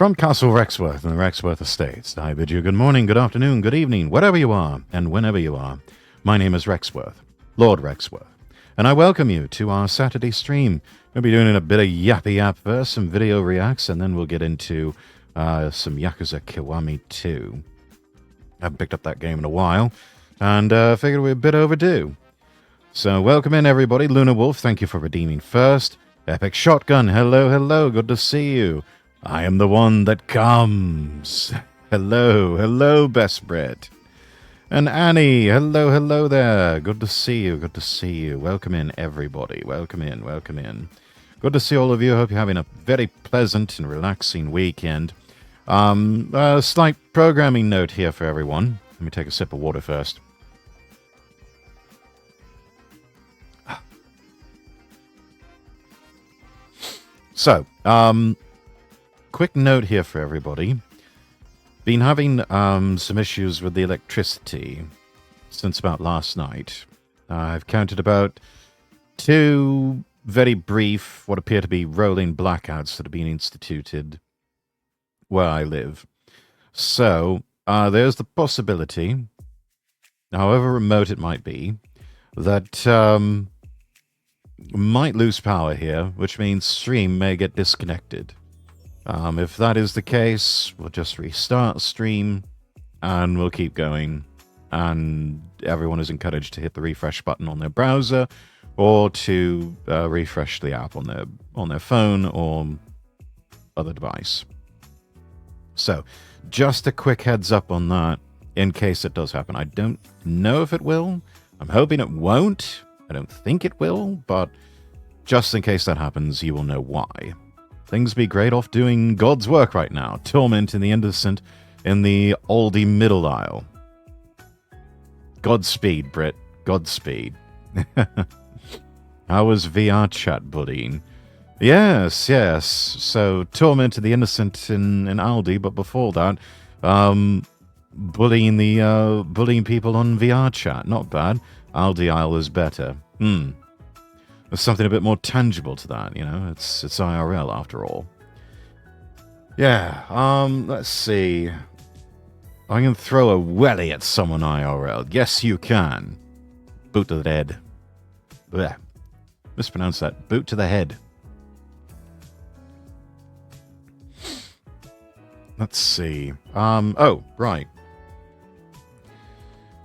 From Castle Rexworth and the Rexworth Estates, I bid you good morning, good afternoon, good evening, wherever you are, and whenever you are. My name is Rexworth, Lord Rexworth, and I welcome you to our Saturday stream. We'll be doing a bit of Yappy Yap first, some video reacts, and then we'll get into some Yakuza Kiwami 2. I haven't picked up that game in a while, and figured we're a bit overdue. So welcome in, everybody. Luna Wolf, thank you for redeeming first. Epic Shotgun, hello, hello, good to see you. I am the one that comes. Hello, hello, Best Brett. And Annie, hello, hello there. Good to see you, good to see you. Welcome in, everybody. Welcome in, welcome in. Good to see all of you. Hope you're having a very pleasant and relaxing weekend. A slight programming note here for everyone. Let me take a sip of water first. So, quick note here for everybody. Been having some issues with the electricity since about last night. I've counted about 2 very brief, what appear to be rolling blackouts that have been instituted where I live. So, there's the possibility, however remote it might be, that might lose power here, which means stream may get disconnected. If that is the case, we'll just restart stream and we'll keep going. And everyone is encouraged to hit the refresh button on their browser or to refresh the app on their phone or other device. So, just a quick heads up on that in case it does happen. I don't know if it will. I'm hoping it won't. I don't think it will, but just in case that happens, you will know why. Things be great off doing God's work right now, tormenting the innocent in the oldie middle aisle. Godspeed, Brit. Godspeed. How was VR chat bullying? Yes, yes. So, tormented the innocent in Aldi, but before that, bullying people on VR chat. Not bad. Aldi aisle is better. There's something a bit more tangible to that, you know? It's IRL after all. Yeah, let's see. I can throw a welly at someone IRL. Yes, you can. Boot to the head. Blech. Mispronounce that. Boot to the head. Let's see. Oh, right.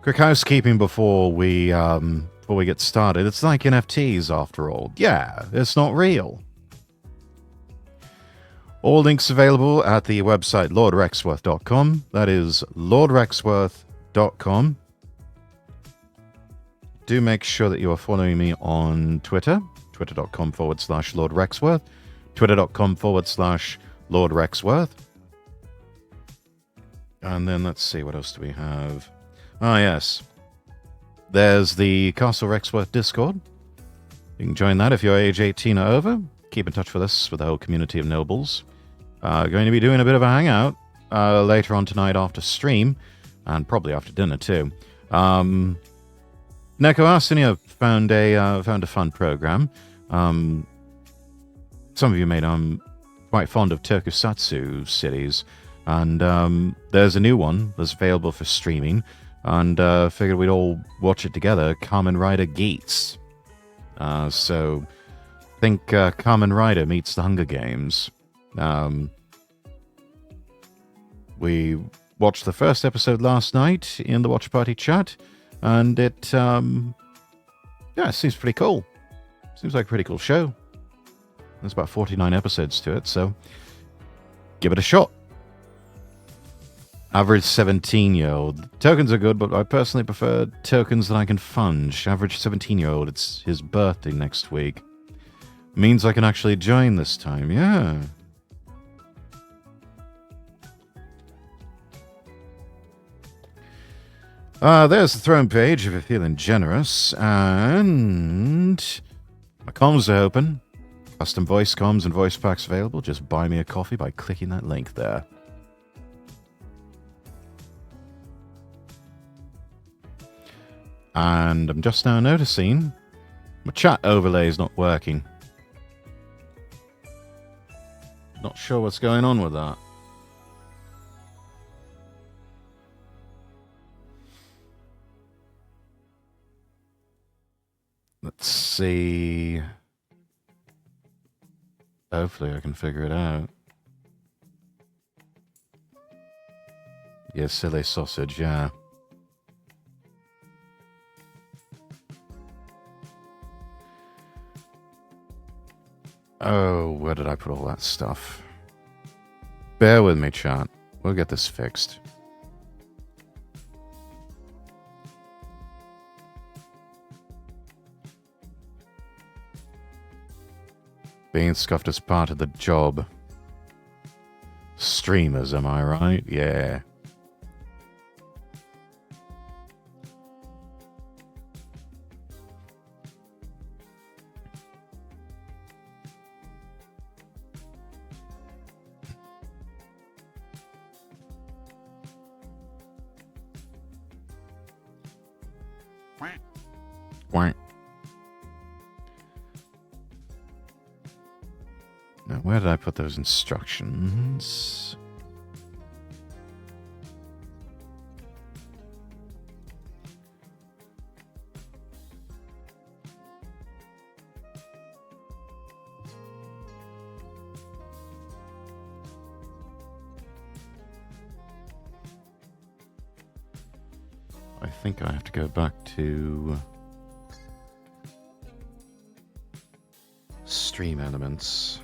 Quick housekeeping before we get started. It's like NFTs after all. Yeah, it's not real. All links available at the website lordrexworth.com. That is lordrexworth.com. Do make sure that you are following me on Twitter. Twitter.com/lordrexworth. Twitter.com/lordrexworth. And then let's see, what else do we have? Ah, yes. There's the Castle Rexworth Discord. You can join that if you're age 18 or over. Keep in touch with us, with the whole community of nobles. Going to be doing a bit of a hangout later on tonight after stream, and probably after dinner too. Neko Arsenio found a fun program. Some of you may know I'm quite fond of tokusatsu cities, and there's a new one that's available for streaming. And figured we'd all watch it together, Kamen Rider Geats. So, think Kamen Rider meets the Hunger Games. We watched the first episode last night in the Watch Party chat, and it seems pretty cool. Seems like a pretty cool show. There's about 49 episodes to it, so give it a shot. Average 17-year-old. Tokens are good, but I personally prefer tokens that I can funge. Average 17-year-old, it's his birthday next week. Means I can actually join this time, yeah. There's the throne page if you're feeling generous. And my comms are open. Custom voice comms and voice packs available. Just buy me a coffee by clicking that link there. And I'm just now noticing my chat overlay is not working. Not sure what's going on with that. see. Hopefully I can figure it out. Yeah, silly sausage, yeah. Oh, where did I put all that stuff? Bear with me, chat. We'll get this fixed. Being scuffed as part of the job. Streamers, am I right? Yeah. Quack. Now, where did I put those instructions? I think I have to go back to stream elements.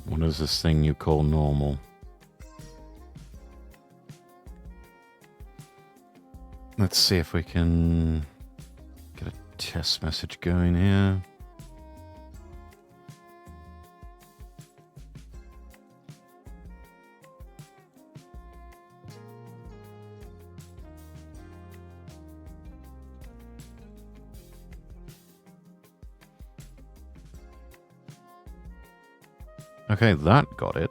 What is this thing you call normal? Let's see if we can get a test message going here. Okay, that got it.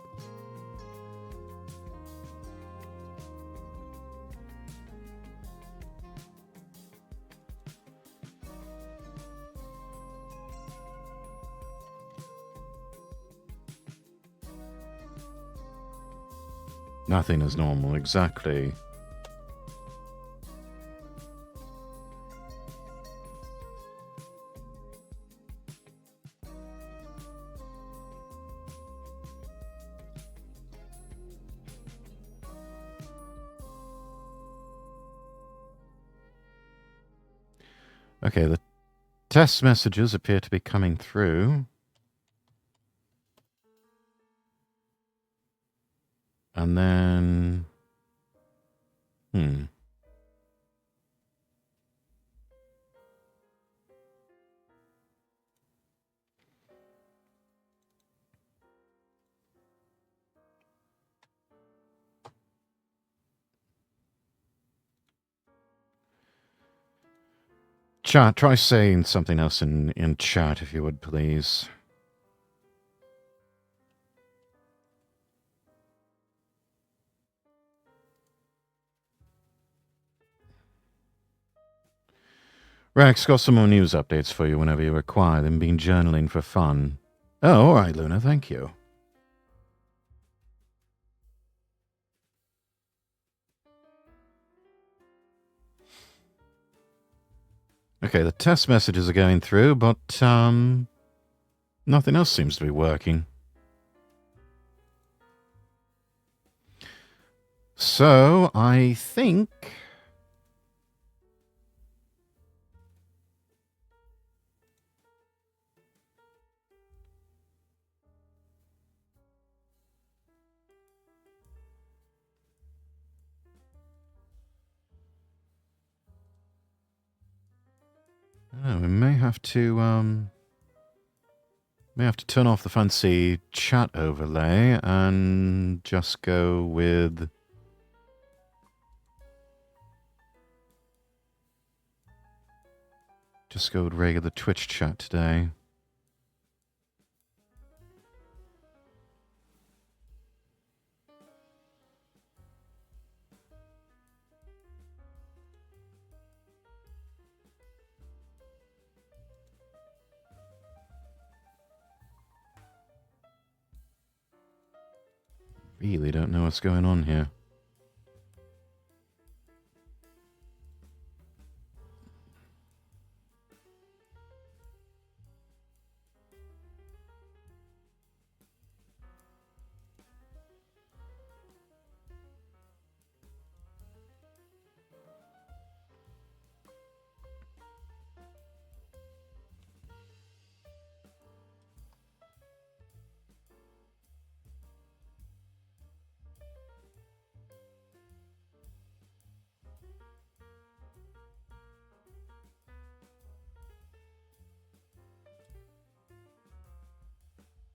Nothing is normal, exactly. Okay, the test messages appear to be coming through. And then... Chat, try saying something else in chat, if you would, please. Rex, got some more news updates for you whenever you require them. Been journaling for fun. Oh, all right, Luna, thank you. Okay, the test messages are going through, but nothing else seems to be working. So, I think... we may have to turn off the fancy chat overlay and just go with regular Twitch chat today. Really don't know what's going on here.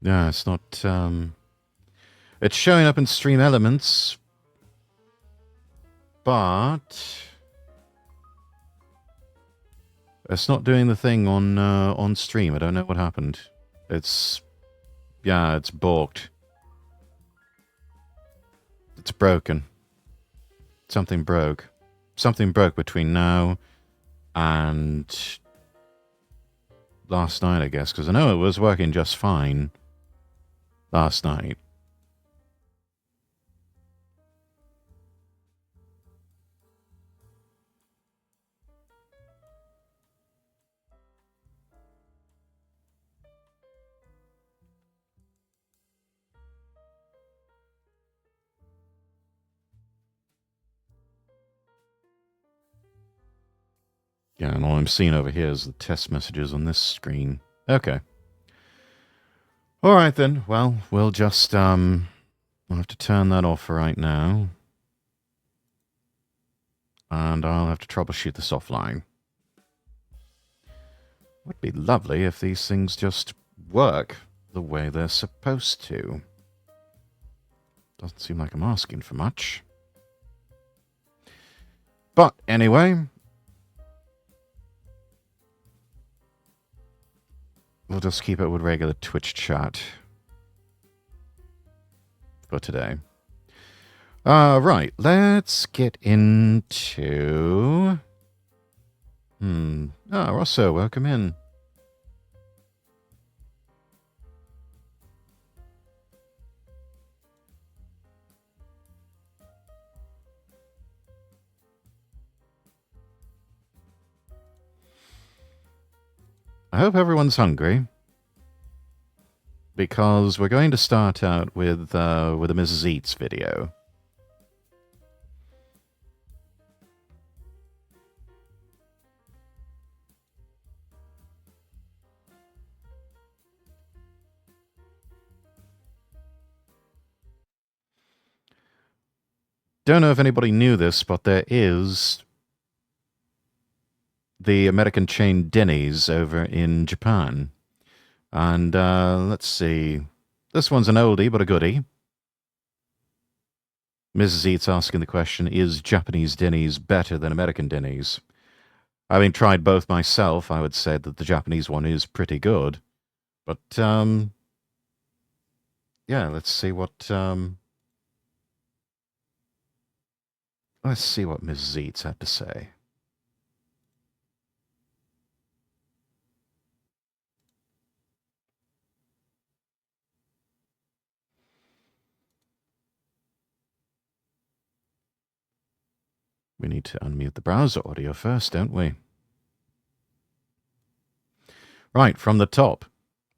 Yeah, it's not, it's showing up in Stream Elements, but it's not doing the thing on stream. I don't know what happened. It's balked. It's broken. Something broke. Something broke between now and last night, I guess, because I know it was working just fine last night. Yeah, and all I'm seeing over here is the test messages on this screen. Okay. All right, then. Well, we'll just, I'll have to turn that off for right now. And I'll have to troubleshoot this offline. Would be lovely if these things just work the way they're supposed to. Doesn't seem like I'm asking for much. But anyway, we'll just keep it with regular Twitch chat for today. Right, let's get into... Rosso, welcome in. I hope everyone's hungry, because we're going to start out with a Mrs. Eats video. Don't know if anybody knew this, but there is the American chain Denny's over in Japan. And let's see. This one's an oldie, but a goodie. Mrs. Eats asking the question, is Japanese Denny's better than American Denny's? Having tried both myself, I would say that the Japanese one is pretty good. But, yeah, let's see what Mrs. Eats had to say. We need to unmute the browser audio first, don't we? Right, from the top.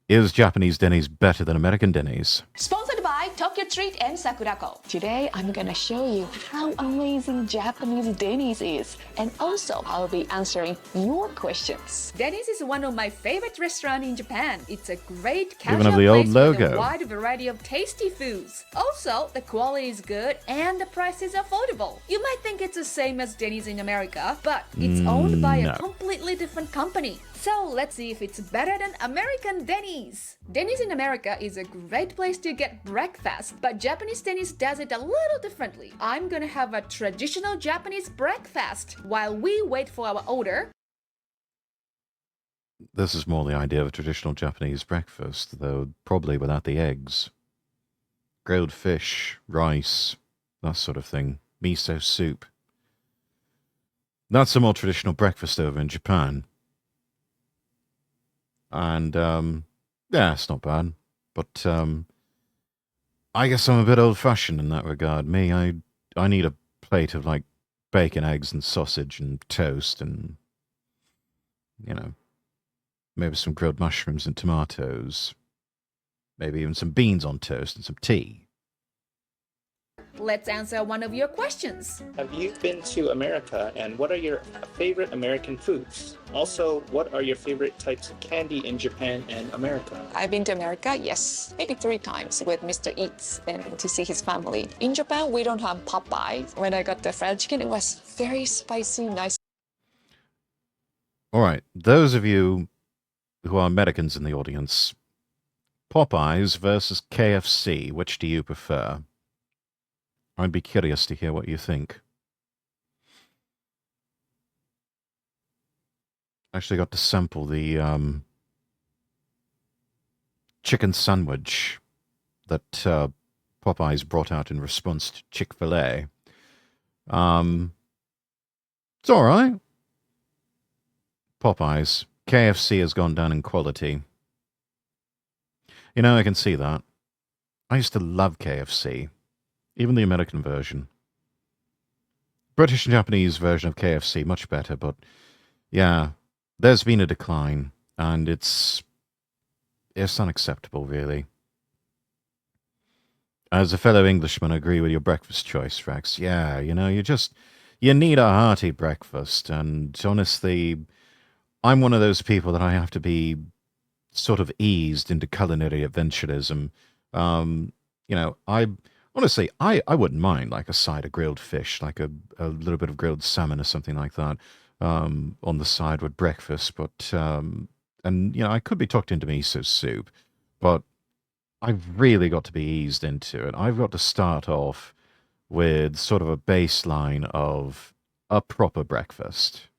Is Japanese Denny's better than American Denny's? Sponsored by Tokyo Street and Sakurako. Today, I'm gonna show you how amazing Japanese Denny's is. And also, I'll be answering your questions. Denny's is one of my favorite restaurants in Japan. It's a great Even casual of the old place with logo. a wide variety of tasty foods. Also, the quality is good and the price is affordable. You might think it's the same as Denny's in America, but it's owned by No. a completely different company. So let's see if it's better than American Denny's. Denny's in America is a great place to get breakfast, but Japanese Denny's does it a little differently. I'm gonna have a traditional Japanese breakfast while we wait for our order. This is more the idea of a traditional Japanese breakfast, though probably without the eggs. Grilled fish, rice, that sort of thing. Miso soup. That's a more traditional breakfast over in Japan. And, yeah, it's not bad. But, I guess I'm a bit old-fashioned in that regard. I need a plate of, like, bacon, eggs, and sausage and toast and, you know, maybe some grilled mushrooms and tomatoes. Maybe even some beans on toast and some tea. Let's answer one of your questions. Have you been to America, and what are your favorite American foods? Also, what are your favorite types of candy in Japan and America? I've been to America, yes, maybe 3 times with Mr. Eats and to see his family. In Japan, we don't have Popeye. When I got the fried chicken, it was very spicy, nice. All right, those of you who are Americans in the audience, Popeyes versus KFC, which do you prefer? I'd be curious to hear what you think. I actually got to sample the chicken sandwich that Popeyes brought out in response to Chick-fil-A. It's all right. Popeyes. KFC has gone down in quality. You know, I can see that. I used to love KFC. Even the American version. British and Japanese version of KFC, much better, but yeah, there's been a decline, and it's unacceptable, really. As a fellow Englishman, I agree with your breakfast choice, Rex. Yeah, you know, you need a hearty breakfast, and honestly, I'm one of those people that I have to be sort of eased into culinary adventurism. You know, honestly, I wouldn't mind like a side of grilled fish, like a little bit of grilled salmon or something like that on the side with breakfast. But, and, you know, I could be talked into miso soup, but I've really got to be eased into it. I've got to start off with sort of a baseline of a proper breakfast.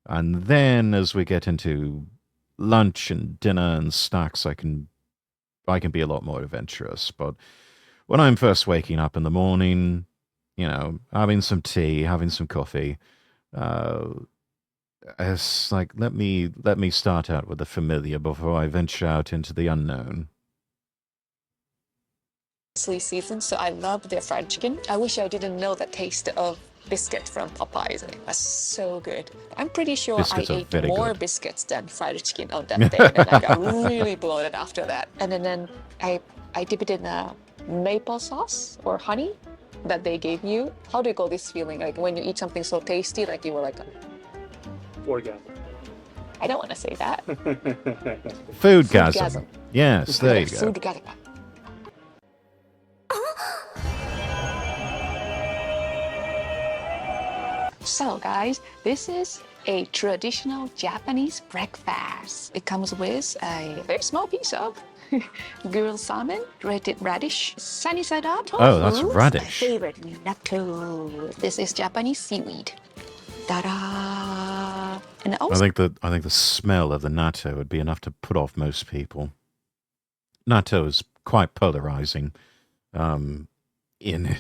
And then as we get into lunch and dinner and snacks, I can be a lot more adventurous. But when I'm first waking up in the morning, you know, having some tea, having some coffee, it's like let me start out with the familiar before I venture out into the unknown. Season, so I love their fried chicken. I wish I didn't know the taste of biscuit from Popeyes. It was so good. I'm pretty sure Biscuits I are ate very more good. biscuits than fried chicken on that day, and I got really bloated after that. And then I dip it in a maple sauce or honey that they gave you. How do you call this feeling? Like when you eat something so tasty, like you were like, Orgasm. I don't want to say that. Foodgasm. Foodgasm. Yes, there you go. Foodgasm. So guys, this is a traditional Japanese breakfast. It comes with a very small piece of grilled salmon, grated radish, sunny side up. Oh, that's tofu, radish. My favorite, natto. This is Japanese seaweed. Ta-da! And I also, think the smell of the natto would be enough to put off most people. Natto is quite polarizing, in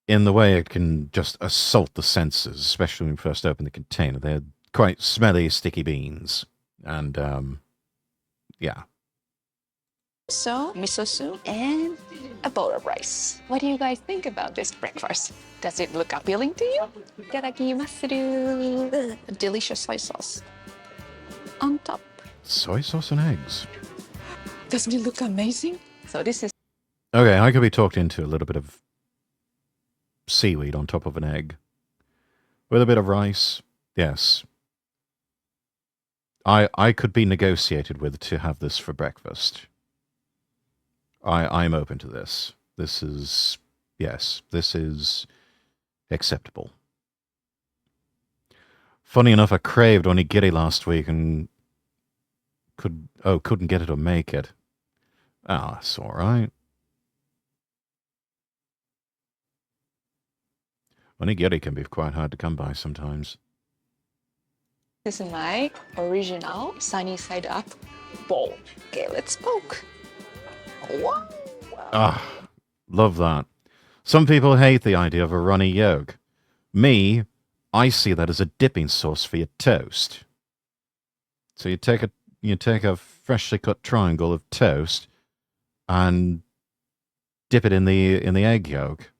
in the way it can just assault the senses, especially when you first open the container. They're quite smelly, sticky beans, and yeah. so miso soup and a bowl of rice. What do you guys think about this breakfast? Does it look appealing to you? Itadakimasu. A delicious soy sauce on top. Soy sauce and eggs. Doesn't it look amazing? So this is Okay, I could be talked into a little bit of seaweed on top of an egg. With a bit of rice, yes. I could be negotiated with to have this for breakfast. I'm open to this. This is, yes, this is acceptable. Funny enough, I craved onigiri last week and couldn't get it or make it. Ah, it's all right. Onigiri can be quite hard to come by sometimes. This is my original sunny side up bowl. Okay, let's poke. Wow. Ah, love that. Some people hate the idea of a runny yolk. Me, I see that as a dipping sauce for your toast. So you take a freshly cut triangle of toast and dip it in the egg yolk.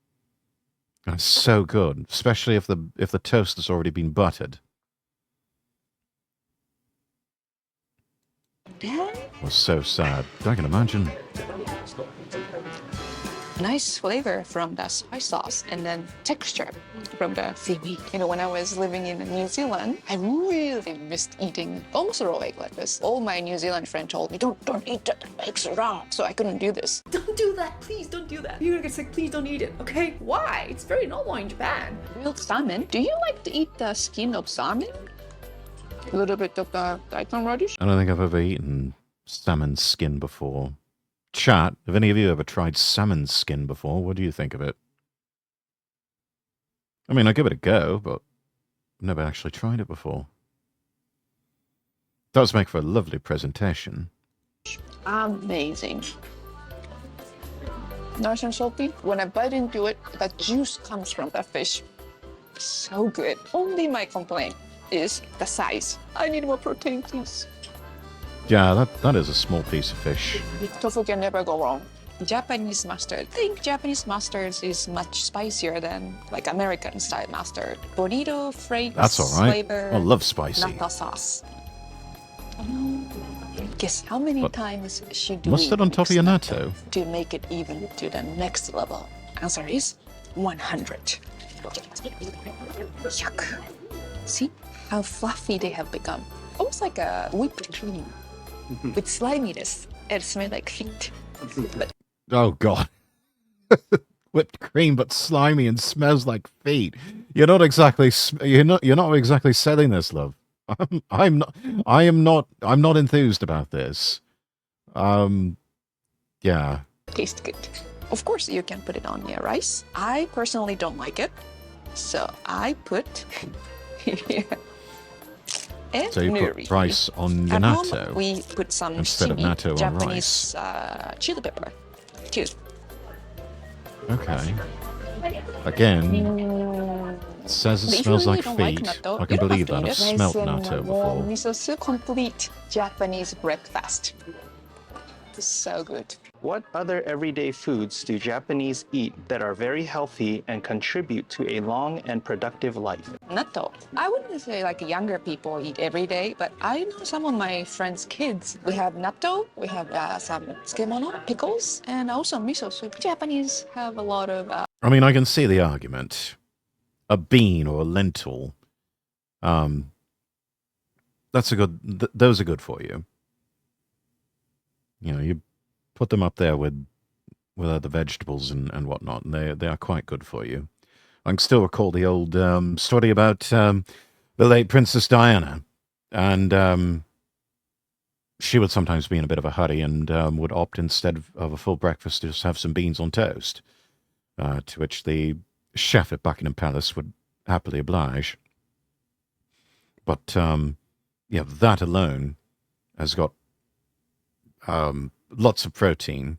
And it's so good, especially if the toast has already been buttered. It was so sad. I can imagine. Nice flavor from the soy sauce and then texture from the seaweed. You know, when I was living in New Zealand, I really missed eating almost a raw egg like this. All my New Zealand friends told me, don't eat that, it's raw. So I couldn't do this. Don't do that, please don't do that. You're gonna get sick, please don't eat it, okay? Why? It's very normal in Japan. Grilled salmon. Do you like to eat the skin of salmon? A little bit of the daikon radish? I don't think I've ever eaten salmon skin before. Chat, have any of you ever tried salmon skin before? What do you think of it? I mean, I'll give it a go, but I've never actually tried it before. Does make for a lovely presentation. Amazing. Nice and salty. When I bite into it, the juice comes from the fish. So good. Only my complaint is the size. I need more protein, please. Yeah, that is a small piece of fish. Tofu can never go wrong. Japanese mustard. I think Japanese mustard is much spicier than like American style mustard. Bonito, fragrance, That's all right. flavor, I love spicy. natto sauce. Guess how many What? times should we Mustard on top of your mix natto? to make it even to the next level? Answer is 100. Yuck. See how fluffy they have become. Almost like a whipped cream with sliminess. It smells like feet. But Oh God. Whipped cream, but slimy and smells like feet. You're not exactly selling this, love. I'm not enthused about this. Yeah. tastes good. Of course, you can put it on your rice. I personally don't like it, so I put and So you nori. put rice on your At home, natto we put some instead of chili, natto on Japanese chili pepper too. Okay. Again, it says it But if you smells really like don't like feet. natto, I can you don't believe have that. to I've eat it. smelt Nice and natto warm before. miso soup, complete Japanese breakfast. It's so good. What other everyday foods do Japanese eat that are very healthy and contribute to a long and productive life? Natto. I wouldn't say like younger people eat every day, but I know some of my friends' kids. We have natto, we have some tsukemono, pickles, and also miso soup. Japanese have a lot of I mean, I can see the argument. A bean or a lentil, that's a good. Those are good for you. You know, you put them up there with other vegetables and whatnot, and they are quite good for you. I can still recall the old story about the late Princess Diana, and she would sometimes be in a bit of a hurry and would opt instead of a full breakfast to just have some beans on toast, to which the chef at Buckingham Palace would happily oblige. But yeah, that alone has got lots of protein,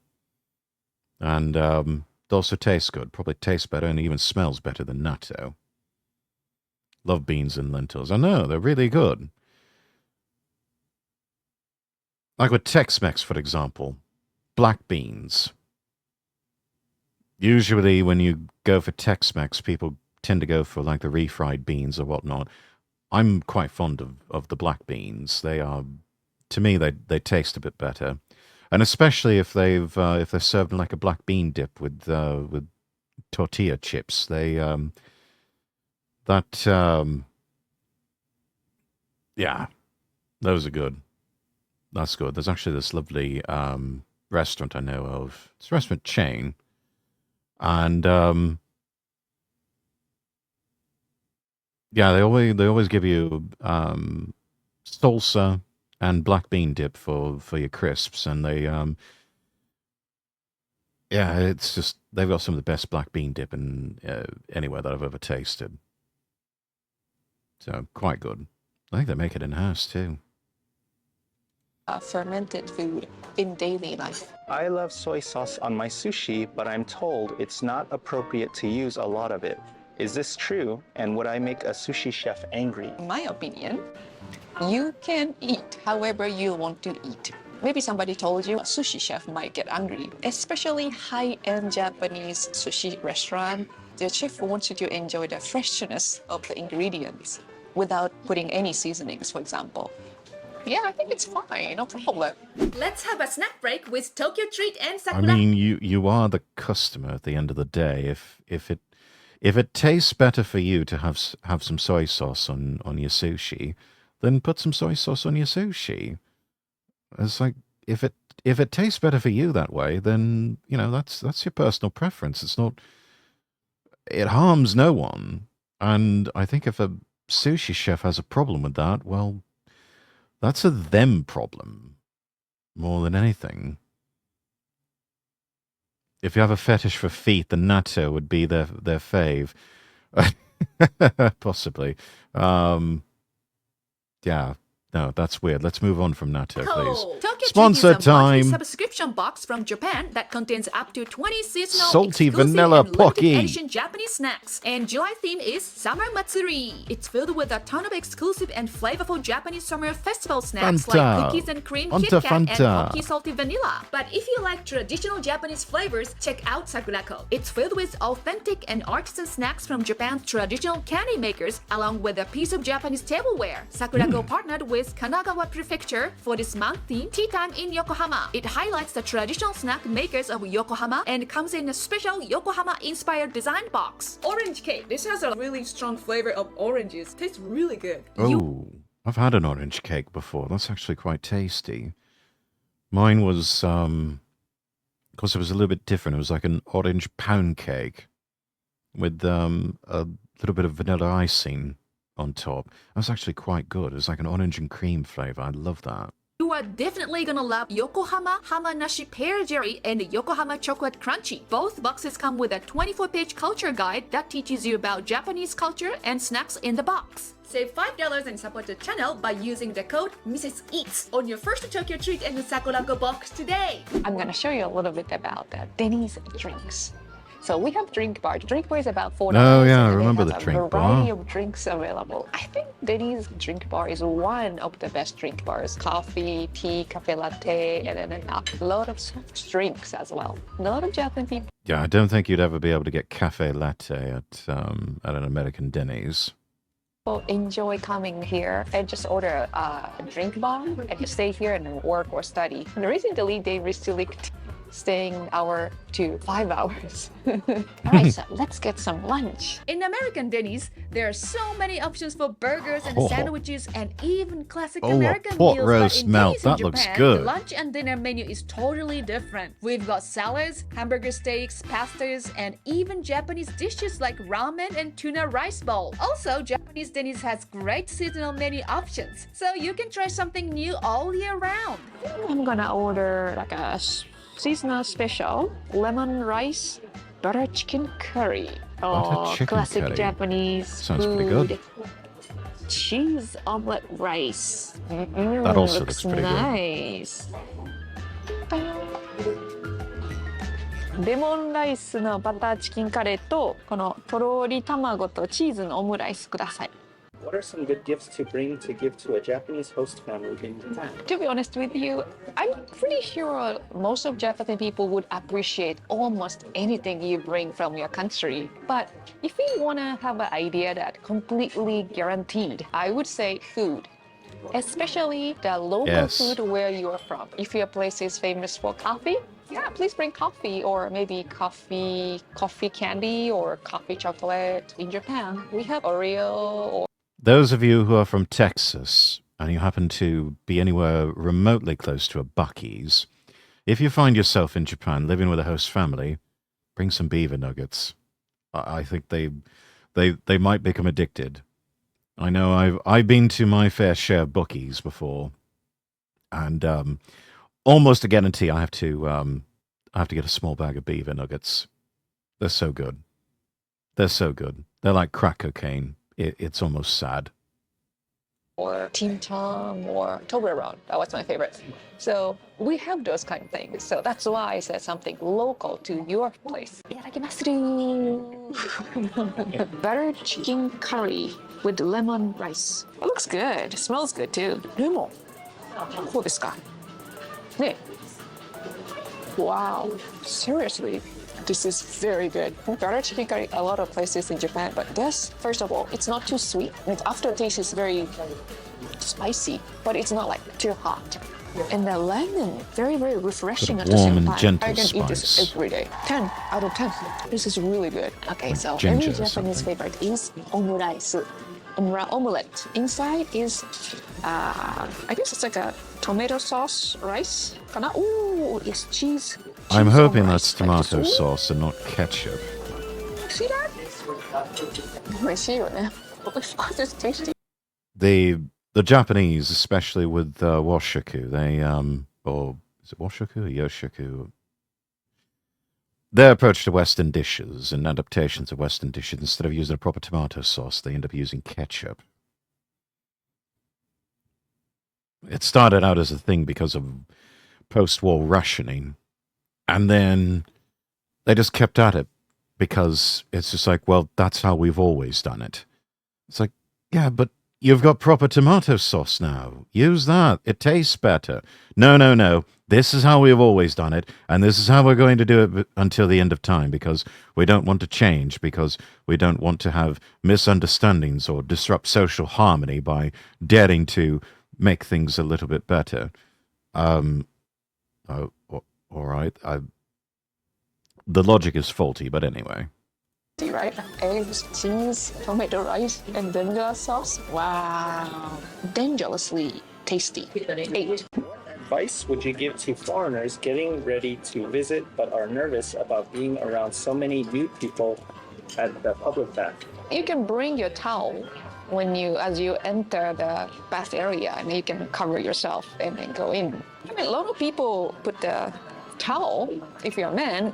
and it also tastes good. Probably tastes better and even smells better than natto. Love beans and lentils. I know, they're really good. Like with Tex-Mex, for example, black beans. Usually when you go for Tex-Mex, people tend to go for like the refried beans or whatnot. I'm quite fond of the black beans. They are, to me, they taste a bit better. And especially if they're served in like a black bean dip with tortilla chips, that yeah, those are good. That's good. There's actually this lovely restaurant I know of. It's a restaurant chain, and yeah, they always give you salsa and black bean dip for your crisps, and they yeah, it's just they've got some of the best black bean dip in anywhere that I've ever tasted. So quite good. I think they make it in house too. Fermented food in daily life. I love soy sauce on my sushi, but I'm told it's not appropriate to use a lot of it. Is this true? And would I make a sushi chef angry? In my opinion, you can eat however you want to eat. Maybe somebody told you a sushi chef might get angry, especially high-end Japanese sushi restaurant. The chef wants you to enjoy the freshness of the ingredients without putting any seasonings, for example. Yeah, I think it's fine, no problem. Let's have a snack break with Tokyo Treat and I Sakura. mean, you are the customer at the end of the day. If it tastes better for you to have some soy sauce on your sushi, then put some soy sauce on your sushi. It's like if it tastes better for you that way, then that's your personal preference. It harms no one. And I think if a sushi chef has a problem with that, well, that's a them problem more than anything. If you have a fetish for feet, then natto would be their fave. Possibly. Yeah. No, that's weird. Let's move on from natto, please. Tokyo Sponsor Treat is a monthly time. subscription box from Japan that contains up to 20 seasonal Salty exclusive vanilla and limited Pocky. edition Japanese snacks. And July theme is Summer Matsuri. It's filled with a ton of exclusive and flavorful Japanese summer festival snacks Fanta. like cookies and cream, Kit Fanta, Kat, and Fanta. Pocky salty vanilla. But if you like traditional Japanese flavors, check out Sakurako. It's filled with authentic and artisan snacks from Japan's traditional candy makers, along with a piece of Japanese tableware. Sakurako partnered with Kanagawa Prefecture for this month theme, Tea Time in Yokohama. It highlights the traditional snack makers of Yokohama and comes in a special Yokohama-inspired design box. Orange cake. This has a really strong flavor of oranges. Tastes really good. Oh, I've had an orange cake before. That's actually quite tasty. Mine was, of course, it was a little bit different. It was like an orange pound cake with a little bit of vanilla icing on top. That was actually quite good. It was like an orange and cream flavor. I love that. You are definitely gonna love Yokohama Hamanashi Pear Jelly and Yokohama Chocolate Crunchy. Both boxes come with a 24-page culture guide that teaches you about Japanese culture and snacks in the box. Save $5 and support the channel by using the code Mrs. Eats on your first Tokyo Treat and Sakurako box today. I'm gonna show you a little bit about the Denny's drinks. So we have drink bar. The drink bar is about $4. Oh, yeah, I and they remember have the drink a variety bar. of drinks available. I think Denny's drink bar is one of the best drink bars. Coffee, tea, cafe latte, and then a lot of soft drinks as well. A lot of Japanese people Yeah, I don't think you'd ever be able to get cafe latte at an American Denny's. enjoy coming here and just order a drink bar and just stay here and work or study. And recently they restrict staying hour to 5 hours. All right, so let's get some lunch. In American Denny's, there are so many options for burgers and Oh. sandwiches and even classic Oh, a American pot meals. roast But in melt. Denny's in That looks Japan, good. the lunch and dinner menu is totally different. We've got salads, hamburger steaks, pastas, and even Japanese dishes like ramen and tuna rice bowl. Also, Japanese Denny's has great seasonal menu options, so you can try something new all year round. I'm gonna order like a seasonal special lemon rice butter chicken curry. Butter chicken classic curry. Japanese Sounds food. pretty good. Cheese omelet rice. That also looks pretty good. nice. レモンライスのバターチキンカレーとこのとろり卵とチーズのオムライスください。 What are some good gifts to bring to give to a Japanese host family in Japan? To be honest with you, I'm pretty sure most of Japanese people would appreciate almost anything you bring from your country. But if you want to have an idea that completely guaranteed, I would say food. especially the local Yes. food where you are from. If your place is famous for coffee, yeah, please bring coffee or maybe coffee candy or coffee chocolate. In Japan, we have Oreo or Those of you who are from Texas and you happen to be anywhere remotely close to a Buc-ee's, if you find yourself in Japan living with a host family, bring some beaver nuggets. I think they might become addicted. I know I've been to my fair share of Buc-ee's before, and almost a guarantee I have to get a small bag of beaver nuggets. They're so good. They're so good. They're like crack cocaine. It's almost sad. or Tim Tam or Toblerone. That was my favorite. So we have those kind of things. So that's why I said something local to your place. Butter chicken curry with lemon rice. It looks good. It smells good too. Lemon. こうですか? 네. Wow. Seriously. This is very good. Butter chicken curry, a lot of places in Japan, but this, first of all, it's not too sweet. Its aftertaste is very spicy, but it's not like too hot. And the lemon, very, very refreshing at the warm same and time. gentle I can eat this spice. every day. 10 out of 10. This is really good. Okay, so Ginger every or Japanese something. favorite is omurice. Omelette. Inside is, I guess it's like a tomato sauce rice. Kana? Ooh, it's cheese. I'm cheese hoping on that's rice. Like tomato this. Ooh, sauce and not ketchup. see that? 美味しいよね。It's tasty. The Japanese, especially with washaku, they or is it washaku or yoshaku? Their approach to Western dishes and adaptations of Western dishes, instead of using a proper tomato sauce, they end up using ketchup. It started out as a thing because of post-war rationing, and then they just kept at it because it's just like, well, that's how we've always done it. It's like, yeah, but you've got proper tomato sauce now. Use that. It tastes better. No. This is how we've always done it, and this is how we're going to do it until the end of time, because we don't want to change, because we don't want to have misunderstandings or disrupt social harmony by daring to make things a little bit better. Oh, all right. The logic is faulty, but anyway. Right? Eggs, cheese, tomato rice, and vinegar sauce. Wow. Dangerously tasty. 8. Advice would you give to foreigners getting ready to visit but are nervous about being around so many new people at the public bath? You can bring your towel as you enter the bath area, and you can cover yourself and then go in. I mean, a lot of people put the towel. If you're a man,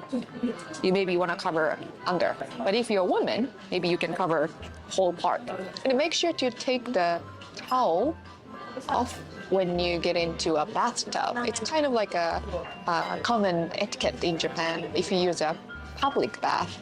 you maybe want to cover under. But if you're a woman, maybe you can cover whole part. And make sure to take the towel off when you get into a bathtub. It's kind of like a common etiquette in Japan. If you use a public bath,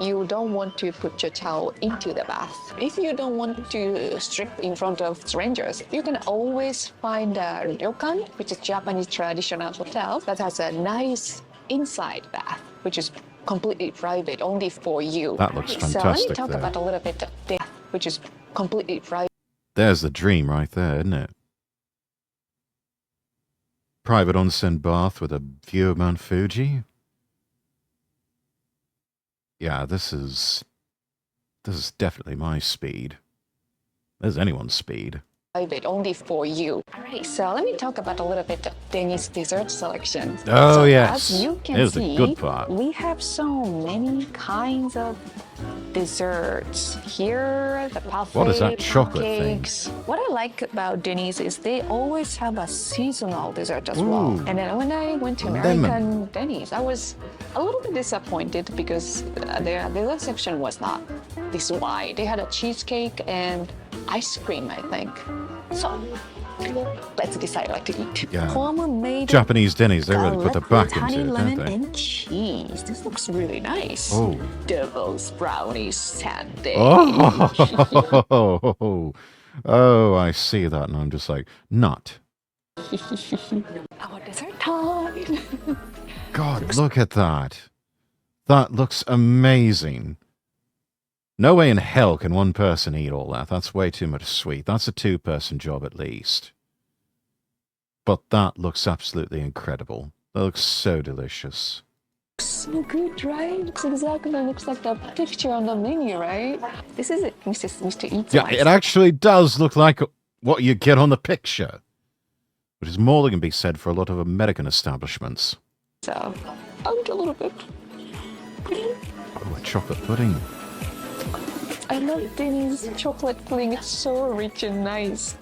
you don't want to put your towel into the bath. If you don't want to strip in front of strangers, you can always find a ryokan, which is Japanese traditional hotel that has a nice inside bath, which is completely private, only for you. That looks So let me fantastic talk there. about a little bit of the bath, which is completely private. There's the dream right there, isn't it? Private onsen bath with a view of Mount Fuji. Yeah, this is definitely my speed. There's anyone's speed. Private, only for you. All right, so let me talk about a little bit of Denny's dessert selection. Oh, so yes. As you can Here's the see, good part. we have so many kinds of desserts. Here, the parfait, What is that chocolate thing? pancakes. What I like about Denny's is they always have a seasonal dessert as well. Ooh. And then when I went to Lemon. American Denny's, I was a little bit disappointed because their dessert section was not this wide. They had a cheesecake and ice cream, I think. So let's decide what to eat. Yeah. Homemade Japanese Denny's, they really put the garlic back with honey, into it, lemon, don't they? and cheese. This looks really nice. Oh. Devil's brownie sundae. Oh, oh, I see that, and I'm just like, nut. Our dessert time. God, look at that. That looks amazing. No way in hell can one person eat all that. That's way too much sweet. That's a two-person job at least. But that looks absolutely incredible. That looks so delicious. So good, right? Looks exactly looks like the picture on the menu, right? This is it, Mr. Eats. Yeah, it actually does look like what you get on the picture, which is more than can be said for a lot of American establishments. So, I'll eat a little bit. Oh, a chocolate pudding. I love Denny's chocolate pudding. It's so rich and nice.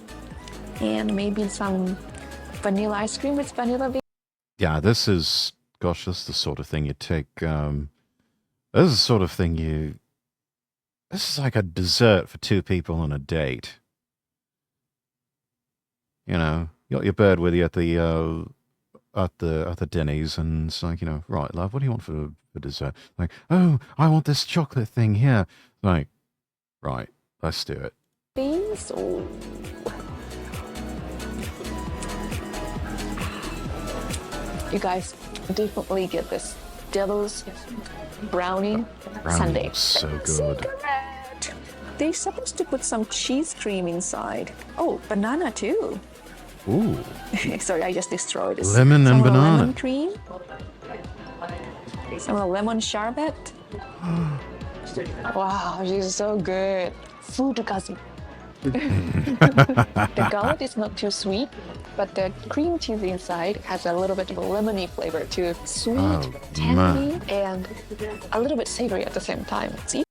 And maybe some vanilla ice cream with vanilla bean. Yeah, this is, gosh, this is the sort of thing you take, this is the sort of thing this is like a dessert for two people on a date. You know, you got your bird with you at the Denny's, and it's like, you know, right, love, what do you want for dessert? Like, oh, I want this chocolate thing here. Like, right, let's do it. Beans? Oh. You guys definitely get this devil's brownie sundae. So good. They're supposed to put some cheese cream inside. Oh, banana too. Ooh. Sorry, I just destroyed this. Lemon and banana. Lemon cream. Some lemon sherbet. Wow, she's so good. Foodgasm. The garlic is not too sweet, but the cream cheese inside has a little bit of a lemony flavor too. Sweet, tangy, and a little bit savory at the same time. See?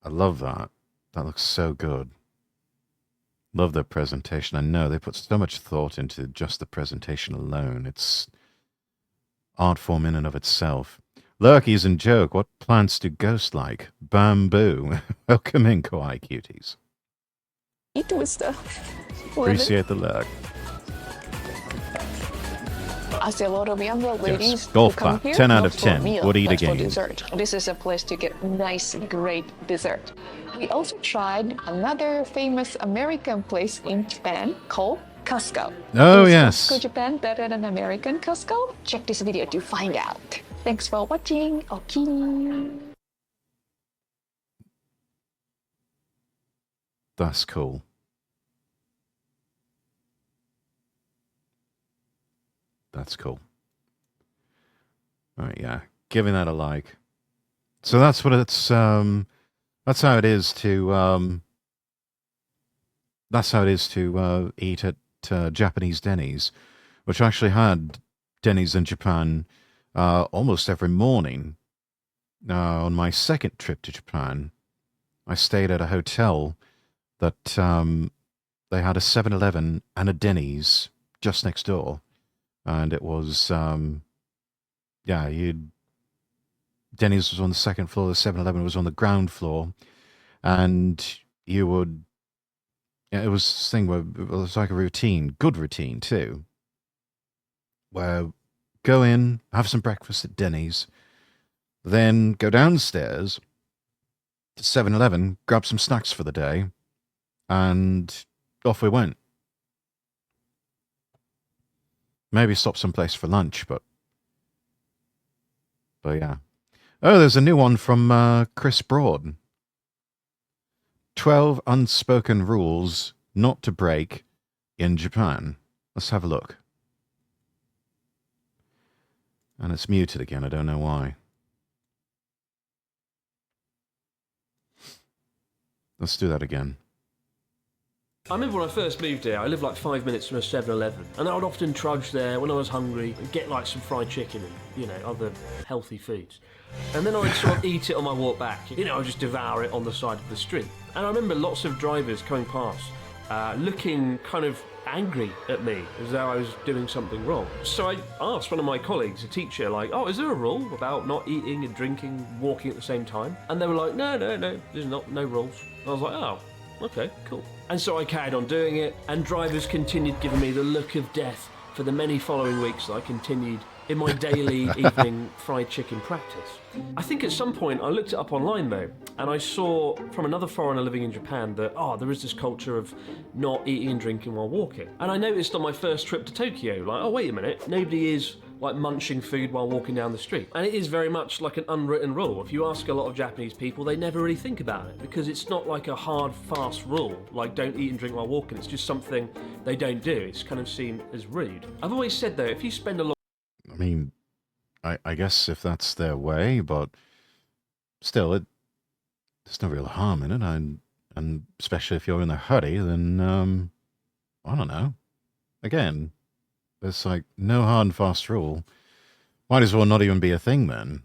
I love that. That looks so good. Love their presentation. I know they put so much thought into just the presentation alone. It's art form in and of itself. Lurkies and joke. What plants do ghosts like? Bamboo. Welcome in, kawaii cuties. Eat with stuff. Appreciate the lurk. I see a lot of younger ladies Yes. Golf who come clap. here 10 out not of for a 10. meal, Would eat but again. for dessert. This is a place to get nice, great dessert. We also tried another famous American place in Japan called Costco. Oh, Is yes. Costco Japan better than American Costco? Check this video to find out. Thanks for watching. Okay. That's cool. That's cool. All right, yeah. Giving that a like. So that's what it's that's how it is to eat at Japanese Denny's, which I actually had Denny's in Japan almost every morning. On my second trip to Japan, I stayed at a hotel that they had a 7-Eleven and a Denny's just next door. And it was, Denny's was on the second floor, the 7-Eleven was on the ground floor. And you would, it was this thing where it was like a routine, good routine too, where go in, have some breakfast at Denny's, then go downstairs to 7-Eleven, grab some snacks for the day, and off we went. Maybe stop someplace for lunch, but yeah. Oh, there's a new one from Chris Broad. 12 unspoken rules not to break in Japan. Let's have a look. And it's muted again. I don't know why. Let's do that again. I remember when I first moved here, I lived like 5 minutes from a 7-Eleven, and I would often trudge there when I was hungry and get like some fried chicken and, you know, other healthy foods. And then I would sort of eat it on my walk back. You know, I'd just devour it on the side of the street. And I remember lots of drivers coming past, looking kind of angry at me, as though I was doing something wrong. So I asked one of my colleagues, a teacher, like, oh, is there a rule about not eating and drinking, walking at the same time? And they were like, no, there's no rules. And I was like, oh, okay, cool. And so I carried on doing it, and drivers continued giving me the look of death for the many following weeks that I continued in my daily evening fried chicken practice. I think at some point I looked it up online though, and I saw from another foreigner living in Japan that, there is this culture of not eating and drinking while walking. And I noticed on my first trip to Tokyo, like, oh, wait a minute, nobody is like munching food while walking down the street. And it is very much like an unwritten rule. If you ask a lot of Japanese people, they never really think about it, because it's not like a hard, fast rule, like don't eat and drink while walking. It's just something they don't do. It's kind of seen as rude. I've always said, though, if you spend a lot... I mean, I guess if that's their way, but still, there's no real harm in it. And especially if you're in a hurry, then, I don't know. Again, there's like no hard and fast rule. Might as well not even be a thing then.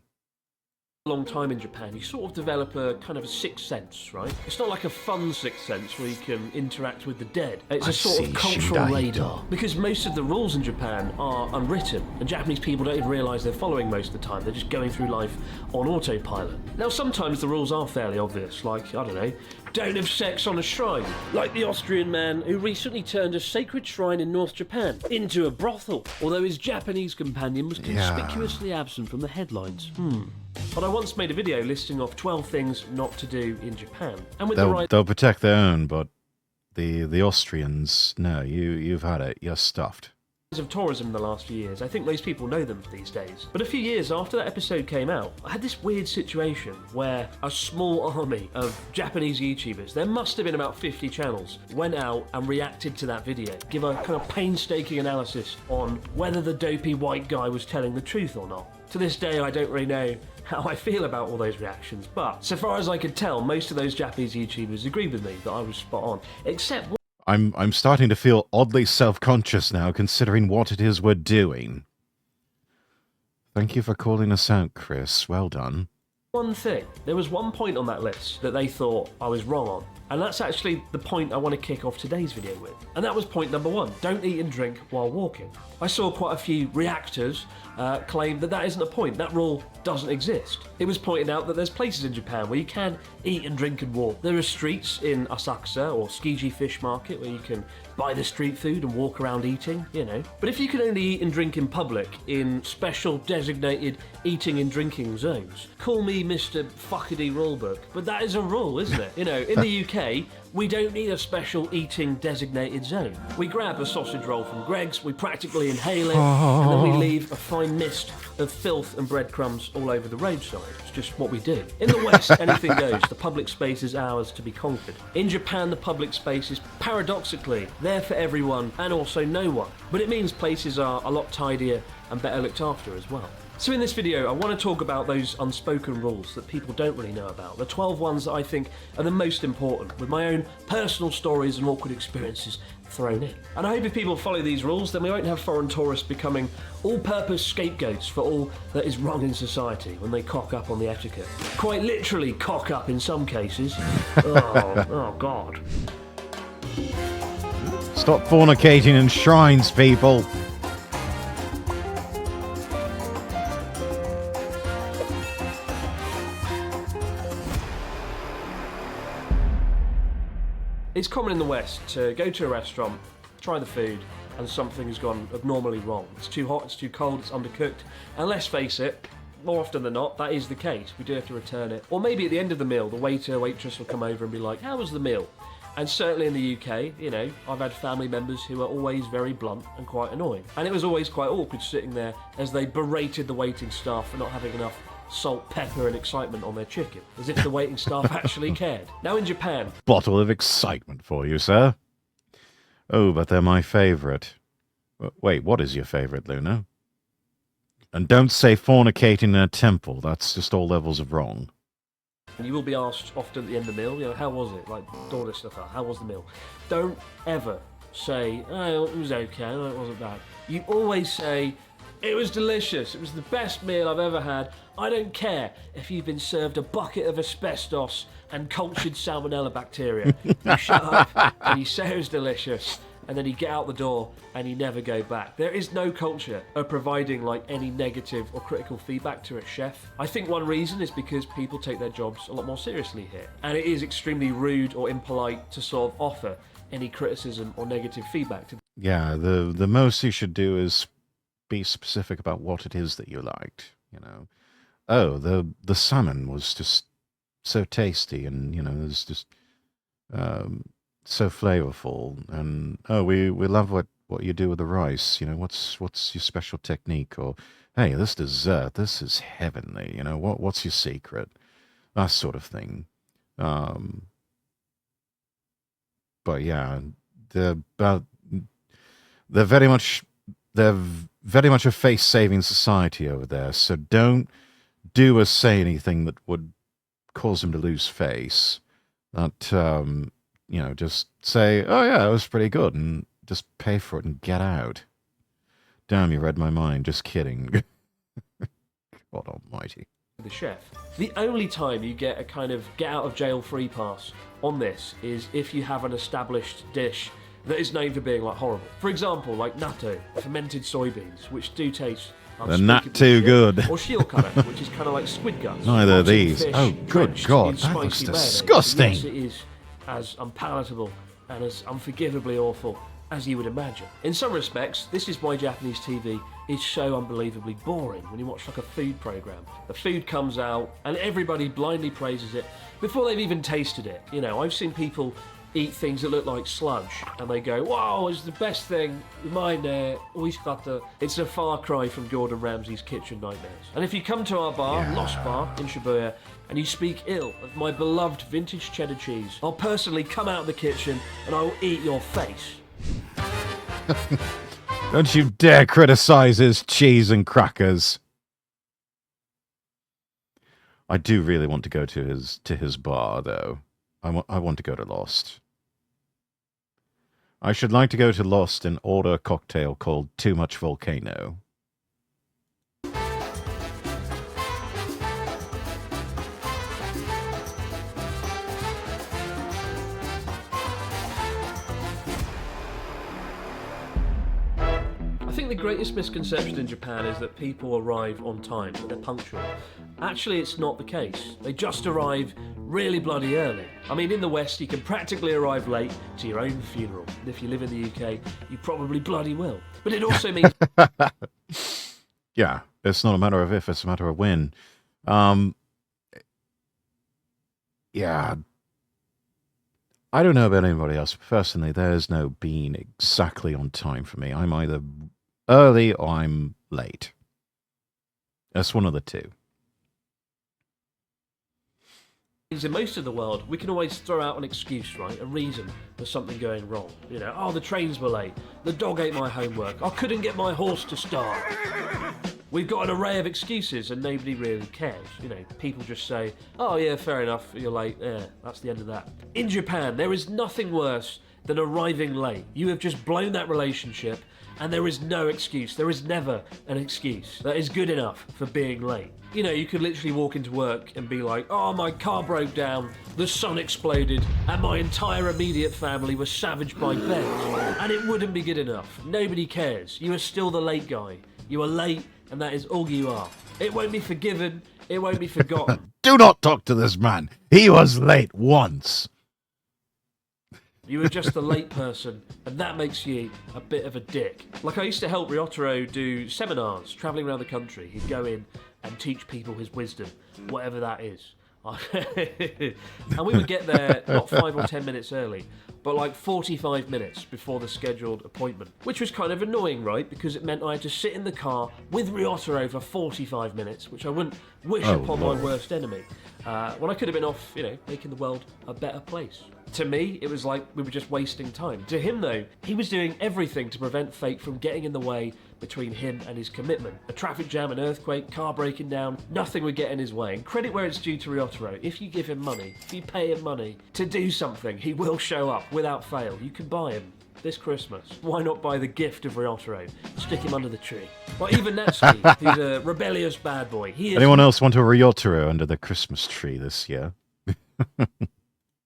long time in Japan, you sort of develop a kind of a sixth sense, right? It's not like a fun sixth sense where you can interact with the dead. It's a sort of cultural radar. Because most of the rules in Japan are unwritten, and Japanese people don't even realise they're following most of the time. They're just going through life on autopilot. Now, sometimes the rules are fairly obvious, like, I don't know, don't have sex on a shrine, like the Austrian man who recently turned a sacred shrine in North Japan into a brothel, although his Japanese companion was conspicuously absent from the headlines. But I once made a video listing off 12 things not to do in Japan. And with they'll protect their own, but the Austrians, no, you've had it. You're stuffed. Of tourism in the last few years, I think most people know them these days. But a few years after that episode came out, I had this weird situation where a small army of Japanese YouTubers, there must have been about 50 channels, went out and reacted to that video, give a kind of painstaking analysis on whether the dopey white guy was telling the truth or not. To this day, I don't really know how I feel about all those reactions, but so far as I could tell, most of those Japanese YouTubers agreed with me that I was spot on, except I'm starting to feel oddly self-conscious now, considering what it is we're doing. Thank you for calling us out, Chris. Well done. one thing. There was one point on that list that they thought I was wrong on, and that's actually the point I want to kick off today's video with. And that was point number 1. Don't eat and drink while walking. I saw quite a few reactors claim that that isn't a point. That rule doesn't exist. It was pointed out that there's places in Japan where you can eat and drink and walk. There are streets in Asakusa or Tsukiji Fish Market where you can buy the street food and walk around eating, you know. But if you can only eat and drink in public in special designated eating and drinking zones, call me Mr. Fuckity Rulebook, but that is a rule, isn't it? You know, in the UK, we don't need a special eating designated zone. We grab a sausage roll from Greg's, we practically inhale it, and then we leave a fine mist of filth and breadcrumbs all over the roadside. It's just what we do. In the West, anything goes. The public space is ours to be conquered. In Japan, the public space is paradoxically there for everyone and also no one. But it means places are a lot tidier and better looked after as well. So in this video, I want to talk about those unspoken rules that people don't really know about, the 12 ones that I think are the most important, with my own personal stories and awkward experiences thrown in. And I hope if people follow these rules, then we won't have foreign tourists becoming all-purpose scapegoats for all that is wrong in society when they cock up on the etiquette. Quite literally cock up in some cases. Oh God. Stop fornicating in shrines, people. It's common in the West to go to a restaurant, try the food, and something has gone abnormally wrong. It's too hot, it's too cold, it's undercooked, and let's face it, more often than not, that is the case. We do have to return it. Or maybe at the end of the meal, the waiter, waitress will come over and be like, how was the meal? And certainly in the UK, you know, I've had family members who are always very blunt and quite annoying. And it was always quite awkward sitting there as they berated the waiting staff for not having enough salt, pepper and excitement on their chicken, as if the waiting staff actually cared. Now in Japan... Bottle of excitement for you, sir. Oh, but they're my favourite. Wait, what is your favourite, Luna? And don't say fornicating in a temple. That's just all levels of wrong. You will be asked often at the end of the meal, you know, how was it? Like, all this stuff, how was the meal? Don't ever say, oh, it was okay, no, it wasn't bad. You always say, it was delicious, it was the best meal I've ever had. I don't care if you've been served a bucket of asbestos and cultured salmonella bacteria. You shut up and you say it was delicious, and then you get out the door and you never go back. There is no culture of providing like any negative or critical feedback to a chef. I think one reason is because people take their jobs a lot more seriously here, and it is extremely rude or impolite to sort of offer any criticism or negative feedback to. Yeah, the most you should do is be specific about what it is that you liked, you know. Oh, the salmon was just so tasty, and you know, it was just so flavorful, and oh, we love what what you do with the rice. You know, what's your special technique? Or, hey, this dessert, this is heavenly. You know, what's your secret? That sort of thing. But yeah, they're very much a face-saving society over there. So don't do or say anything that would cause them to lose face. That just say, oh yeah, it was pretty good, and just pay for it and get out. Damn, you read my mind. Just kidding. God almighty. The chef. The only time you get a kind of get out of jail free pass on this is if you have an established dish that is known for being like horrible. For example, like natto, fermented soybeans, which do taste they're not too good. Or shiokara, which is kind of like squid guts. Neither of these. Oh, good God, that looks disgusting. Yes, it is as unpalatable and as unforgivably awful as you would imagine. In some respects, this is why Japanese TV is so unbelievably boring when you watch like a food program. The food comes out and everybody blindly praises it before they've even tasted it. You know, I've seen people eat things that look like sludge and they go, wow, it's the best thing, mine oishikatta. It's a far cry from Gordon Ramsay's kitchen nightmares. And if you come to our bar, Lost Bar in Shibuya, and you speak ill of my beloved vintage cheddar cheese, I'll personally come out of the kitchen and I will eat your face. Don't you dare criticize his cheese and crackers. I do really want to go to his bar, though. I want to go to Lost. I should like to go to Lost and order a cocktail called Too Much Volcano. I think the greatest misconception in Japan is that people arrive on time, they're punctual. Actually, it's not the case. They just arrive really bloody early. I mean, in the West, you can practically arrive late to your own funeral. And if you live in the UK, you probably bloody will. But it also means... Yeah, it's not a matter of if, it's a matter of when. Yeah. I don't know about anybody else. Personally, there's no being exactly on time for me. I'm either early or I'm late. That's one of the two. In most of the world, we can always throw out an excuse, right? A reason for something going wrong. You know, oh, the trains were late. The dog ate my homework. I couldn't get my horse to start. We've got an array of excuses and nobody really cares. You know, people just say, oh yeah, fair enough, you're late. Yeah, that's the end of that. In Japan, there is nothing worse than arriving late. You have just blown that relationship and there is no excuse. There is never an excuse that is good enough for being late. You know, you could literally walk into work and be like, oh, my car broke down, the sun exploded, and my entire immediate family was savaged by bears. And it wouldn't be good enough. Nobody cares. You are still the late guy. You are late, and that is all you are. It won't be forgiven. It won't be forgotten. Do not talk to this man. He was late once. You were just a late person, and that makes you a bit of a dick. Like, I used to help Ryotaro do seminars, travelling around the country. He'd go in and teach people his wisdom, whatever that is. And we would get there not 5 or 10 minutes early, but like 45 minutes before the scheduled appointment, which was kind of annoying, right? Because it meant I had to sit in the car with Ryotaro for 45 minutes, which I wouldn't wish upon my worst enemy, when I could have been off, you know, making the world a better place. To me, it was like we were just wasting time. To him, though, he was doing everything to prevent fate from getting in the way between him and his commitment. A traffic jam, an earthquake, car breaking down, nothing would get in his way. And credit where it's due to Ryotaro, if you give him money, if you pay him money to do something, he will show up without fail. You can buy him this Christmas. Why not buy the gift of Ryotaro? Stick him under the tree. Well, even Natsuki, who's a rebellious bad boy. Anyone else want a Ryotaro under the Christmas tree this year?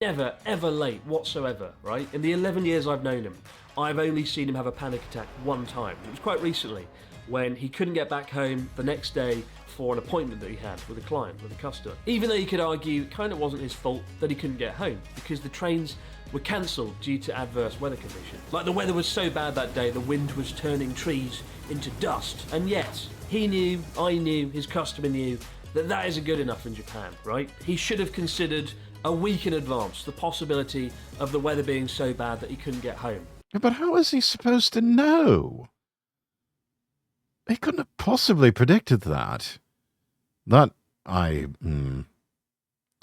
Never, ever late whatsoever, right? In the 11 years I've known him, I've only seen him have a panic attack one time. It was quite recently, when he couldn't get back home the next day for an appointment that he had with a client, with a customer. Even though you could argue it kind of wasn't his fault that he couldn't get home, because the trains were cancelled due to adverse weather conditions. Like, the weather was so bad that day, the wind was turning trees into dust. And yet, he knew, I knew, his customer knew, that that isn't good enough in Japan, right? He should have considered a week in advance the possibility of the weather being so bad that he couldn't get home. But how is he supposed to know? He couldn't have possibly predicted that. That, I don't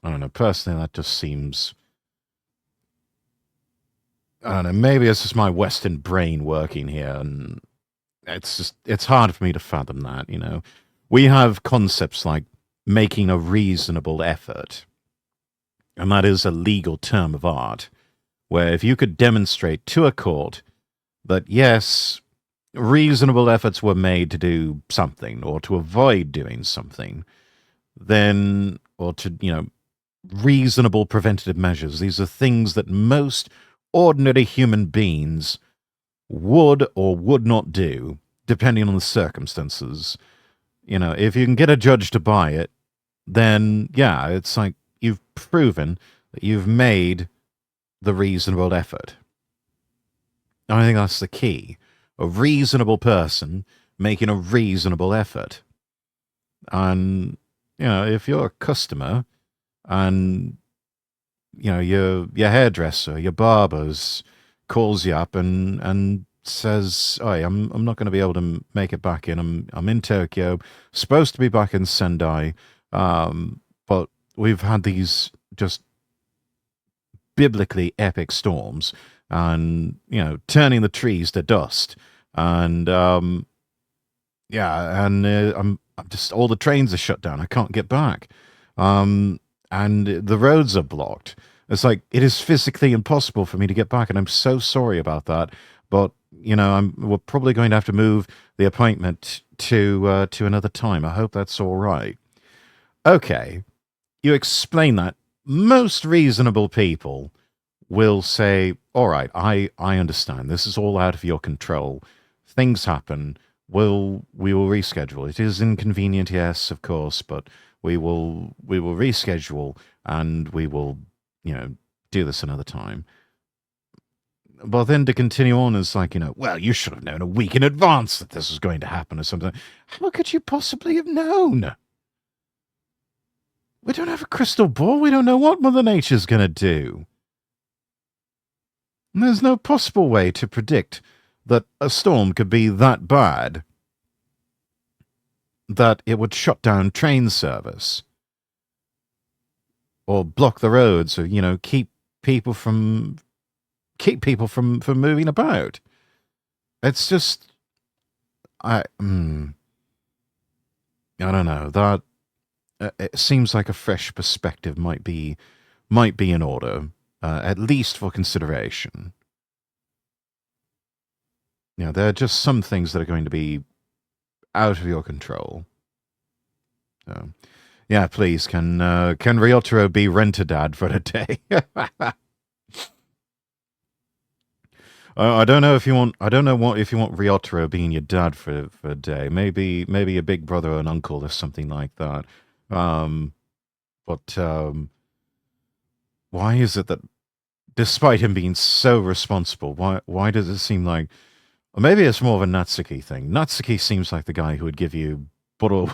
know, personally, that just seems... I don't know, maybe it's just my Western brain working here, and it's hard for me to fathom that, you know. We have concepts like making a reasonable effort, and that is a legal term of art, where if you could demonstrate to a court that, yes, reasonable efforts were made to do something or to avoid doing something, then, or to, you know, reasonable preventative measures, these are things that most ordinary human beings would or would not do, depending on the circumstances. You know, if you can get a judge to buy it, then yeah, it's like you've proven that you've made the reasonable effort. I think that's the key. A reasonable person making a reasonable effort. And, you know, if you're a customer and, you know, your hairdresser, your barber's calls you up and says, "Oh, I'm not going to be able to make it back in. I'm in Tokyo, supposed to be back in Sendai, but we've had these just biblically epic storms, and you know, turning the trees to dust, and yeah, and I'm just all the trains are shut down. I can't get back, and the roads are blocked. It's like it is physically impossible for me to get back, and I'm so sorry about that. But you know, we're probably going to have to move the appointment to another time. I hope that's all right." Okay, you explain that. Most reasonable people will say, "All right, I understand. This is all out of your control. Things happen. We will reschedule. It is inconvenient, yes, of course, but we will reschedule, and we will, you know, do this another time." But then to continue on is like, you know, "Well, you should have known a week in advance that this was going to happen," or something. How could you possibly have known? We don't have a crystal ball. We don't know what Mother Nature's going to do. And there's no possible way to predict that a storm could be that bad that it would shut down train service or block the roads, or, you know, keep people from moving about. It's just, I don't know, that it seems like a fresh perspective might be in order, at least for consideration. You know, there are just some things that are going to be out of your control. So, yeah, please, can Ryotaro be Rent-A-Dad for a day? I don't know if you want. I don't know what if you want Ryotaro being your dad for a day. Maybe a big brother or an uncle or something like that. But why is it that, despite him being so responsible, why does it seem like, or maybe it's more of a Natsuki thing. Natsuki seems like the guy who would give you bottle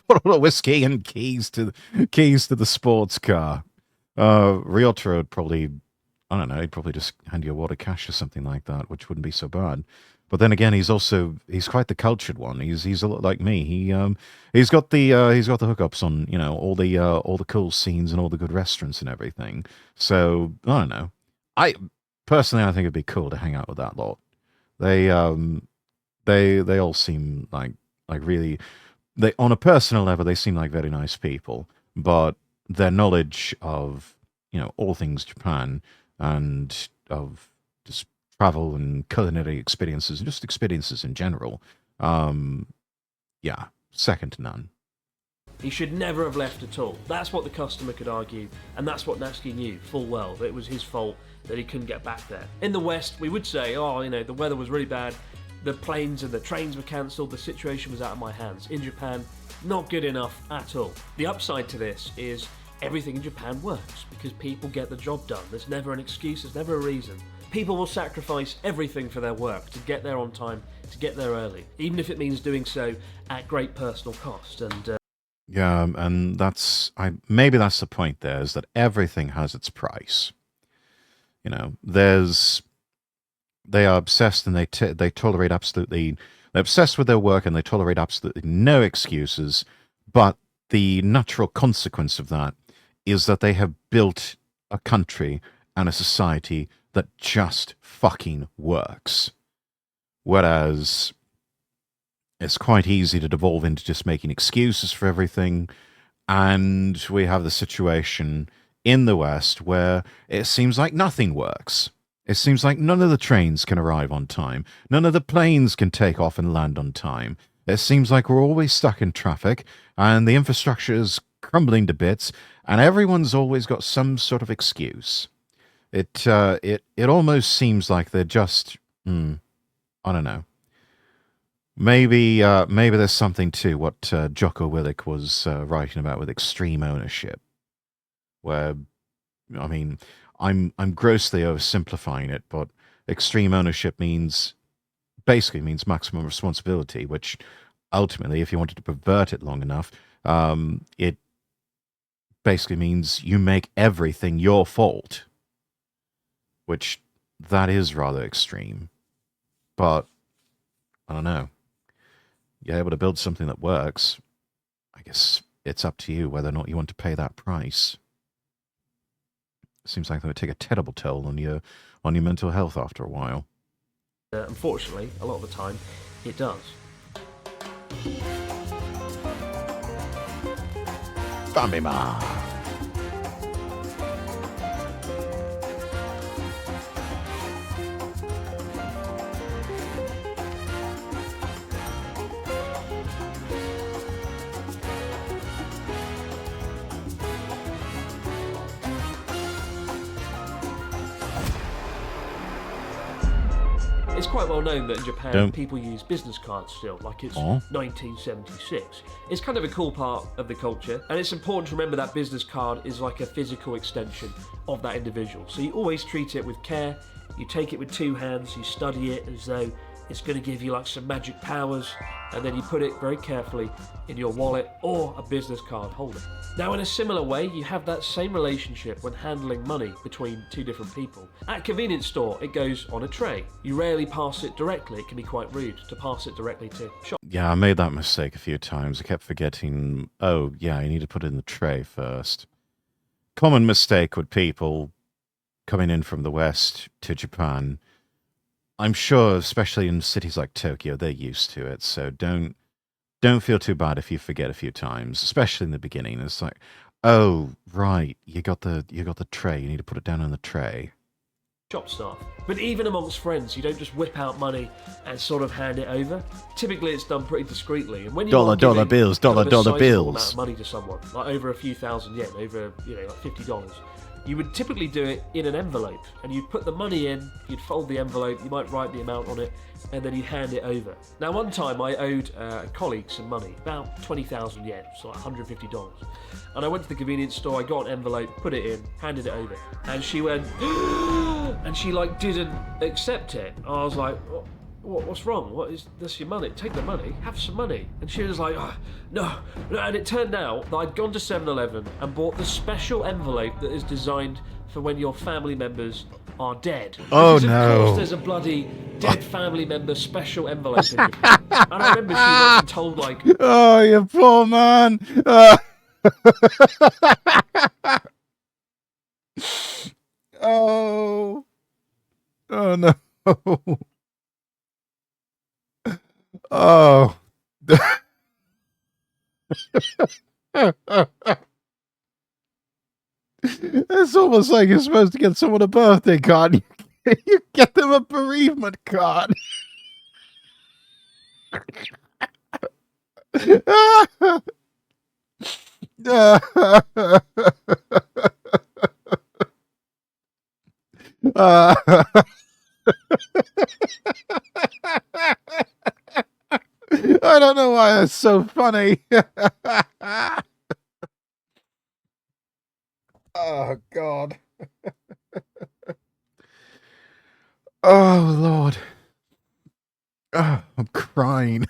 of whiskey and keys to the sports car. Ryotaro would probably, I don't know, he'd probably just hand you a wad of cash or something like that, which wouldn't be so bad. But then again, he's quite the cultured one. He's a lot like me. He's got the hookups on, you know, all the cool scenes and all the good restaurants and everything. So I don't know. I personally, I think it'd be cool to hang out with that lot. They all seem like really, they, on a personal level, they seem like very nice people. But their knowledge of, you know, all things Japan and of just travel and culinary experiences and just experiences in general, yeah, second to none. He should never have left at all. That's what the customer could argue, and that's what Natsuki knew full well, that it was his fault that he couldn't get back there. In the West, we would say, oh, you know, the weather was really bad, the planes and the trains were cancelled, the situation was out of my hands. In Japan, not good enough at all. The upside to this is everything in Japan works because people get the job done. There's never an excuse, there's never a reason. People will sacrifice everything for their work to get there on time, to get there early, even if it means doing so at great personal cost. And yeah, and maybe that's the point there, is that everything has its price. You know, there's They are obsessed, and they tolerate absolutely. They're obsessed with their work, and they tolerate absolutely no excuses. But the natural consequence of that is that they have built a country and a society that just fucking works. Whereas it's quite easy to devolve into just making excuses for everything. And we have the situation in the West where it seems like nothing works. It seems like none of the trains can arrive on time. None of the planes can take off and land on time. It seems like we're always stuck in traffic and the infrastructure is crumbling to bits and everyone's always got some sort of excuse. It almost seems like they're just, I don't know. Maybe there's something to what Jocko Willink was writing about with extreme ownership, where, I mean, I'm grossly oversimplifying it, but extreme ownership basically means maximum responsibility, which ultimately, if you wanted to pervert it long enough, it basically means you make everything your fault, which that is rather extreme. But I don't know. You're able to build something that works. I guess it's up to you whether or not you want to pay that price. Seems like that would take a terrible toll on your mental health after a while. Unfortunately, a lot of the time, it does. Famima. It's quite well known that in Japan Don't- people use business cards still, like it's Oh. 1976. It's kind of a cool part of the culture, and it's important to remember that business card is like a physical extension of that individual. So you always treat it with care, you take it with two hands, you study it as though it's going to give you like some magic powers, and then you put it very carefully in your wallet or a business card holder. Now, in a similar way, you have that same relationship when handling money between two different people. At a convenience store, it goes on a tray. You rarely pass it directly. It can be quite rude to pass it directly to shop. Yeah, I made that mistake a few times. I kept forgetting, oh, yeah, you need to put it in the tray first. Common mistake with people coming in from the West to Japan. I'm sure, especially in cities like Tokyo, they're used to it. So don't feel too bad if you forget a few times, especially in the beginning. It's like, oh, right, you got the tray. You need to put it down on the tray. Shop staff. But even amongst friends, you don't just whip out money and sort of hand it over. Typically, it's done pretty discreetly. And when you Dollar are giving bills, kind of a dollar sizable bills. amount of money to someone, like over a few thousand yen, over like $50, you would typically do it in an envelope, and you'd put the money in, you'd fold the envelope, you might write the amount on it, and then you'd hand it over. Now, one time I owed a colleague some money, about 20,000 yen, so like $150. And I went to the convenience store, I got an envelope, put it in, handed it over, and she went, and she like didn't accept it. I was like, what's wrong? What is this? Your money? Take the money. Have some money. And she was like, oh, no. And it turned out that I'd gone to 7-Eleven and bought the special envelope that is designed for when your family members are dead. Oh, because no. Of course, there's a bloody dead family member special envelope in Japan. And I remember she went and told like, Oh, you poor man. Oh. Oh, no. Oh. It's almost like you're supposed to get someone a birthday card. You get them a bereavement card. I don't know why that's so funny. Oh, God. Oh, Lord. Oh, I'm crying.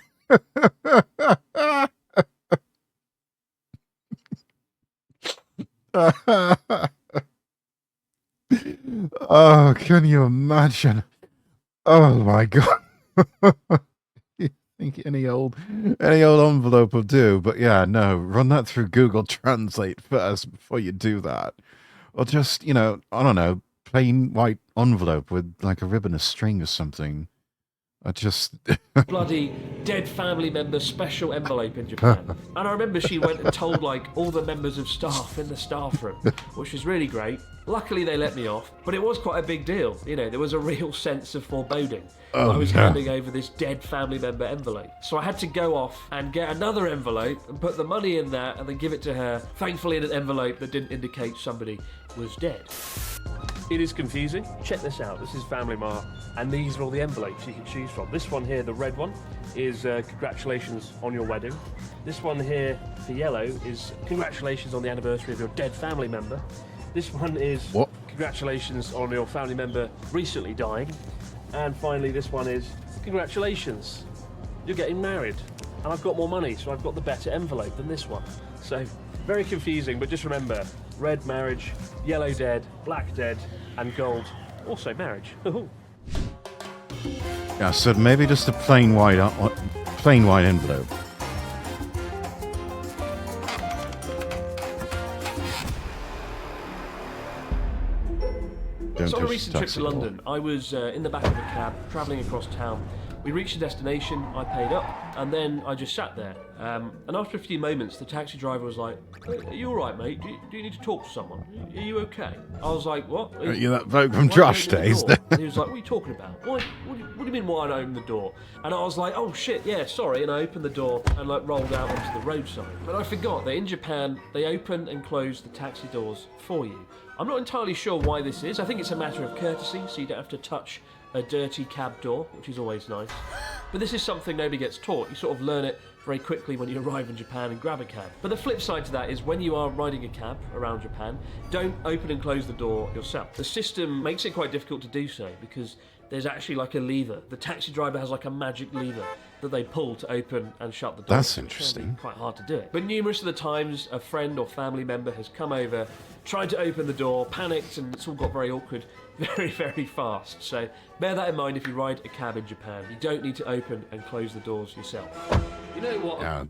Oh, can you imagine? Oh my god. You think any old envelope will do, but yeah, no, run that through Google Translate first before you do that. Or just, I don't know, plain white envelope with like a ribbon, a string or something. I just bloody dead family member special envelope in Japan. And I remember she went and told like all the members of staff in the staff room, which was really great. Luckily they let me off, but it was quite a big deal. There was a real sense of foreboding. I was handing over this dead family member envelope. So I had to go off and get another envelope and put the money in that and then give it to her, thankfully in an envelope that didn't indicate somebody was dead. It is confusing. Check this out. This is Family Mart, and these are all the envelopes you can choose from. This one here, the red one, is congratulations on your wedding. This one here, the yellow, is congratulations on the anniversary of your dead family member. This one is congratulations on your family member recently dying. And finally, this one is congratulations, you're getting married. And I've got more money, so I've got the better envelope than this one. So, very confusing, but just remember, red marriage, yellow dead, black dead, and gold also marriage. yeah. So maybe just a plain white envelope. So on a recent trip to London, I was in the back of a cab, travelling across town. We reached the destination, I paid up, and then I just sat there. And after a few moments, the taxi driver was like, "Are you alright, mate? Do you need to talk to someone? Are you okay?" I was like, "What? You're that bloke from Josh Days." And he was like, "What are you talking about? What do you mean why don't I open the door?" And I was like, "Oh shit, yeah, sorry." And I opened the door and like rolled out onto the roadside. But I forgot that in Japan, they open and close the taxi doors for you. I'm not entirely sure why this is. I think it's a matter of courtesy, so you don't have to touch a dirty cab door, which is always nice. But this is something nobody gets taught. You sort of learn it very quickly when you arrive in Japan and grab a cab. But the flip side to that is when you are riding a cab around Japan, don't open and close the door yourself. The system makes it quite difficult to do so because there's actually like a lever. The taxi driver has like a magic lever that they pull to open and shut the door. That's interesting. It's quite hard to do it. But numerous of the times a friend or family member has come over, tried to open the door, panicked, and it's all got very awkward very, very fast. So bear that in mind if you ride a cab in Japan. You don't need to open and close the doors yourself. You know what? Yeah,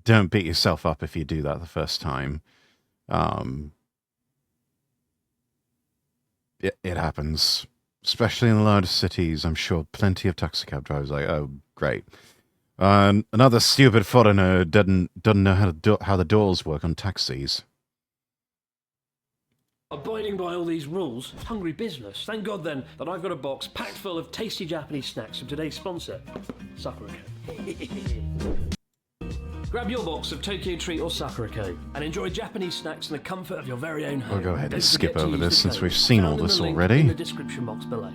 don't beat yourself up if you do that the first time. It happens, especially in the larger cities. I'm sure plenty of taxi cab drivers are like, oh, great. Another stupid foreigner doesn't know how the doors work on taxis. Abiding by all these rules, hungry business. Thank God then that I've got a box packed full of tasty Japanese snacks from today's sponsor, Sakura. Grab your box of Tokyo Treat or Sakura and enjoy Japanese snacks in the comfort of your very own home. We'll go ahead and Don't skip forget to over use this the since code we've seen all found in this the link already. in the description box below.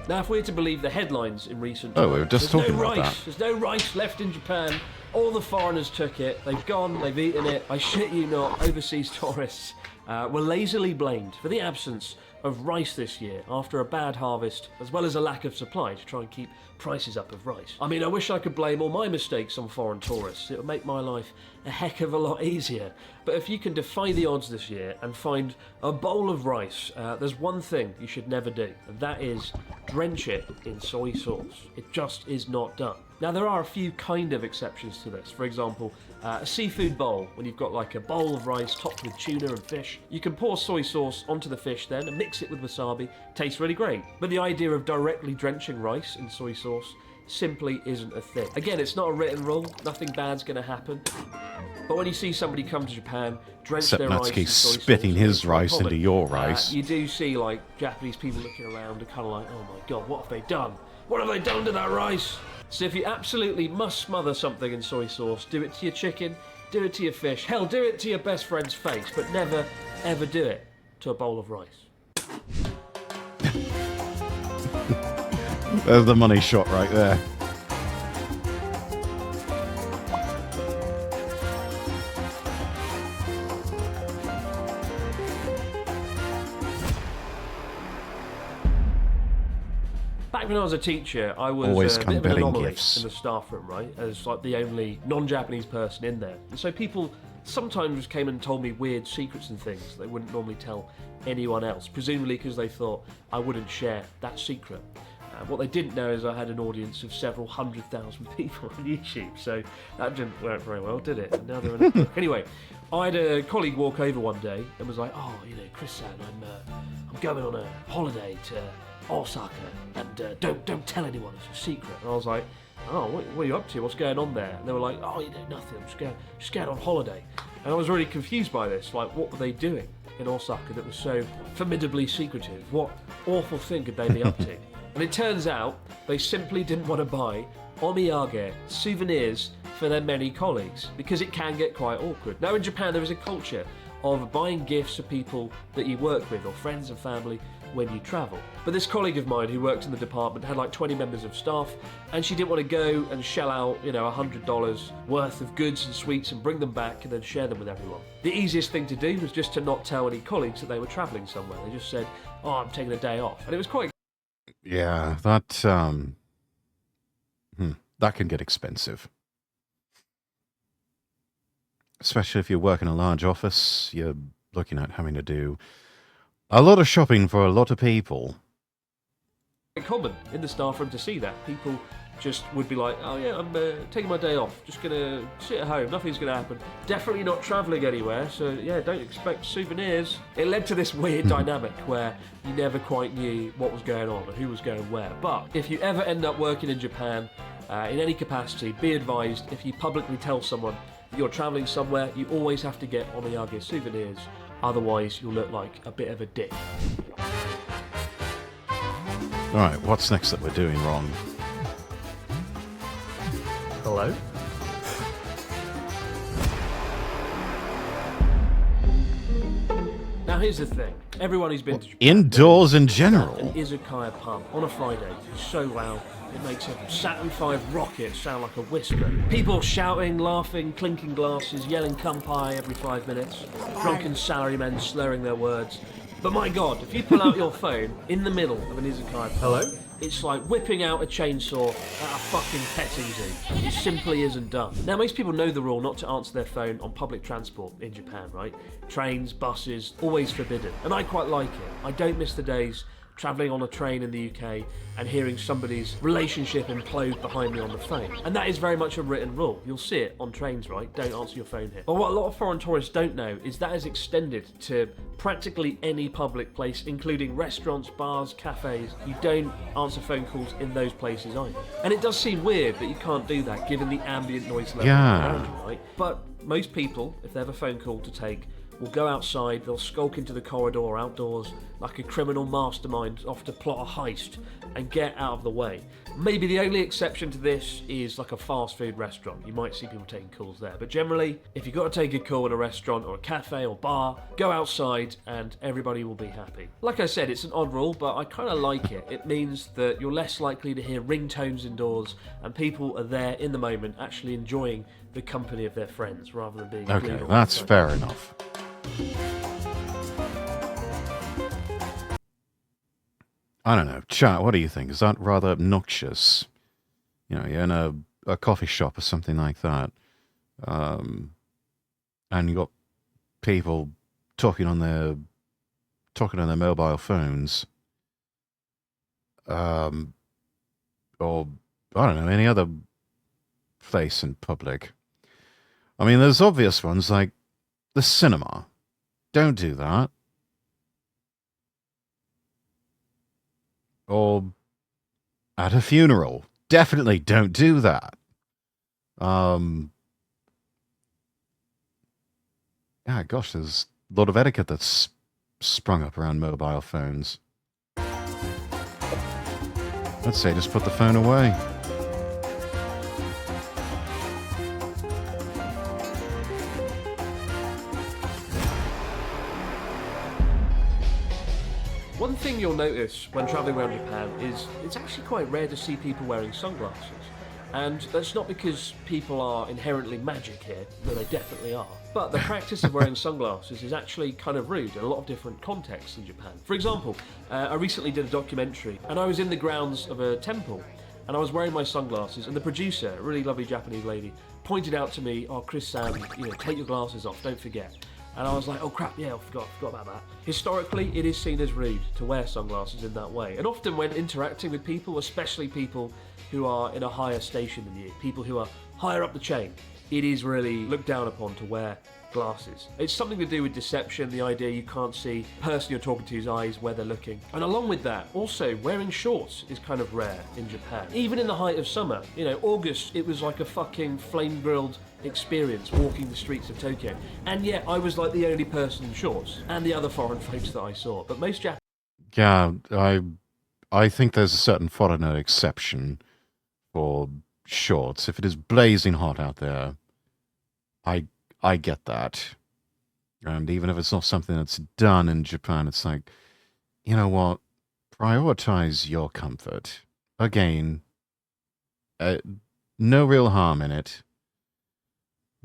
Now, if we're to believe the headlines in recent times, we were just there's talking no about rice. that. There's no rice left in Japan. All the foreigners took it. They've gone. They've eaten it. I shit you not. Overseas tourists were lazily blamed for the absence of rice this year after a bad harvest, as well as a lack of supply to try and keep prices up of rice. I mean, I wish I could blame all my mistakes on foreign tourists. It would make my life a heck of a lot easier. But if you can defy the odds this year and find a bowl of rice, there's one thing you should never do, and that is drench it in soy sauce. It just is not done. Now, there are a few kind of exceptions to this. For example, a seafood bowl, when you've got like a bowl of rice topped with tuna and fish, you can pour soy sauce onto the fish then and mix it with wasabi. Tastes really great. But the idea of directly drenching rice in soy sauce simply isn't a thing. Again, it's not a written rule. Nothing bad's going to happen. But when you see somebody come to Japan, drench their rice in soy sauce, spitting his it's quite rice common. into your rice. You do see like Japanese people looking around and kind of like, oh my god, what have they done? What have they done to that rice? So if you absolutely must smother something in soy sauce, do it to your chicken, do it to your fish, hell, do it to your best friend's face, but never, ever do it to a bowl of rice. There's the money shot right there. back when I was a teacher, I was Always a come bit of an bearing anomaly gifts. in the staff room, right? As like the only non-Japanese person in there. And so people sometimes came and told me weird secrets and things they wouldn't normally tell anyone else, presumably because they thought I wouldn't share that secret. What they didn't know is I had an audience of several 100,000 people on YouTube, so that didn't work very well, did it? And now they're in a book. Anyway, I had a colleague walk over one day and was like, "Oh, you know, Chris-san, I'm going on a holiday to Osaka, and don't tell anyone, it's a secret." And I was like, "Oh, what are you up to? What's going on there?" And they were like, "Oh, you know, nothing. I'm just going on holiday." And I was really confused by this. Like, what were they doing in Osaka that was so formidably secretive? What awful thing could they be up to? And it turns out they simply didn't want to buy omiyage, souvenirs, for their many colleagues, because it can get quite awkward. Now in Japan there is a culture of buying gifts for people that you work with, or friends and family, when you travel. But this colleague of mine who worked in the department had like 20 members of staff, and she didn't want to go and shell out, you know, $100 worth of goods and sweets and bring them back and then share them with everyone. The easiest thing to do was just to not tell any colleagues that they were travelling somewhere. They just said, "Oh, I'm taking a day off." And it was quite... Yeah, that that can get expensive. Especially if you work in a large office, you're looking at having to do a lot of shopping for a lot of people. common in the staff room to see that. People just would be like, "Oh yeah, I'm taking my day off, just gonna sit at home, nothing's gonna happen, definitely not travelling anywhere, so yeah, don't expect souvenirs." It led to this weird dynamic where you never quite knew what was going on and who was going where. But if you ever end up working in Japan, in any capacity, be advised, if you publicly tell someone that you're travelling somewhere, you always have to get omiyage souvenirs, otherwise you'll look like a bit of a dick. Alright, what's next that we're doing wrong? Hello? Now here's the thing. Everyone who's been to Japan Indoors in an general. izakaya pub on a Friday is so loud it makes a Saturn V rocket sound like a whisper. People shouting, laughing, clinking glasses, yelling "Kampai" every 5 minutes. Drunken salarymen slurring their words. But my God, if you pull out your phone in the middle of an izakaya pub, it's like whipping out a chainsaw at a fucking petting zoo. It simply isn't done. Now, most people know the rule not to answer their phone on public transport in Japan, right? Trains, buses, always forbidden. And I quite like it. I don't miss the days travelling on a train in the UK and hearing somebody's relationship implode behind me on the phone. And that is very much a written rule. You'll see it on trains, right? Don't answer your phone here. But what a lot of foreign tourists don't know is that is extended to practically any public place, including restaurants, bars, cafes. You don't answer phone calls in those places either. And it does seem weird that you can't do that given the ambient noise level around you, right? But most people, if they have a phone call to take, will go outside, they'll skulk into the corridor or outdoors like a criminal mastermind off to plot a heist and get out of the way. Maybe the only exception to this is like a fast food restaurant. You might see people taking calls there. But generally, if you've got to take a call in a restaurant or a cafe or bar, go outside and everybody will be happy. Like I said, it's an odd rule, but I kind of like it. It means that you're less likely to hear ringtones indoors and people are there in the moment actually enjoying the company of their friends rather than being... Okay, that's fair enough. I don't know. Chat, what do you think? Is that rather obnoxious? You know, you're in a coffee shop or something like that, and you got people talking on their mobile phones, or I don't know, any other place in public. I mean, there's obvious ones like the cinema. Don't do that. Or at a funeral. Definitely don't do that. Yeah, gosh, there's a lot of etiquette that's sprung up around mobile phones. I'd say just put the phone away. One thing you'll notice when travelling around Japan is it's actually quite rare to see people wearing sunglasses. And that's not because people are inherently magic here, though they definitely are. But the practice of wearing sunglasses is actually kind of rude in a lot of different contexts in Japan. For example, I recently did a documentary, and I was in the grounds of a temple, and I was wearing my sunglasses, and the producer, a really lovely Japanese lady, pointed out to me, "Oh, Chris-san, take your glasses off, don't forget." And I was like, oh crap, yeah, I forgot about that. Historically, it is seen as rude to wear sunglasses in that way. And often when interacting with people, especially people who are in a higher station than you, people who are higher up the chain, it is really looked down upon to wear glasses. It's something to do with deception, the idea you can't see the person you're talking to's eyes where they're looking. And along with that, also wearing shorts is kind of rare in Japan. Even in the height of summer, August, it was like a fucking flame-grilled experience walking the streets of Tokyo. And yet I was like the only person in shorts, and the other foreign folks that I saw. But most Japanese... Yeah, I think there's a certain foreigner exception for shorts. If it is blazing hot out there, I get that. And even if it's not something that's done in Japan, it's like, you know what? Prioritize your comfort. Again, no real harm in it.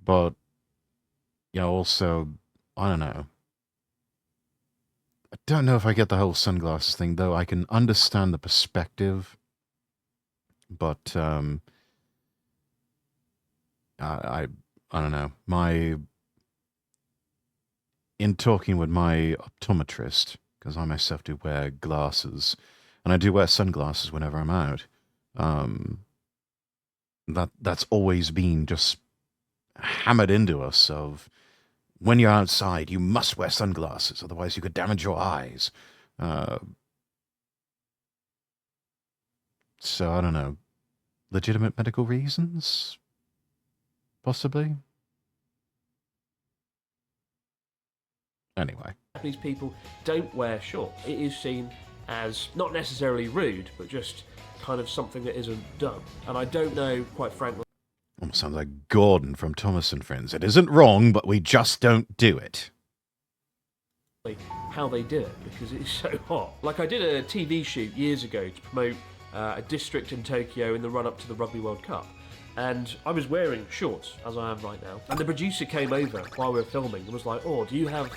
But, also, I don't know. I don't know if I get the whole sunglasses thing, though. I can understand the perspective. But, I don't know. In talking with my optometrist, because I myself do wear glasses, and I do wear sunglasses whenever I'm out, that's always been just hammered into us of, when you're outside, you must wear sunglasses, otherwise you could damage your eyes. So, I don't know. Legitimate medical reasons? Possibly? Anyway. Japanese people don't wear shorts. It is seen as not necessarily rude, but just kind of something that isn't done. And I don't know, quite frankly... Almost sounds like Gordon from Thomas and Friends. It isn't wrong, but we just don't do it. How they do it, because it's so hot. Like, I did a TV shoot years ago to promote a district in Tokyo in the run-up to the Rugby World Cup. And I was wearing shorts, as I am right now. And the producer came over while we were filming and was like, "Oh, do you have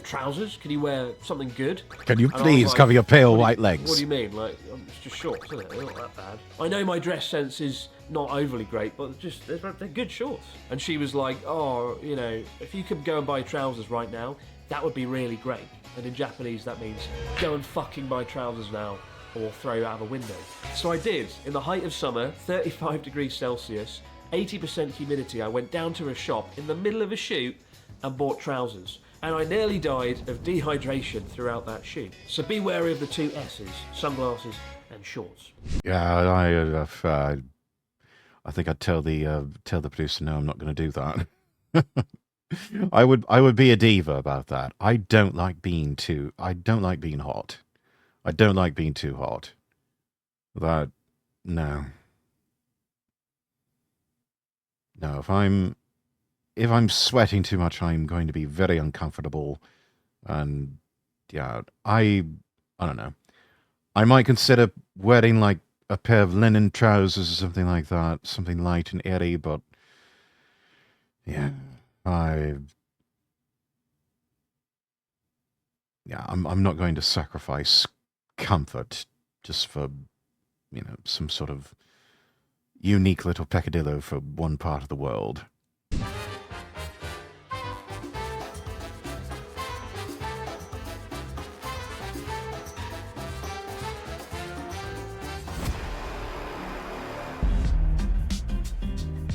trousers? Can you wear something good? Can you please cover your pale white legs?" What do you mean? Like, it's just shorts, isn't it? They're not that bad. I know my dress sense is not overly great, but they're good shorts. And she was like, "Oh, if you could go and buy trousers right now, that would be really great." And in Japanese, that means go and fucking buy trousers now, or throw out of a window. So I did. In the height of summer, 35 degrees Celsius, 80% humidity, I went down to a shop in the middle of a shoot and bought trousers. And I nearly died of dehydration throughout that shoot. So be wary of the two S's, sunglasses and shorts. Yeah, I think I'd tell the producer, no, I'm not going to do that. I would be a diva about that. I don't like being hot. I don't like being too hot. No, if I'm sweating too much, I'm going to be very uncomfortable. And yeah, I don't know. I might consider wearing like a pair of linen trousers or something like that, something light and airy, but yeah, I'm not going to sacrifice comfort just for, some sort of unique little peccadillo for one part of the world.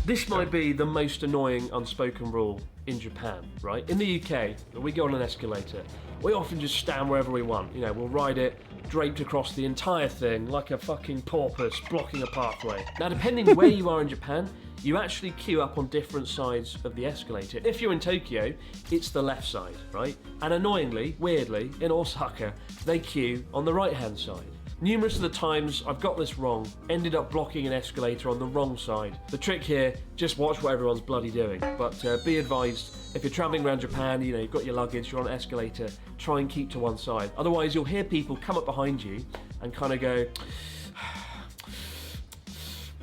This might be the most annoying unspoken rule in Japan, right? In the UK, when we go on an escalator, we often just stand wherever we want. We'll ride it draped across the entire thing like a fucking porpoise blocking a pathway. Now, depending where you are in Japan, you actually queue up on different sides of the escalator. If you're in Tokyo, it's the left side, right? And annoyingly, weirdly, in Osaka, they queue on the right-hand side. Numerous of the times I've got this wrong, ended up blocking an escalator on the wrong side. The trick here, just watch what everyone's bloody doing. But be advised, if you're travelling around Japan, you've got your luggage, you're on an escalator, try and keep to one side. Otherwise, you'll hear people come up behind you and kind of go,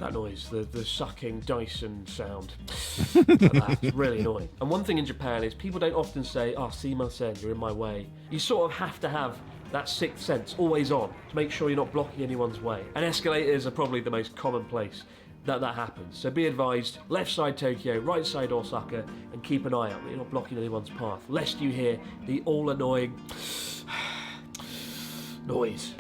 That noise, the sucking Dyson sound. That's really annoying. And one thing in Japan is people don't often say, "Oh, sumimasen, you're in my way." You sort of have to have that sixth sense always on to make sure you're not blocking anyone's way. And escalators are probably the most common place that happens. So be advised, left side Tokyo, right side Osaka, and keep an eye out that you're not blocking anyone's path, lest you hear the all-annoying noise.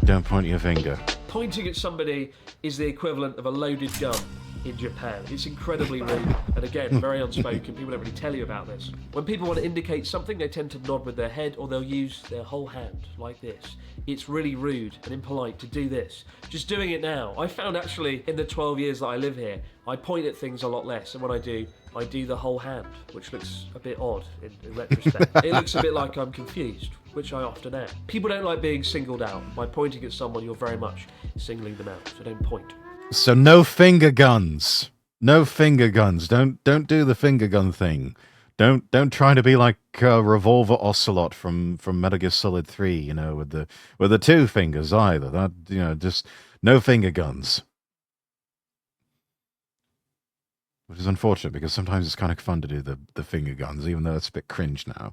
Don't point your finger. Pointing at somebody is the equivalent of a loaded gun in Japan. It's incredibly rude, and again, very unspoken. People don't really tell you about this. When people want to indicate something, they tend to nod with their head, or they'll use their whole hand, like this. It's really rude and impolite to do this. Just doing it now. I found actually, in the 12 years that I live here, I point at things a lot less, and when I do the whole hand, which looks a bit odd in retrospect. It looks a bit like I'm confused, which I often am. People don't like being singled out. By pointing at someone, you're very much singling them out, so don't point. So no finger guns. No finger guns. Don't do the finger gun thing. Don't try to be like Revolver Ocelot from Metal Gear Solid 3, you know, with the two fingers either. That, you know, just no finger guns. Which is unfortunate because sometimes it's kind of fun to do the finger guns, even though it's a bit cringe now.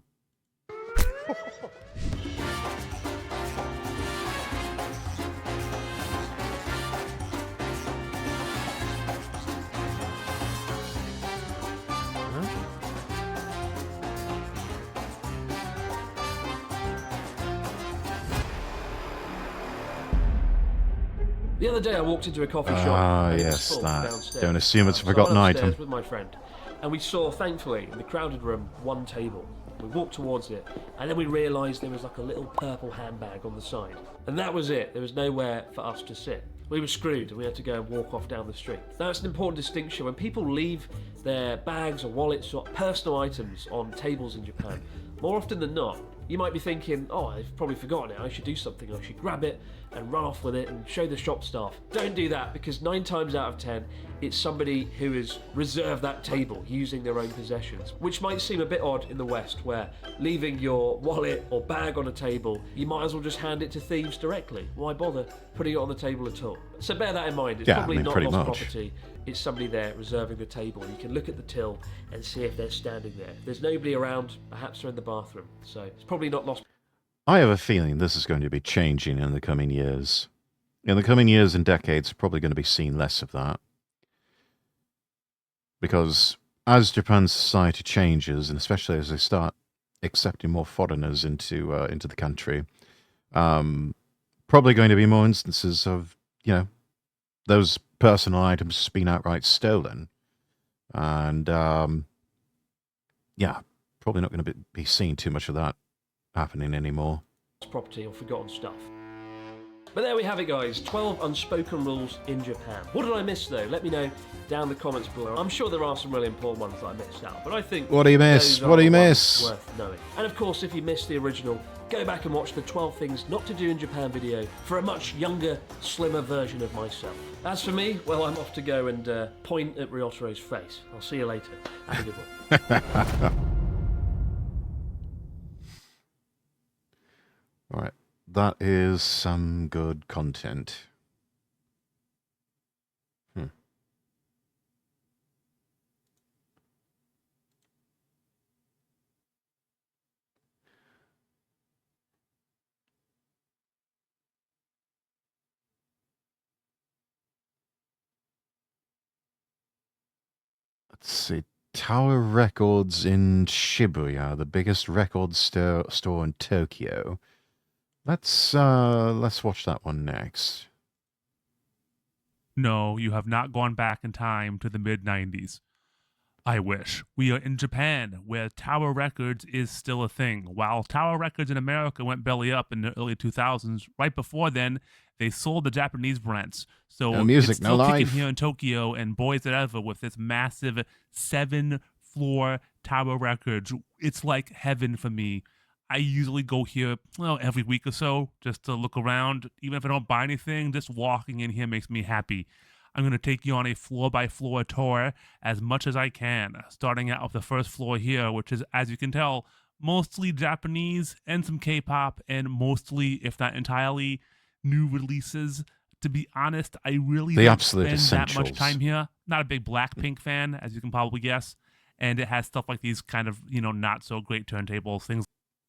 The other day I walked into a coffee shop. Ah, and it was yes, full that. downstairs. Don't assume it's a So I forgotten went upstairs item. with my friend, and we saw, thankfully, in the crowded room, one table. We walked towards it, and then we realised there was like a little purple handbag on the side. And that was it. There was nowhere for us to sit. We were screwed, and we had to go and walk off down the street. That's an important distinction. When people leave their bags or wallets or personal items on tables in Japan, more often than not, you might be thinking, oh, I've probably forgotten it, I should do something, I should grab it and run off with it and show the shop staff. Don't do that, because 9 times out of 10, it's somebody who has reserved that table using their own possessions, which might seem a bit odd in the West, where leaving your wallet or bag on a table, you might as well just hand it to thieves directly. Why bother putting it on the table at all? So bear that in mind. It's probably not lost property. It's somebody there reserving the table. You can look at the till and see if they're standing there. If there's nobody around, perhaps they're in the bathroom. So it's probably not lost. I have a feeling this is going to be changing in the coming years. In the coming years and decades, probably going to be seen less of that. Because as Japan's society changes, and especially as they start accepting more foreigners into the country, probably going to be more instances of, you know, those personal items just being outright stolen. And, yeah, probably not going to be seeing too much of that happening anymore. Property or forgotten stuff. But there we have it, guys. 12 unspoken rules in Japan. What did I miss, though? Let me know down in the comments below. I'm sure there are some really important ones that I missed out, but I think... What do you miss? What do you miss? Worth knowing. And of course, if you missed the original, go back and watch the 12 things not to do in Japan video for a much younger, slimmer version of myself. As for me, well, I'm off to go and point at Ryotaro's face. I'll see you later. Have a good one. All right, that is some good content. Let's see. Tower Records in Shibuya, the biggest record store in Tokyo. Let's watch that one next. No, you have not gone back in time to the mid-90s. I wish. We are in Japan, where Tower Records is still a thing. While Tower Records in America went belly up in the early 2000s, right before then, they sold the Japanese brands. So no music, it's still no kicking life here in Tokyo, and boys that ever with this massive 7-floor Tower Records. It's like heaven for me. I usually go here, well, every week or so just to look around. Even if I don't buy anything, just walking in here makes me happy. I'm going to take you on a floor-by-floor tour as much as I can, starting out with the first floor here, which is, as you can tell, mostly Japanese and some K-pop, and mostly, if not entirely, new releases. To be honest, I really The don't absolute spend that much essentials. time here. Not a big Blackpink fan, as you can probably guess. And it has stuff like these kind of, not so great turntables, things.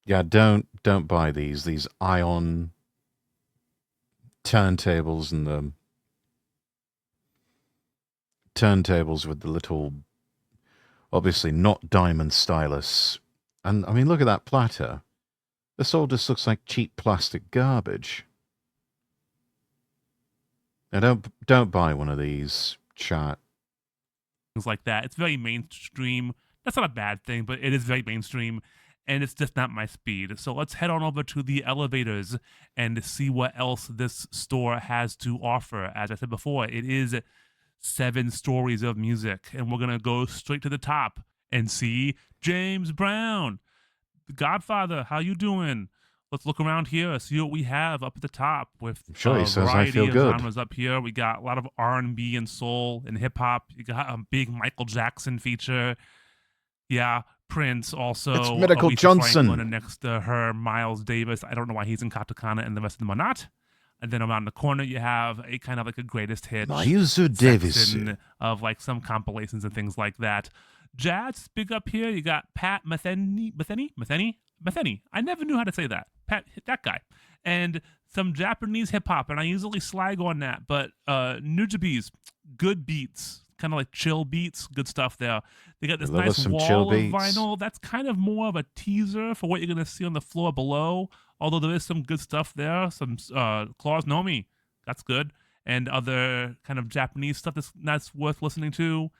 Yeah, don't buy these ion turntables and the turntables with the little, obviously not diamond stylus. And I mean, look at that platter. This all just looks like cheap plastic garbage. Now, don't buy one of these, chat. Things like that. It's very mainstream. That's not a bad thing, but it is very mainstream, and it's just not my speed. So let's head on over to the elevators and see what else this store has to offer. As I said before, it is 7 stories of music, and we're going to go straight to the top and see James Brown, the Godfather. How you doing? Let's look around here, see what we have up at the top with Sure, he a says, "I variety feel of good." genres up here. We got a lot of R&B and soul and hip-hop. You got a big Michael Jackson feature. Yeah, Prince also. It's Medical Aretha Johnson. Franklin, and next to her, Miles Davis. I don't know why he's in katakana and the rest of them are not. And then around the corner, you have a kind of like a greatest hits Miles Davis section of like some compilations and things like that. Jazz, big up here. You got Pat Metheny. I never knew how to say that. Pat, that guy. And some Japanese hip hop, and I usually slag on that, but Nujabes, good beats, kind of like chill beats, good stuff there. They got this Love nice some wall chill of beats. vinyl. That's kind of more of a teaser for what you're going to see on the floor below, although there is some good stuff there. Some Claus Nomi, that's good. And other kind of Japanese stuff that's worth listening to.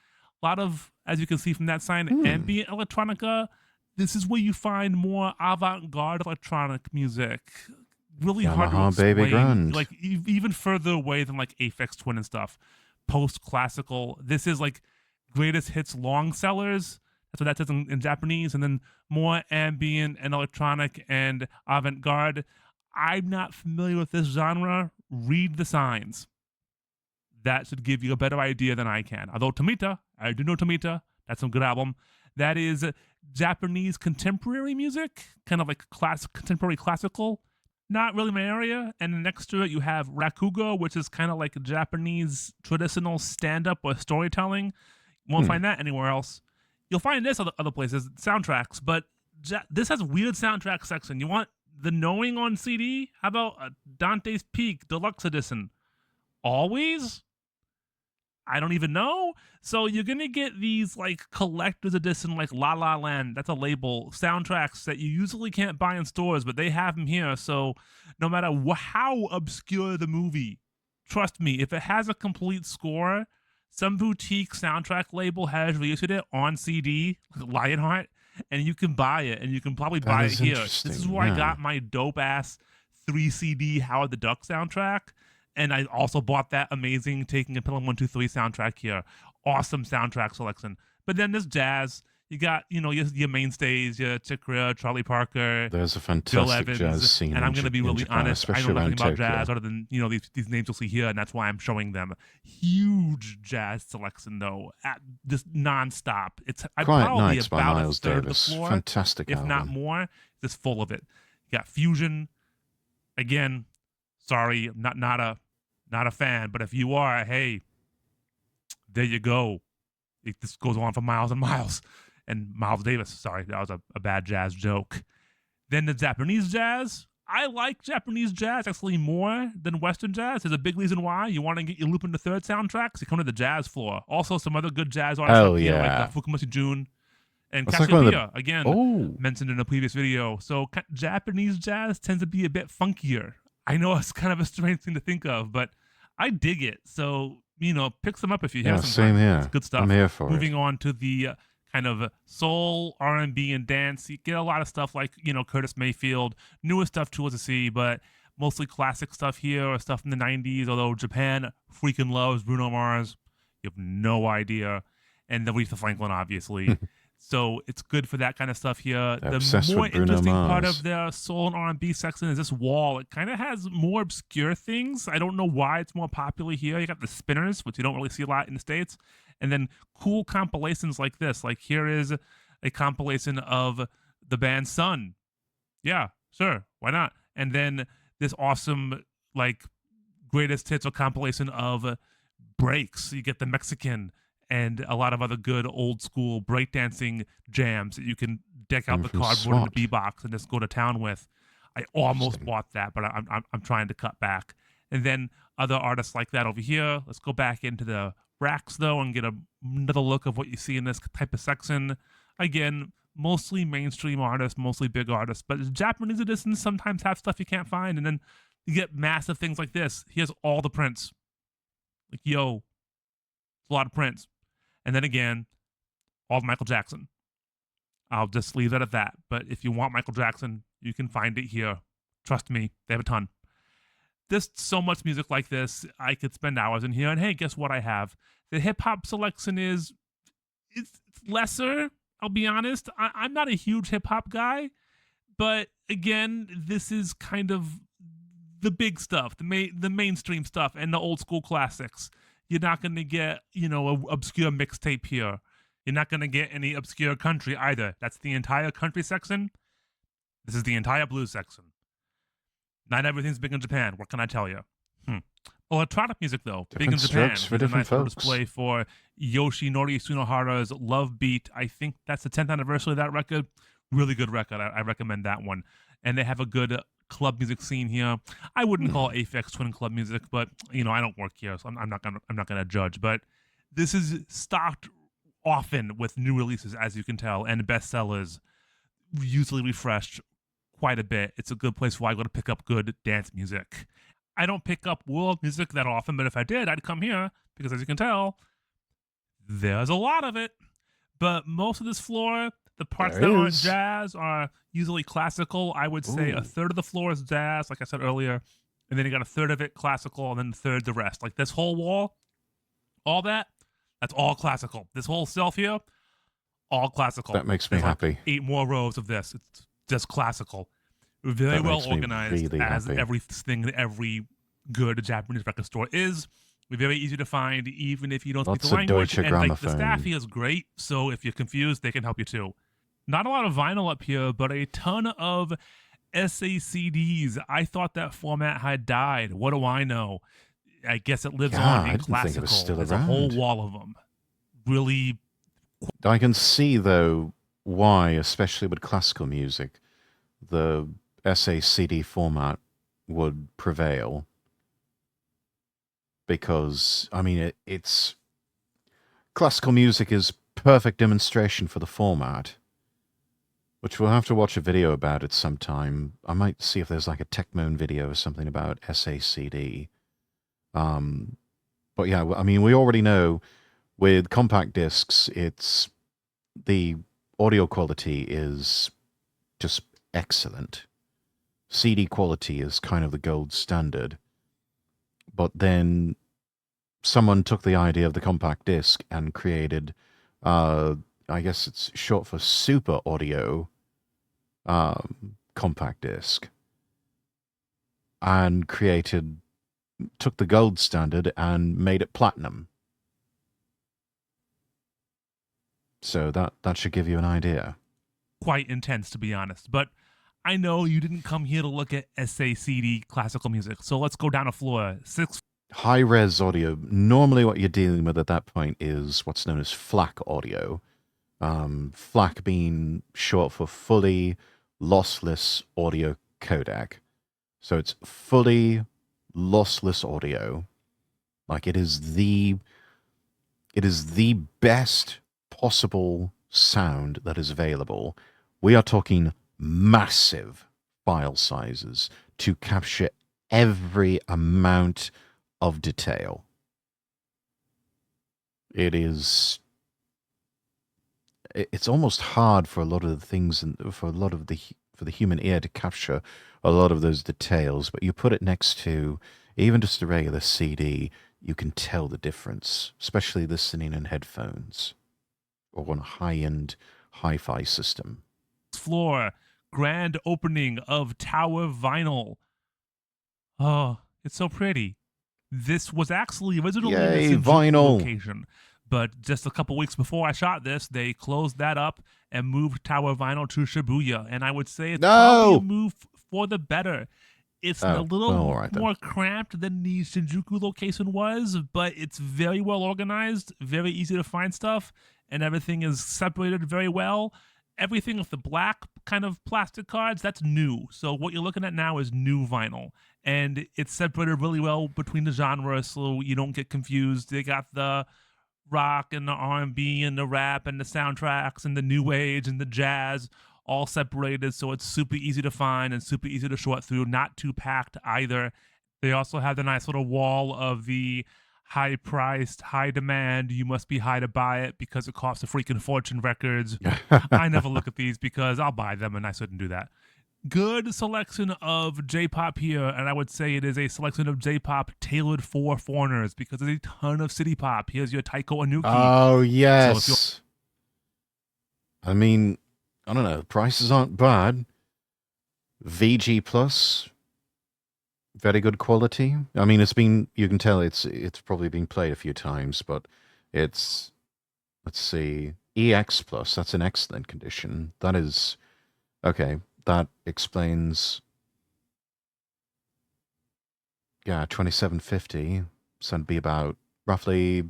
A lot of, as you can see from that sign, ambient electronica. This is where you find more avant-garde electronic music. Really hard to Yamaha explain. Baby Grand. Like even further away than like Aphex Twin and stuff. Post-classical. This is like greatest hits long sellers. That's what that says in Japanese. And then more ambient and electronic and avant-garde. I'm not familiar with this genre. Read the signs. That should give you a better idea than I can. Although Tomita, I do know Tomita. That's some good album. That is Japanese contemporary music, kind of like contemporary classical. Not really my area. And then next to it, you have Rakugo, which is kind of like Japanese traditional stand-up or storytelling. You won't find that anywhere else. You'll find this other places, soundtracks, but this has a weird soundtrack section. You want the Knowing on CD? How about Dante's Peak Deluxe Edition? Always? I don't even know. So you're going to get these like collector's edition, like La La Land, that's a label, soundtracks that you usually can't buy in stores, but they have them here. So no matter how obscure the movie, trust me, if it has a complete score, some boutique soundtrack label has released it on CD, like Lionheart, and you can buy it, and you can probably buy it here. This is where I got my dope-ass 3 CD Howard the Duck soundtrack. And I also bought that amazing Taking a Pelham 123 soundtrack here. Awesome soundtrack selection. But then there's jazz. You got, your mainstays, your Chick Corea, Charlie Parker. There's a Bill fantastic Evans, jazz scene. and I'm going to be really Japan, honest. I especially know nothing around about jazz Tokyo. other than these names you'll see here, and that's why I'm showing them. Huge jazz selection though, just nonstop. It's Quiet probably Nights by about Miles a third of the Davis. floor, Fantastic if album. not more. Just full of it. You got fusion. Again, sorry, I'm not a fan, but if you are, hey, there you go. This goes on for miles and miles. And Miles Davis, sorry, that was a bad jazz joke. Then the Japanese jazz. I like Japanese jazz actually more than Western jazz. There's a big reason why. You want to get your loop into third soundtracks, you come to the jazz floor. Also, some other good jazz artists Oh, up here, yeah. like Fukumashi Jun and That's like one of Cassiopeia, again, Oh, mentioned in a previous video. So Japanese jazz tends to be a bit funkier. I know it's kind of a strange thing to think of, but I dig it. So, pick some up if you hear yeah, some. same here. It's good stuff. I'm here for Moving it. on to the kind of soul, R&B, and dance. You get a lot of stuff like, Curtis Mayfield. Newer stuff too to see, but mostly classic stuff here or stuff from the 90s, although Japan freaking loves Bruno Mars. You have no idea. And Aretha Franklin, obviously. So it's good for that kind of stuff here. They're The obsessed more with Bruno interesting part Mars. of their soul and R&B section is this wall. It kind of has more obscure things. I don't know why it's more popular here. You got the spinners, which you don't really see a lot in the States, and then cool compilations like this. Like here is a compilation of the band Sun. Yeah, sure, why not? And then this awesome like greatest hits or compilation of breaks. You get the Mexican and a lot of other good old school breakdancing jams that you can deck out And the from cardboard and SWAT. the B-box and just go to town with. I almost Interesting. bought that, but I'm trying to cut back. And then other artists like that over here. Let's go back into the racks though and get another look of what you see in this type of section. Again, mostly mainstream artists, mostly big artists, but Japanese editions sometimes have stuff you can't find. And then you get massive things like this. Here's all the prints. Like, yo, it's a lot of prints. And then again, all of Michael Jackson. I'll just leave it at that. But if you want Michael Jackson, you can find it here. Trust me, they have a ton. There's so much music like this. I could spend hours in here. And hey, guess what I have? The hip hop selection is it's lesser. I'll be honest. I'm not a huge hip hop guy, but again, this is kind of the big stuff, the mainstream stuff, and the old school classics. You're not going to get, an obscure mixtape here. You're not going to get any obscure country either. That's the entire country section. This is the entire blues section. Not everything's big in Japan. What can I tell you? Electronic music, though, big in Different Japan. strokes for There's a different nice little folks. display for Yoshinori Tsunohara's Love Beat. I think that's the 10th anniversary of that record. Really good record. I recommend that one. And they have a good club music scene here. I wouldn't call Aphex Twin club music, but I don't work here, so I'm not gonna judge. But this is stocked often with new releases, as you can tell, and bestsellers, usually refreshed quite a bit. It's a good place where I go to pick up good dance music. I don't pick up world music that often, but if I did, I'd come here because, as you can tell, there's a lot of it. But most of this floor, the parts There that aren't is. jazz are usually classical. I would say Ooh. a third of the floor is jazz, like I said earlier, and then you got a third of it classical, and then a third the rest. Like this whole wall, all that's all classical. This whole shelf here, all classical. That makes me There's like happy. 8 more rows of this. It's just classical. Very That well makes me organized, really as happy. everything that every good Japanese record store is. Very easy to find, even if you don't Lots speak the of language. Deutsche And like the Grammophon. staff here is great, so if you're confused, they can help you too. Not a lot of vinyl up here, but a ton of SACDs. I thought that format had died. What do I know? I guess it lives Yeah, on I in didn't think it classical. was still There's a whole around. wall of them. Really, I can see, though, why, especially with classical music, the SACD format would prevail. Because, it's classical music is perfect demonstration for the format, which we'll have to watch a video about it sometime. I might see if there's like a Techmoan video or something about SACD. But yeah, we already know with compact discs, the audio quality is just excellent. CD quality is kind of the gold standard. But then someone took the idea of the compact disc and created, I guess it's short for super audio compact disc, and took the gold standard and made it platinum. So that should give you an idea. quite intense, to be honest. But I know you didn't come here to look at SACD classical music, so let's go down a floor. High-res audio, normally what you're dealing with at that point is what's known as FLAC audio. FLAC being short for fully lossless audio codec. So it's fully lossless audio. Like it is the best possible sound that is available. We are talking massive file sizes to capture every amount of detail. It's almost hard for a lot of the things and for the human ear to capture a lot of those details, but you put it next to even just a regular CD, you can tell the difference, especially listening in headphones or on a high-end hi-fi system. Floor, grand opening of Tower Vinyl. Oh, it's so pretty. This was actually originally in the Yay, Shinjuku vinyl. location, but just a couple weeks before I shot this, they closed that up and moved Tower Vinyl to Shibuya, and I would say it's probably a move for the better. It's a little well, all right, more cramped than the Shinjuku location was, but it's very well organized, very easy to find stuff, and everything is separated very well. Everything with the black kind of plastic cards, that's new. So what you're looking at now is new vinyl. And it's separated really well between the genres so you don't get confused. They got the rock and the R&B and the rap and the soundtracks and the new age and the jazz all separated, so it's super easy to find and super easy to sort through, not too packed either. They also have the nice little wall of the high-priced, high-demand, you must be high to buy it because it costs a freaking fortune records. I never look at these because I'll buy them and I shouldn't do that. Good selection of J-pop here, and I would say it is a selection of J-pop tailored for foreigners because there's a ton of city pop. Here's your Taiko Anuki. Oh, yes. So I mean, I don't know, the prices aren't bad. VG Plus, very good quality. I mean, it's been, you can tell it's probably been played a few times, but it's, let's see, EX Plus, that's an excellent condition. That is, okay, that explains, yeah, $27.50. So that'd be about roughly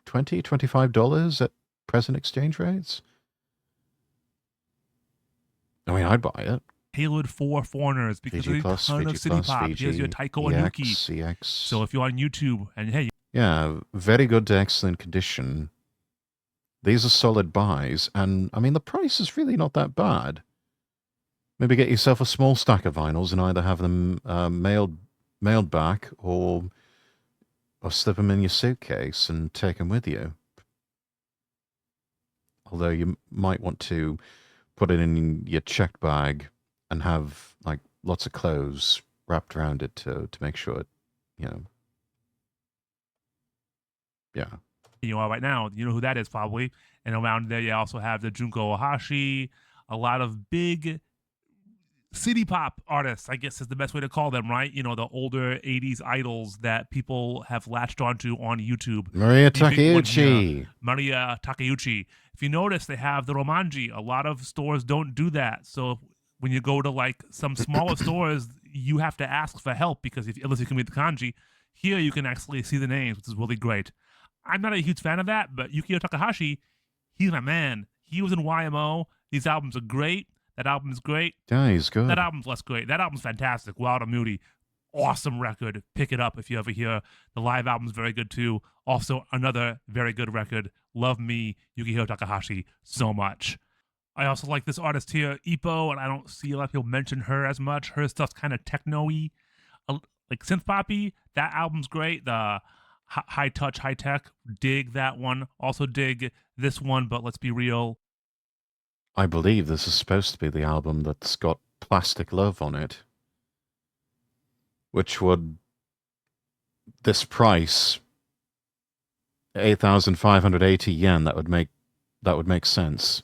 $25 at present exchange rates. I mean, I'd buy it. Tailored for foreigners because there's a ton of city pop. Here's your Taiko Anuki. EX. So if you're on YouTube and hey, yeah, very good to excellent condition. These are solid buys, and I mean the price is really not that bad. Maybe get yourself a small stack of vinyls and either have them mailed back or slip them in your suitcase and take them with you. Although you might want to put it in your checked bag and have like lots of clothes wrapped around it to make sure it, you know. Yeah. You are right now, you know who that is probably. And around there you also have the Junko Ohashi, a lot of big city pop artists, I guess is the best way to call them, right? You know, the older 80s idols that people have latched onto on YouTube. Maria Takeuchi. Maria Takeuchi. If you notice, they have the Romanji. A lot of stores don't do that. So when you go to like some smaller stores, you have to ask for help because unless you can read the kanji, here you can actually see the names, which is really great. I'm not a huge fan of that, but Yukio Takahashi, he's my man. He was in YMO. These albums are great. That album is great. Yeah, he's good. That album's less great. That album's fantastic. Wild and Moody. Awesome record. Pick it up if you ever hear. The live album's very good too. Also, another very good record. Love me, Yukio Takahashi, so much. I also like this artist here, Ippo, and I don't see a lot of people mention her as much. Her stuff's kind of techno-y, like synth poppy. That album's great. The high touch, high tech. Dig that one. Also dig this one, but let's be real. I believe this is supposed to be the album that's got Plastic Love on it. Which would, this price, 8,580 yen, that would make sense.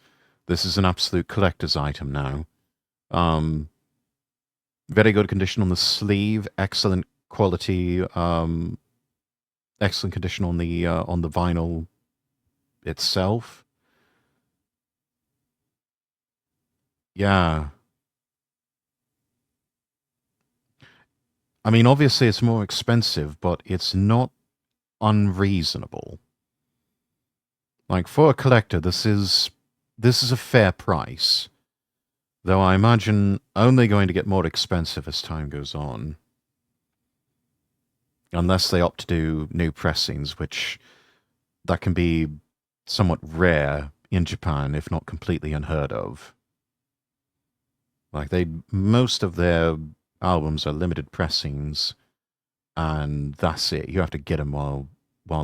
This is an absolute collector's item now. Very good condition on the sleeve, excellent quality, excellent condition on the vinyl itself. Yeah. I mean, obviously it's more expensive, but it's not unreasonable. Like, for a collector, this is a fair price. Though I imagine only going to get more expensive as time goes on. Unless they opt to do new pressings, which that can be somewhat rare in Japan, if not completely unheard of. Like, most of their albums are limited pressings, and that's it. You have to get them while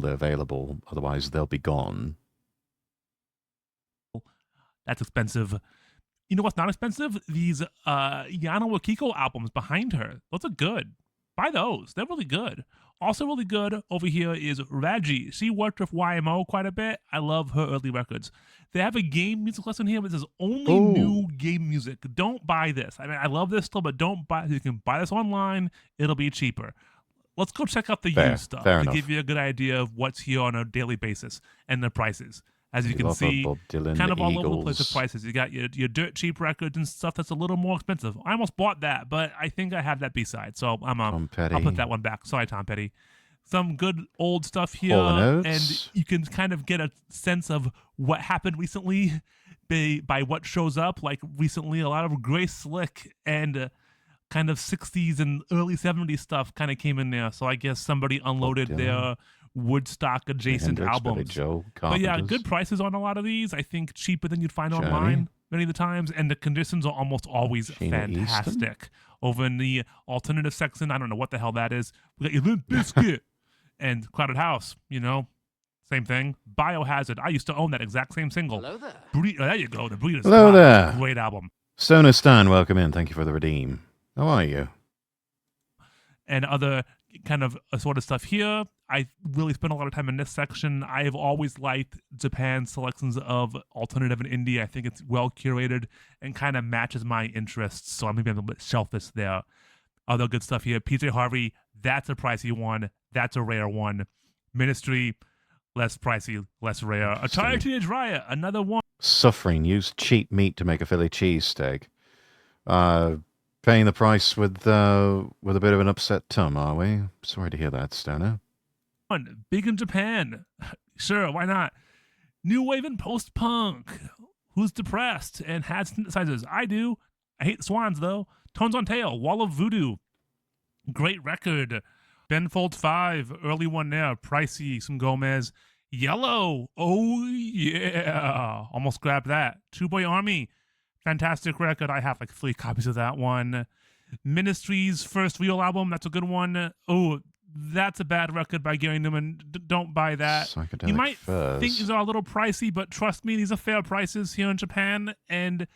they're available, otherwise they'll be gone. That's expensive. You know what's not expensive? These Yano Akiko albums behind her. Those are good. Buy those. They're really good. Also really good over here is Reggie. She worked with YMO quite a bit. I love her early records. They have a game music lesson here, but it says only Ooh. new game music. Don't buy this. I mean, I love this still, but don't buy. You can buy this online. It'll be cheaper. Let's go check out the Fair, used stuff fair to enough. give you a good idea of what's here on a daily basis and the prices. As you can Love see, Bob Dylan, kind the of all over the place with Eagles. prices. You got your dirt cheap records and stuff that's a little more expensive. I almost bought that, but I think I have that B-side, so Tom Petty. I'll put that one back. Sorry, Tom Petty. Some good old stuff here, Hall and and Oates. you can kind of get a sense of what happened recently by what shows up. Like recently, a lot of Grace Slick and kind of 60s and early 70s stuff kind of came in there. So I guess somebody unloaded Dylan. their Woodstock adjacent Hendrix, Billy albums. Joel, But yeah, Carpenters. good prices on a lot of these. I think cheaper than you'd find Journey. online many of the times, and the conditions are almost always Sheena Easton. fantastic. Over in the alternative section, I don't know what the hell that is. We got your Limp Bizkit and Crowded House. You know, same thing. Biohazard. I used to own that exact same single. Hello there. There you go. The Breeders' Hello Club. there. Great album. Stoner Stan, welcome in. Thank you for the redeem. How are you? And other kind of assorted stuff here. I really spent a lot of time in this section. I have always liked Japan's selections of alternative and indie. I think it's well curated and kind of matches my interests. So I'm maybe a little bit selfish there. Other good stuff here. PJ Harvey, that's a pricey one. That's a rare one. Ministry, less pricey, less rare. Atari Teenage Riot, another one. Suffering. Used cheap meat to make a Philly cheesesteak. Paying the price with a bit of an upset tum, are we? Sorry to hear that, Stoner. Big in Japan. Sure, why not? New wave and post-punk. Who's depressed and has synthesizers? I do. I hate the Swans, though. Tones on Tail, Wall of Voodoo. Great record. Ben Folds 5, early one there. Pricey, some Gomez. Yellow. Oh, yeah. Almost grabbed that. Two Boy Army. Fantastic record. I have like 3 copies of that one. Ministry's first real album. That's a good one. Oh, that's a bad record by Gary Newman. Don't buy that. Psychedelic You might Furs. think these are a little pricey, but trust me, these are fair prices here in Japan. And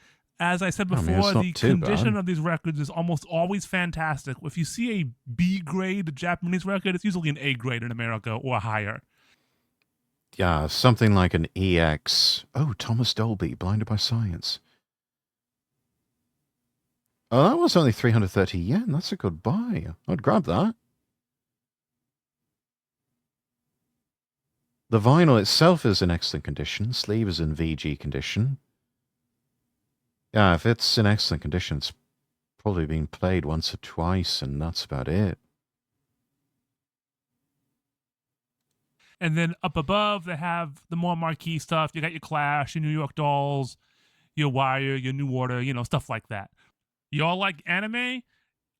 as I said I mean, before, it's not the too condition bad. of these records is almost always fantastic. If you see a B grade Japanese record, it's usually an A grade in America or higher. Yeah, something like an EX. Oh, Thomas Dolby, Blinded by Science. Oh, that was only 330 yen. That's a good buy. I'd grab that. The vinyl itself is in excellent condition. Sleeve is in VG condition. Yeah, if it's in excellent condition, it's probably been played once or twice, and that's about it. And then up above, they have the more marquee stuff. You got your Clash, your New York Dolls, your Wire, your New Order, stuff like that. You all like anime?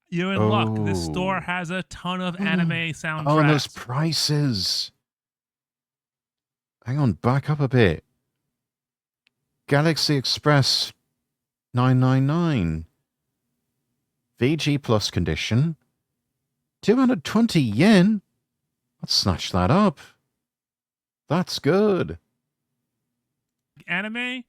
You're in luck. This store has a ton of anime soundtracks. Oh, and those prices. Hang on, back up a bit. Galaxy Express 999. VG Plus condition. 220 yen? Let's snatch that up. That's good. Anime?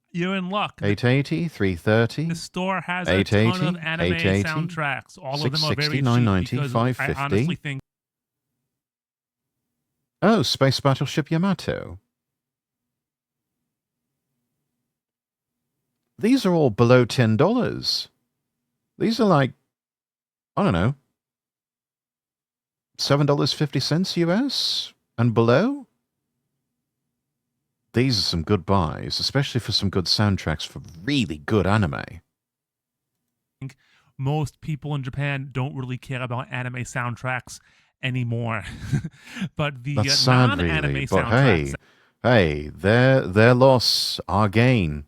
You're in luck. 880, 330. The store has a 880, ton of anime 880, soundtracks. All of them are 660, very 990, cheap because 550. I honestly think Oh, Space Battleship Yamato. These are all below $10. These are like, I don't know, $7.50 US and below. These are some good buys, especially for some good soundtracks for really good anime. most people in Japan don't really care about anime soundtracks anymore. But the That's sad, non-anime really. But soundtracks. hey, their loss, our gain.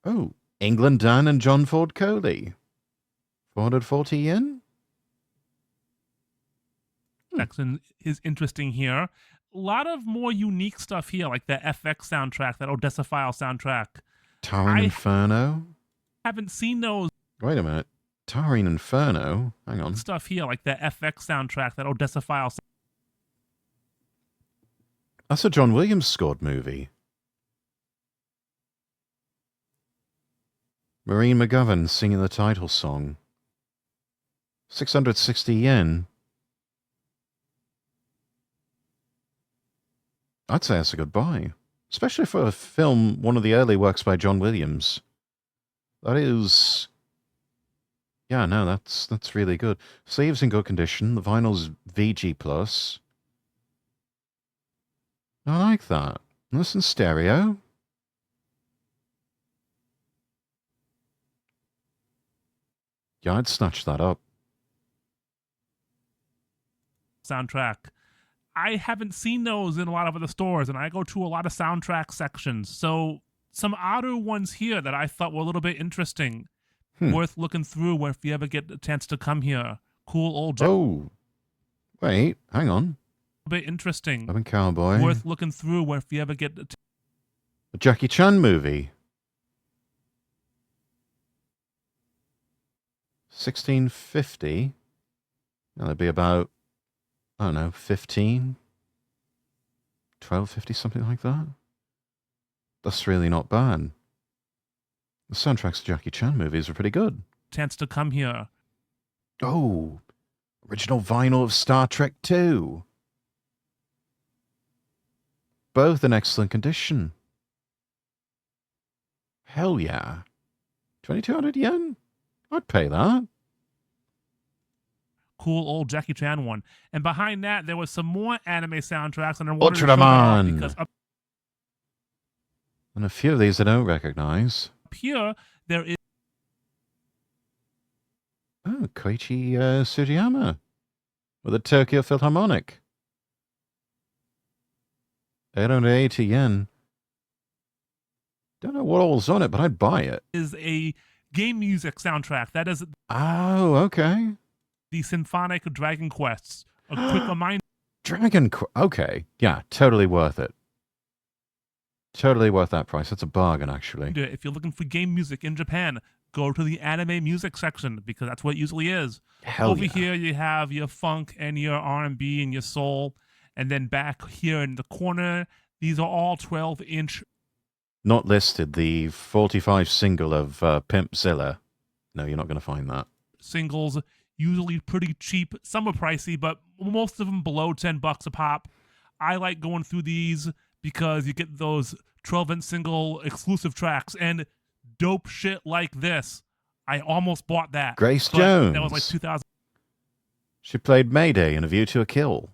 Oh, England Dan and John Ford Coley. 440 yen? Section is interesting here. A lot of more unique stuff here, like the FX soundtrack, that Odessa File soundtrack. Towering Inferno? Haven't seen those Wait a minute. Towering Inferno? Hang on. stuff here, like the FX soundtrack, that Odessa File. That's a John Williams scored movie. Maureen McGovern singing the title song. 660 yen. I'd say that's a good buy. Especially for a film, one of the early works by John Williams. That is... Yeah, no, that's really good. Sleeves in good condition. The vinyl's VG+. I like that. Listen, stereo. Yeah, I'd snatch that up. Soundtrack. I haven't seen those in a lot of other stores, and I go to a lot of soundtrack sections. So some odder ones here that I thought were a little bit interesting. Worth looking through if you ever get a chance to come here. Cool old... Oh, wait, hang on. A bit interesting. I'm a cowboy. Worth looking through if you ever get... A Jackie Chan movie. 1650. That'd be about, I don't know, 15, 1250, something like that. That's really not bad. The soundtracks to Jackie Chan movies are pretty good. Chance to come here. Oh, original vinyl of Star Trek 2. Both in excellent condition. Hell yeah. 2,200 yen? I'd pay that. Cool old Jackie Chan one. And behind that, there was some more anime soundtracks. And I wanted to show Ultraman. that because up And a few of these I don't recognize. here, there is... Oh, Koichi Sugiyama with a Tokyo Philharmonic. 880 yen. Don't know what all's on it, but I'd buy it. Is a game music soundtrack. That is Oh, okay. the Symphonic Dragon Quests. A quick reminder. Okay. Yeah, totally worth it. Totally worth that price. It's a bargain, actually. If you're looking for game music in Japan, go to the anime music section because that's what it usually is. Hell Over yeah. here, you have your funk and your R&B and your soul. And then back here in the corner, these are all 12-inch. Not listed, the 45 single of Pimpzilla. No, you're not going to find that. Singles, usually pretty cheap. Some are pricey, but most of them below $10 a pop. I like going through these because you get those 12-inch single exclusive tracks and dope shit like this. I almost bought that. Grace but Jones. That was like 2,000 She played Mayday in A View to a Kill.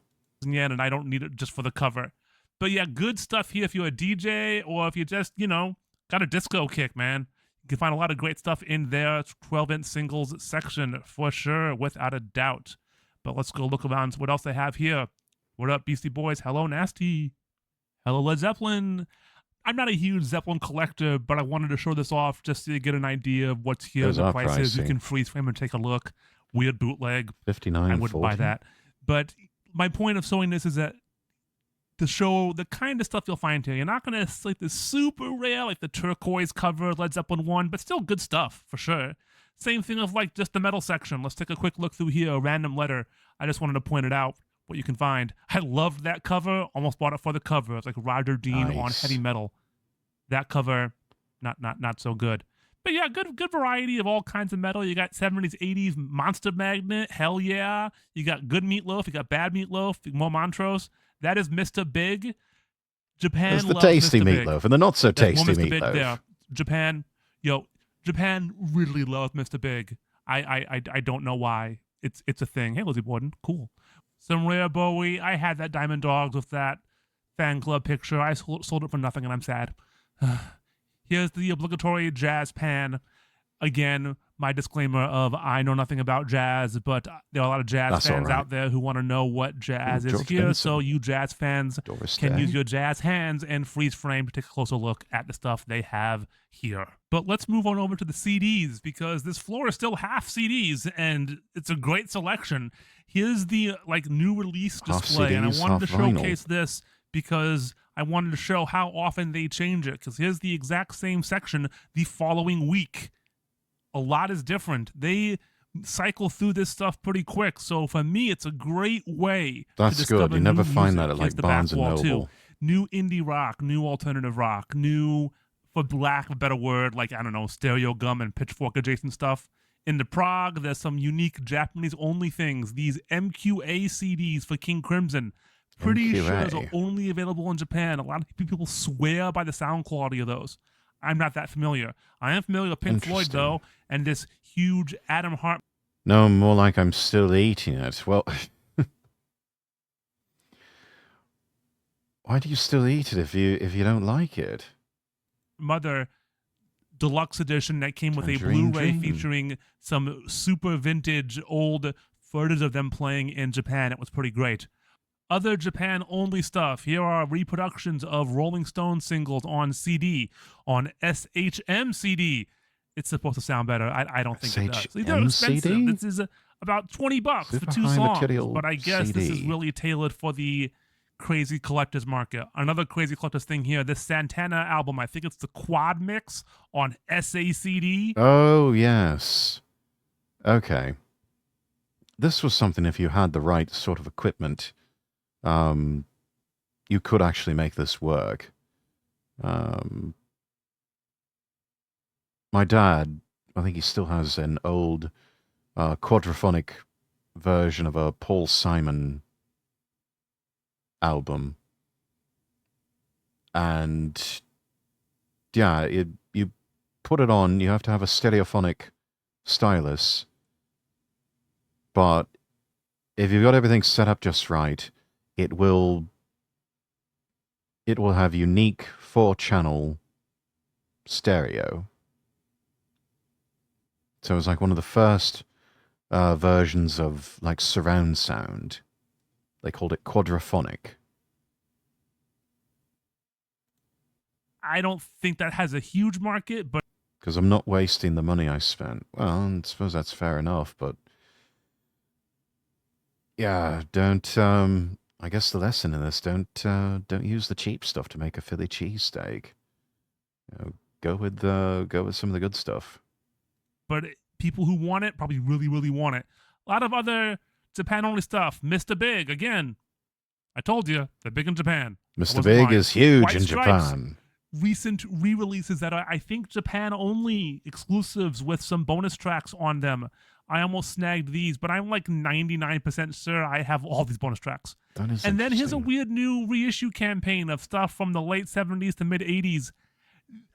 yen, and I don't need it just for the cover. But yeah, good stuff here if you're a DJ or if you just, got a disco kick, man. You can find a lot of great stuff in their 12-inch singles section for sure, without a doubt. But let's go look around what else they have here. What up, Beastie Boys? Hello, Nasty. Hello, Led Zeppelin. I'm not a huge Zeppelin collector, but I wanted to show this off just so you get an idea of what's here, Those the are prices. You pricey. can freeze frame and take a look. Weird bootleg. 59, I wouldn't buy that. But my point of showing this is that to show the kind of stuff you'll find here. You're not going to like the super rare, like the turquoise cover, Led Zeppelin 1, but still good stuff, for sure. Same thing of like just the metal section. Let's take a quick look through here, a random letter. I just wanted to point it out, what you can find. I loved that cover, almost bought it for the cover. It's like Roger Dean on Nice. heavy metal. That cover, not so good. But yeah, good variety of all kinds of metal. You got 70s, 80s Monster Magnet, hell yeah. You got good Meatloaf, you got bad Meatloaf, more Montrose. That is Mr. Big. Japan There's the loves tasty Mr. Big. meatloaf and the not so There's more tasty Mr. Big meatloaf. there. Japan really loves Mr. Big. I don't know why. It's a thing. Hey, Lizzie Borden, cool. Some rare Bowie. I had that Diamond Dogs with that fan club picture. I sold it for nothing, and I'm sad. Here's the obligatory jazz pan. Again, my disclaimer of I know nothing about jazz, but there are a lot of jazz That's fans all right. out there who want to know what jazz is George here. Benson. So you jazz fans Doris can Day. use your jazz hands and freeze frame to take a closer look at the stuff they have here. But let's move on over to the CDs because this floor is still half CDs and it's a great selection. Here's the new release Half display, and I CDs, wanted to half vinyl. showcase this because I wanted to show how often they change it. Because here's the exact same section the following week. A lot is different. They cycle through this stuff pretty quick. So for me, it's a great way That's to discover good. You never new find music. that at, Here's like, the Barnes back and wall, Noble. too. New indie rock, new alternative rock, new, for lack of a better word, like, I don't know, stereo gum and pitchfork adjacent stuff. into Prague. There's some unique Japanese-only things. These MQA CDs for King Crimson. Pretty sure those are MQA. only available in Japan. A lot of people swear by the sound quality of those. I'm not that familiar. I am familiar with Pink Floyd, Interesting. though, and this huge Adam Hart. No, more like I'm still eating it. Well, why do you still eat it if you don't like it? Mother deluxe edition that came with a Tangerine Blu-ray Dream. featuring some super vintage old photos of them playing in Japan. It was pretty great. Other Japan-only stuff. Here are reproductions of Rolling Stone singles on CD, on SHM CD. It's supposed to sound better. I don't think it does. These are SHM expensive. CD? This is about $20 for Super 2 high songs. material But I guess this is CD. really tailored for the crazy collectors market. Another crazy collectors thing here, this Santana album, I think it's the quad mix on SACD. Oh, yes. Okay. This was something, if you had the right sort of equipment, you could actually make this work. My dad, I think he still has an old quadraphonic version of a Paul Simon album. And yeah, you put it on, you have to have a stereophonic stylus. But if you've got everything set up just right, it will have unique 4-channel stereo. So it's like one of the first versions of like surround sound. They called it quadraphonic. I don't think that has a huge market, but Because I'm not wasting the money I spent. Well, I suppose that's fair enough, but yeah, don't. I guess the lesson in this: don't use the cheap stuff to make a Philly cheesesteak. Go with some of the good stuff. but people who want it probably really, really want it. A lot of other Japan-only stuff. Mr. Big, again. I told you, they're big in Japan. Mr. Big is huge White in Stripes. Japan. Recent re-releases that are, I think, Japan-only exclusives with some bonus tracks on them. I almost snagged these, but I'm like 99% sure I have all these bonus tracks. That is And then here's a interesting. weird new reissue campaign of stuff from the late 70s to mid 80s.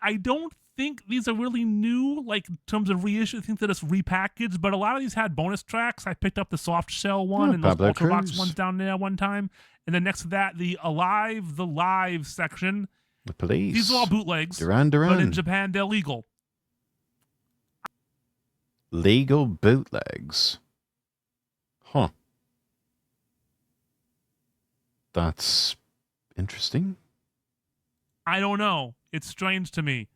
I don't think these are really new, like in terms of reissue. I think they're just repackaged, but a lot of these had bonus tracks. I picked up the soft shell one and those Pablo Ultravox Cruz. ones down there one time. And then next to that, the Alive, the Live section. The Police. These are all bootlegs, Duran but in Duran. Japan, they're legal. Legal bootlegs. Huh. That's interesting. I don't know. It's strange to me.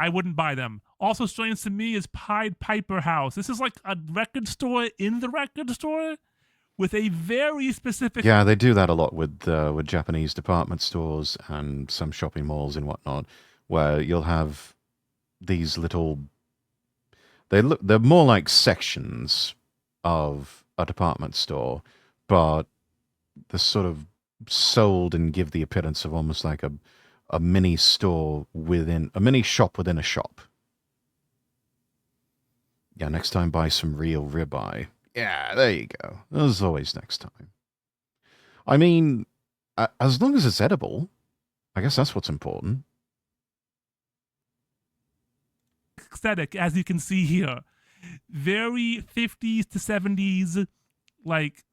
I wouldn't buy them. Also strange to me is Pied Piper House. This is like a record store in the record store with a very specific... Yeah, they do that a lot with Japanese department stores and some shopping malls and whatnot, where you'll have these little... They're more like sections of a department store, but they're sort of sold and give the appearance of almost like a mini store within a mini shop within a shop. Yeah, next time buy some real ribeye. Yeah, there you go. As always, next time. I mean, as long as it's edible, I guess that's what's important. aesthetic, as you can see here. Very 50s to 70s, like,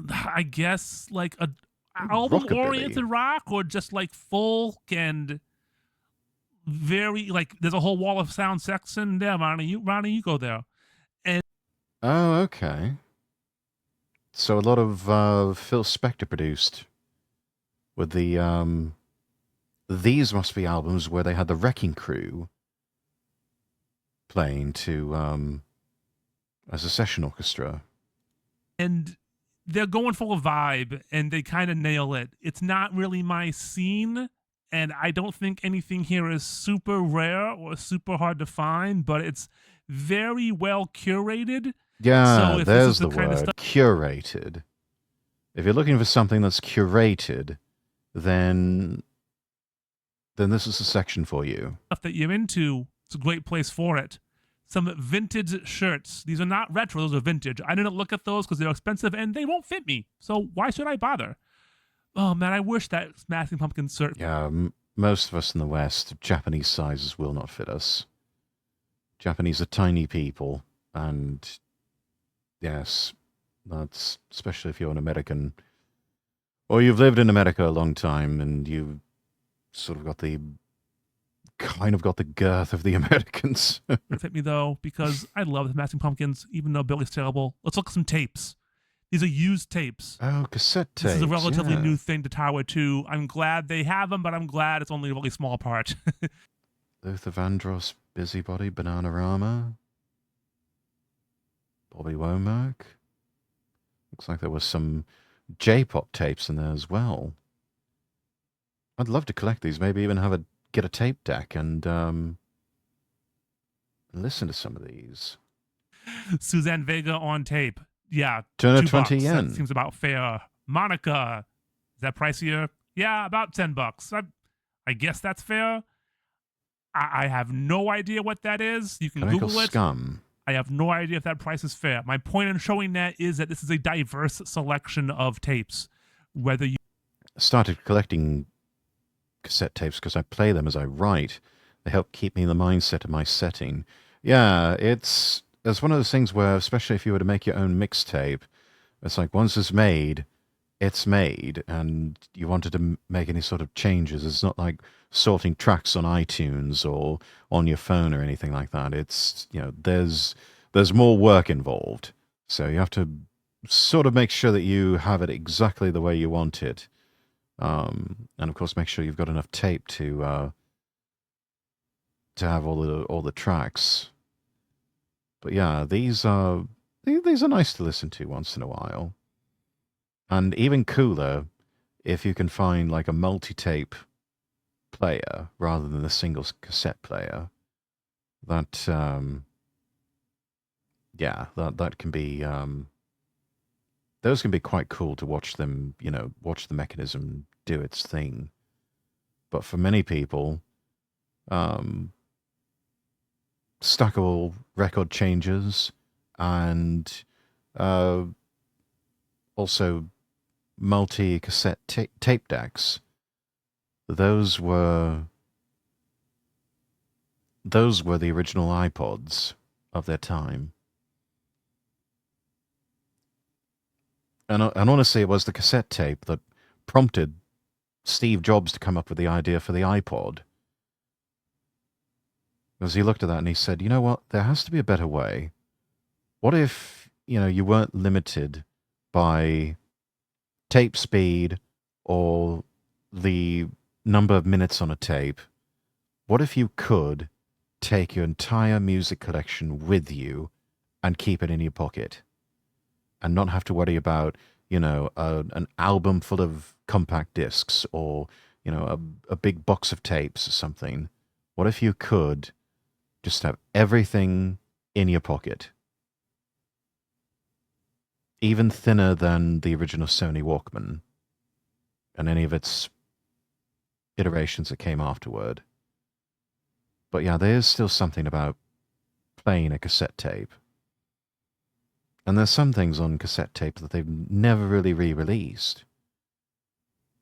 I guess, like a album-oriented rock, or just like folk and very, like, there's a whole wall of sound section there, Ronnie. You go there. Oh, okay. So a lot of Phil Spector produced with the these must be albums where they had the Wrecking Crew playing to as a session orchestra. And they're going for a vibe, and they kind of nail it. It's not really my scene, and I don't think anything here is super rare or super hard to find, but it's very well curated. Yeah, So if there's this is the the kind of word. stuff- Curated. If you're looking for something that's curated, then this is the section for you. Stuff that you're into, it's a great place for it. some vintage shirts. These are not retro, those are vintage. I didn't look at those because they're expensive and they won't fit me. So why should I bother? Oh man, I wish that Smashing Pumpkins shirt. Yeah, most of us in the West, Japanese sizes will not fit us. Japanese are tiny people, and yes, that's especially if you're an American, or you've lived in America a long time, and you've sort of got the girth of the Americans. Fit me though, because I love the Smashing Pumpkins, even though Billy's terrible. Let's look at some tapes. These are used tapes. Oh, cassette tapes. This is a relatively yeah. new thing to Tower 2. I'm glad they have them, but I'm glad it's only a really small part. Luther Vandross, Busybody, Bananarama, Bobby Womack. Looks like there was some J-pop tapes in there as well. I'd love to collect these. Maybe even get a tape deck and listen to some of these. Suzanne Vega on tape. Yeah, Turner $2. 20 yen. That seems about fair. Monica, is that pricier? Yeah, about $10. I guess that's fair. I have no idea what that is. You can Chemical Google it. Scum. I have no idea if that price is fair. My point in showing that is that this is a diverse selection of tapes. Whether you Started collecting cassette tapes because I play them as I write. They help keep me in the mindset of my setting. Yeah, it's one of those things where, especially if you were to make your own mixtape, it's like once it's made, and you wanted to make any sort of changes. It's not like sorting tracks on iTunes or on your phone or anything like that. It's, there's more work involved. So you have to sort of make sure that you have it exactly the way you want it. And of course, make sure you've got enough tape to have all the tracks. But yeah, these are nice to listen to once in a while. And even cooler if you can find like a multi-tape player rather than a single cassette player. That that can be those can be quite cool to watch them, watch the mechanism do its thing. But for many people, stackable record changers and also multi-cassette tape decks, those were the original iPods of their time. And honestly, it was the cassette tape that prompted Steve Jobs to come up with the idea for the iPod. Because he looked at that and he said, you know what, there has to be a better way. What if, you weren't limited by tape speed or the number of minutes on a tape? What if you could take your entire music collection with you and keep it in your pocket and not have to worry about, an album full of compact discs or, a big box of tapes or something? What if you could just have everything in your pocket? Even thinner than the original Sony Walkman and any of its iterations that came afterward. But yeah, there is still something about playing a cassette tape. And there's some things on cassette tape that they've never really re-released.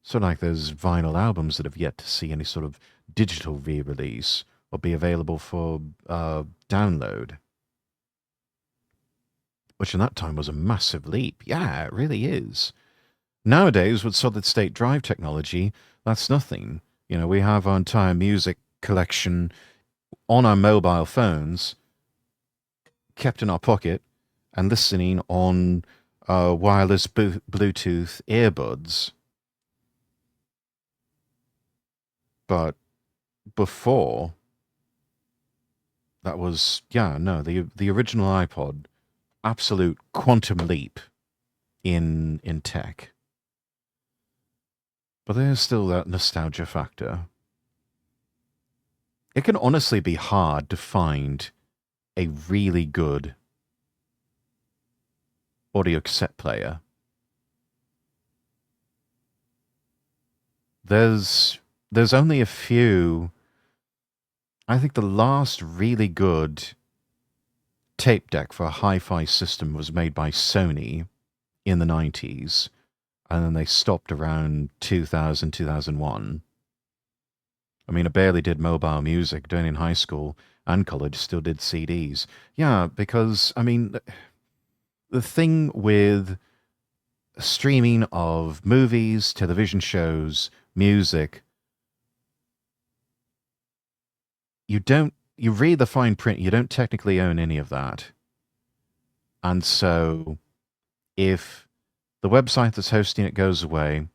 So like there's vinyl albums that have yet to see any sort of digital re-release or be available for download. Which in that time was a massive leap. Yeah, it really is. Nowadays, with solid-state drive technology, that's nothing. We have our entire music collection on our mobile phones, kept in our pocket, and listening on wireless Bluetooth earbuds. But before, that was, the original iPod, absolute quantum leap in tech. But there's still that nostalgia factor. It can honestly be hard to find a really good audio cassette player. There's only a few. I think the last really good tape deck for a hi-fi system was made by Sony in the 90s, and then they stopped around 2000, 2001. I mean, I barely did mobile music. Doing in high school and college, still did CDs. Yeah, because, I mean, the thing with streaming of movies, television shows, music, you read the fine print, you don't technically own any of that. And so if the website that's hosting it goes away,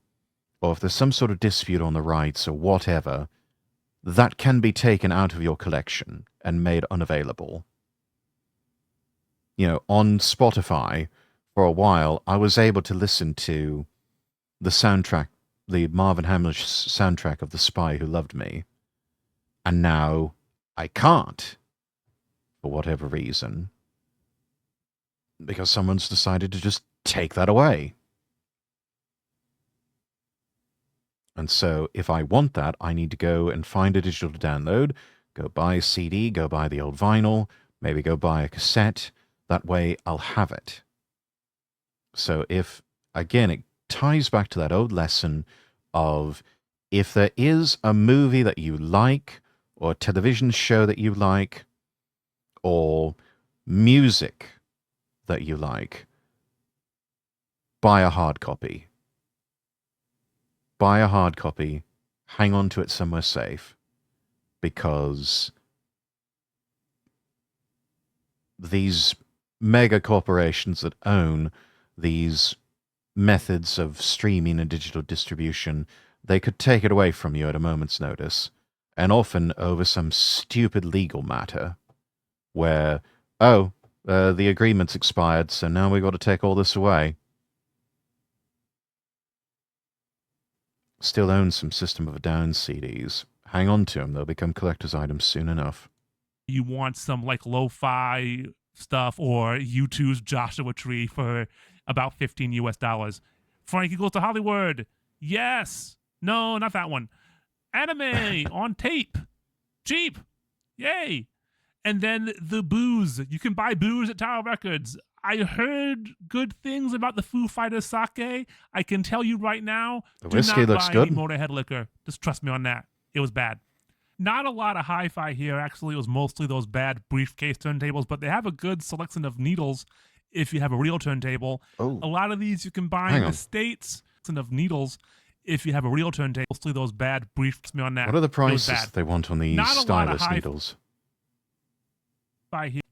or if there's some sort of dispute on the rights or whatever, that can be taken out of your collection and made unavailable. You know, on Spotify, for a while, I was able to listen to the soundtrack, the Marvin Hamlish soundtrack of The Spy Who Loved Me, and now I can't, for whatever reason, because someone's decided to just take that away. And so if I want that, I need to go and find a digital to download, go buy a CD, go buy the old vinyl, maybe go buy a cassette. That way I'll have it. So if, again, it ties back to that old lesson of if there is a movie that you like, or a television show that you like, or music that you like, buy a hard copy. Buy a hard copy, hang on to it somewhere safe, because these mega corporations that own these methods of streaming and digital distribution, they could take it away from you at a moment's notice, and often over some stupid legal matter where, the agreement's expired, so now we've got to take all this away. Still own some System of a Down CDs. Hang on to them. They'll become collector's items soon enough. You want some like lo-fi stuff or U2's Joshua Tree for about $15 US. Frankie Goes to Hollywood. Yes. No, not that one. Anime on tape. Cheap. Yay. And then the booze. You can buy booze at Tower Records. I heard good things about the Foo Fighters sake. I can tell you right now, the whiskey do not looks buy good. Any Motorhead liquor. Just trust me on that. It was bad. Not a lot of hi-fi here. Actually, it was mostly those bad briefcase turntables, but they have a good selection of needles if you have a real turntable. Oh. A lot of these you can buy in the States. Of needles if you have a real turntable. Mostly those bad briefs me on that. What are the prices that they want on these stylus needles? By here.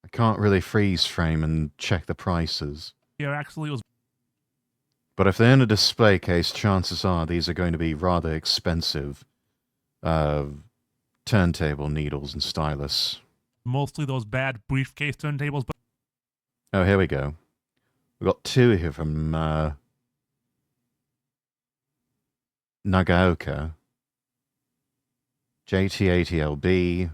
I can't really freeze frame and check the prices. Here actually it was. But if they're in a display case, chances are these are going to be rather expensive turntable needles and stylus. Mostly those bad briefcase turntables. But oh, here we go. We've got two here from Nagaoka. JT80LB.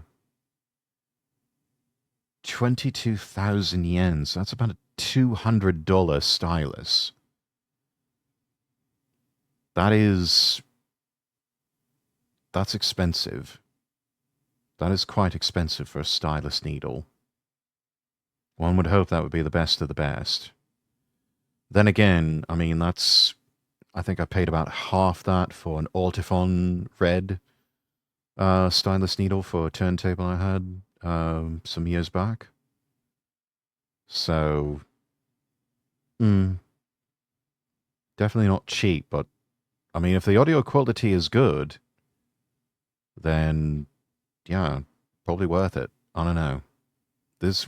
22,000 yen. So that's about a $200 stylus. That's expensive. That is quite expensive for a stylus needle. One would hope that would be the best of the best. Then again, I mean, I think I paid about half that for an Ortifon red stylus needle for a turntable I had some years back. So, definitely not cheap, but I mean, if the audio quality is good, then yeah, probably worth it. I don't know.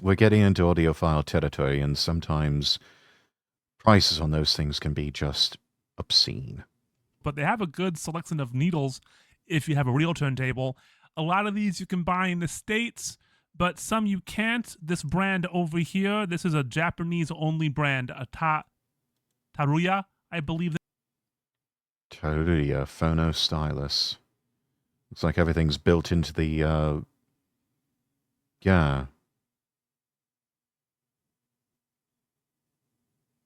We're getting into audiophile territory, and sometimes prices on those things can be just obscene. But they have a good selection of needles if you have a real turntable. A lot of these you can buy in the States, but some you can't. This brand over here, this is a Japanese-only brand, a Taruya, I believe. Taruya Phono Stylus. Looks like everything's built into the, yeah.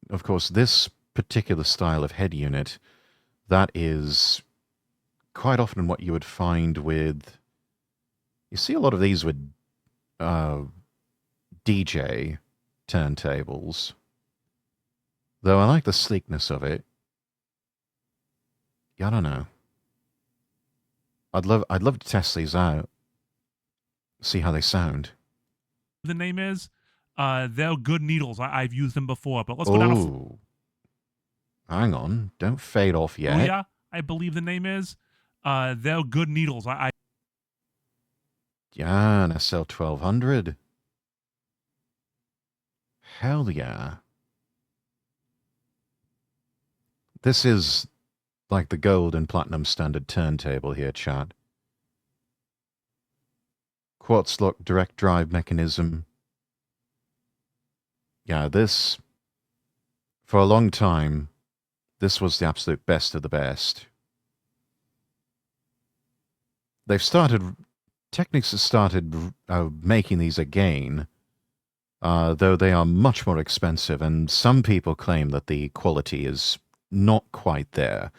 Of course, this particular style of head unit, that is quite often what you would find with... You see a lot of these with DJ turntables. Though I like the sleekness of it. Yeah, I don't know. I'd love to test these out. See how they sound. The name is. They're good needles. I've used them before, but let's go down. Oh, hang on! Don't fade off yet. Yeah, I believe the name is. They're good needles. Yeah, an SL1200. Hell yeah! This is like the gold and platinum standard turntable here, chat. Quartz lock direct drive mechanism. Yeah, this, for a long time, this was the absolute best of the best. Technics have started making these again, though they are much more expensive, and some people claim that the quality is not quite there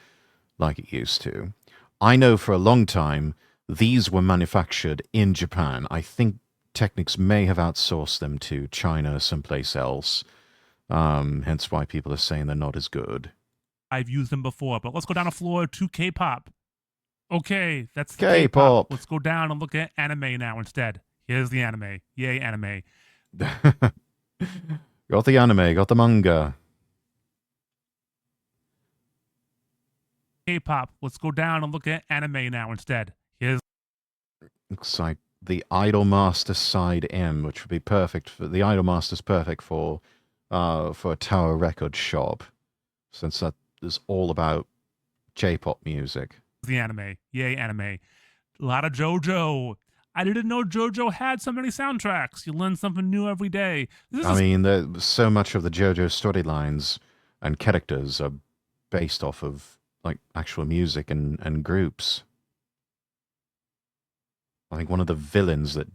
like it used to. I know for a long time these were manufactured in Japan. I think Technics may have outsourced them to China or someplace else. Hence why people are saying they're not as good. I've used them before, but let's go down a floor to K-pop. Okay, that's the K-pop. Let's go down and look at anime now instead. Here's the anime. Yay, anime. Got the anime, got the manga. K-pop. Let's go down and look at anime now instead. Here's. Looks like the Idolmaster Side M, which would be perfect for the Idolmaster's perfect for a Tower Record shop, since that is all about J-pop music. The anime. Yay, anime. A lot of JoJo. I didn't know JoJo had so many soundtracks. You learn something new every day. I mean, so much of the JoJo storylines and characters are based off of like actual music and groups. I think one of the villains that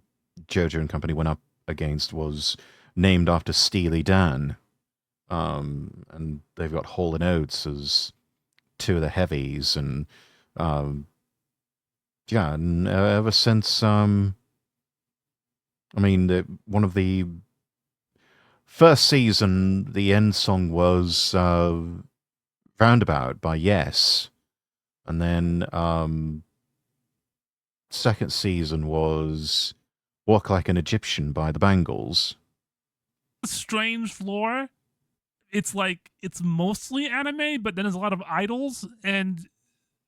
JoJo and company went up against was named after Steely Dan. And they've got Hall & Oates as two of the heavies, and yeah, and ever since one of the first season, the end song was Roundabout by Yes, and then second season was Walk Like an Egyptian by the Bangles. Strange floor. It's like it's mostly anime, but then there's a lot of idols, and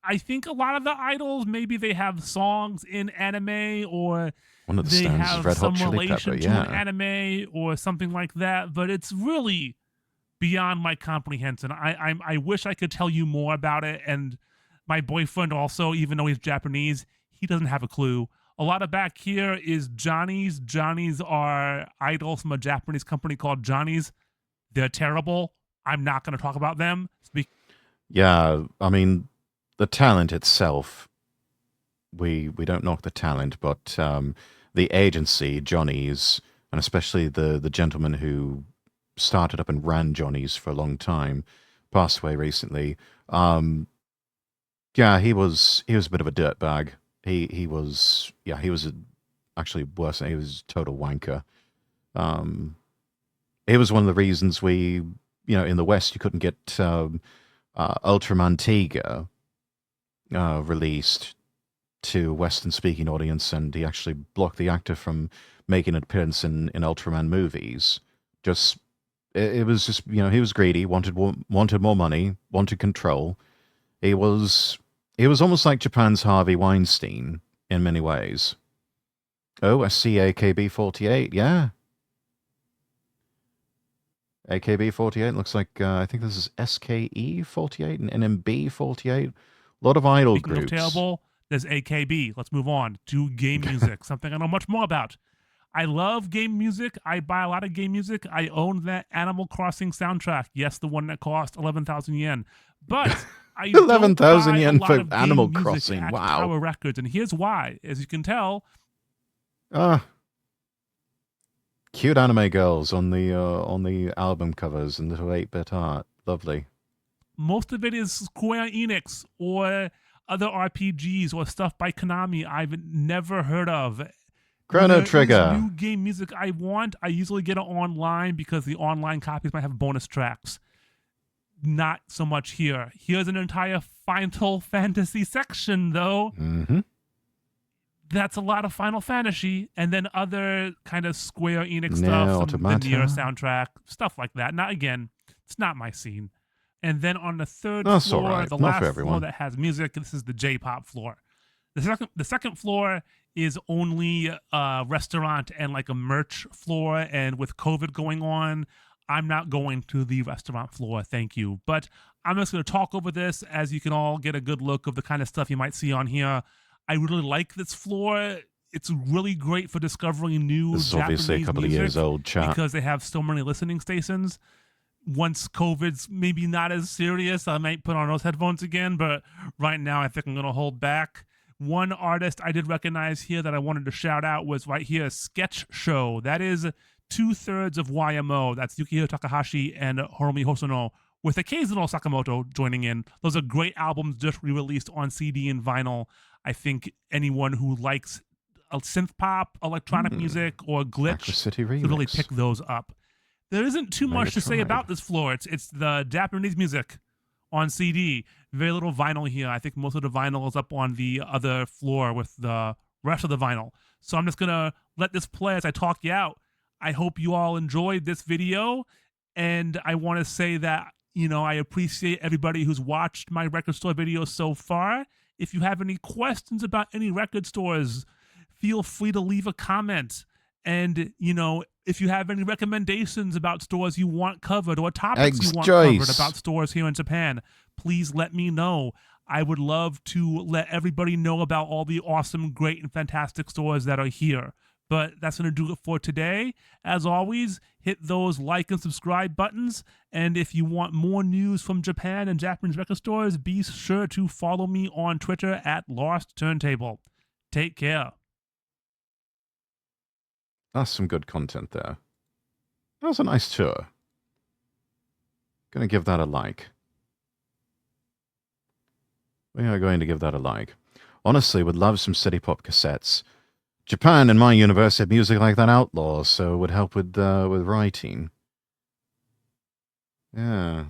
I think a lot of the idols, maybe they have songs in anime, or one of the they stands have is Red some Hot Chili relation Pepper, to yeah. an anime or something like that. But it's really beyond my comprehension. I wish I could tell you more about it. And my boyfriend also, even though he's Japanese, he doesn't have a clue. A lot of back here is Johnny's. Johnny's are idols from a Japanese company called Johnny's. They're terrible. I'm not going to talk about them. Yeah, I mean, the talent itself, we don't knock the talent, but the agency, Johnny's, and especially the gentleman who started up and ran Johnny's for a long time, passed away recently. Yeah, he was a bit of a dirtbag. He was actually worse. He was a total wanker. It was one of the reasons we, in the West, you couldn't get Ultraman Tiga released to a Western-speaking audience, and he actually blocked the actor from making an appearance in Ultraman movies. It was just, he was greedy, wanted more money, wanted control. He was almost like Japan's Harvey Weinstein in many ways. Oh, I see AKB48, yeah. AKB48 looks like, I think this is SKE48 and NMB48. A lot of idol Speaking groups. of terrible, there's AKB. Let's move on to game music, something I know much more about. I love game music. I buy a lot of game music. I own that Animal Crossing soundtrack. Yes, the one that cost 11,000 yen. But I 11,000 yen for for Animal Crossing. Wow. Tower Records, and here's why. As you can tell, Cute anime girls on the album covers and little 8-bit art. Lovely. most of it is Square Enix or other RPGs or stuff by Konami I've never heard of. Chrono When there is Trigger. new game music I want, I usually get it online because the online copies might have bonus tracks. Not so much here. Here's an entire Final Fantasy section, though. Mm-hmm. That's a lot of Final Fantasy, and then other kind of Square Enix Nier stuff, some Automata. the Nier soundtrack, stuff like that. Not again, it's not my scene. And then on the third That's floor, all right. the Not last for floor everyone. that has music, this is the J-pop floor. The second floor is only a restaurant and like a merch floor, and with COVID going on, I'm not going to the restaurant floor, thank you. But I'm just going to talk over this as you can all get a good look of the kind of stuff you might see on here. I really like this floor. It's really great for discovering new This is Japanese obviously a couple of music years old, chat. because they have so many listening stations. Once COVID's maybe not as serious, I might put on those headphones again, but right now I think I'm going to hold back. One artist I did recognize here that I wanted to shout out was right here, Sketch Show. That is 2/3 of YMO. That's Yukihiro Takahashi and Hiromi Hosono, with occasional Sakamoto joining in. Those are great albums just re-released on CD and vinyl. I think anyone who likes a synth pop, electronic music, or glitch Aqua City should really Remix. pick those up. There isn't too much to say Tribe. about this floor. It's the Japanese music on CD. Very little vinyl here. I think most of the vinyl is up on the other floor with the rest of the vinyl. So I'm just going to let this play as I talk you out. I hope you all enjoyed this video. And I want to say that, you know, I appreciate everybody who's watched my record store videos so far. If you have any questions about any record stores, feel free to leave a comment. And, you know, if you have any recommendations about stores you want covered or topics you want covered about stores here in Japan, please let me know. I would love to let everybody know about all the awesome, great, and fantastic stores that are here. But that's going to do it for today. As always, hit those like and subscribe buttons. And if you want more news from Japan and Japanese record stores, be sure to follow me on Twitter at Lost Turntable. Take care. That's some good content there. That was a nice tour. Gonna give that a like. We are going to give that a like. Honestly, would love some city pop cassettes. Japan in my universe had music like that Outlaws, so it would help with writing. Yeah.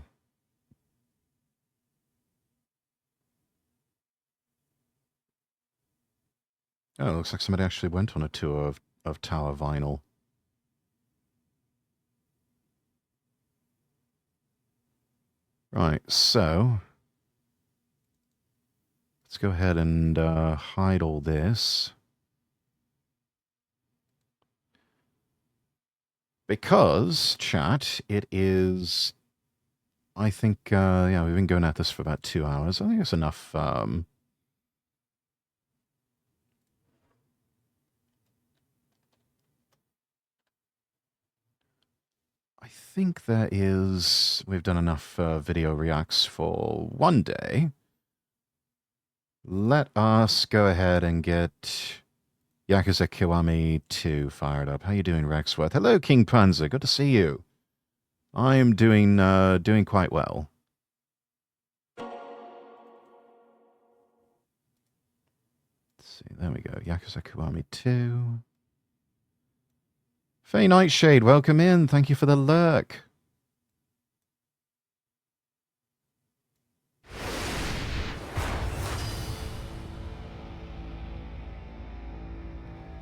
Oh, it looks like somebody actually went on a tour of Tower Vinyl. Right, so let's go ahead and hide all this. Because, chat, it is, I think, yeah, we've been going at this for about 2 hours. I think it's enough, I think there is, we've done enough video reacts for one day. Let us go ahead and get Yakuza Kiwami 2 fired up. How you doing, Rexworth? Hello, King Panzer. Good to see you. I'm doing quite well. Let's see. There we go. Yakuza Kiwami 2. Faye Nightshade, welcome in. Thank you for the lurk.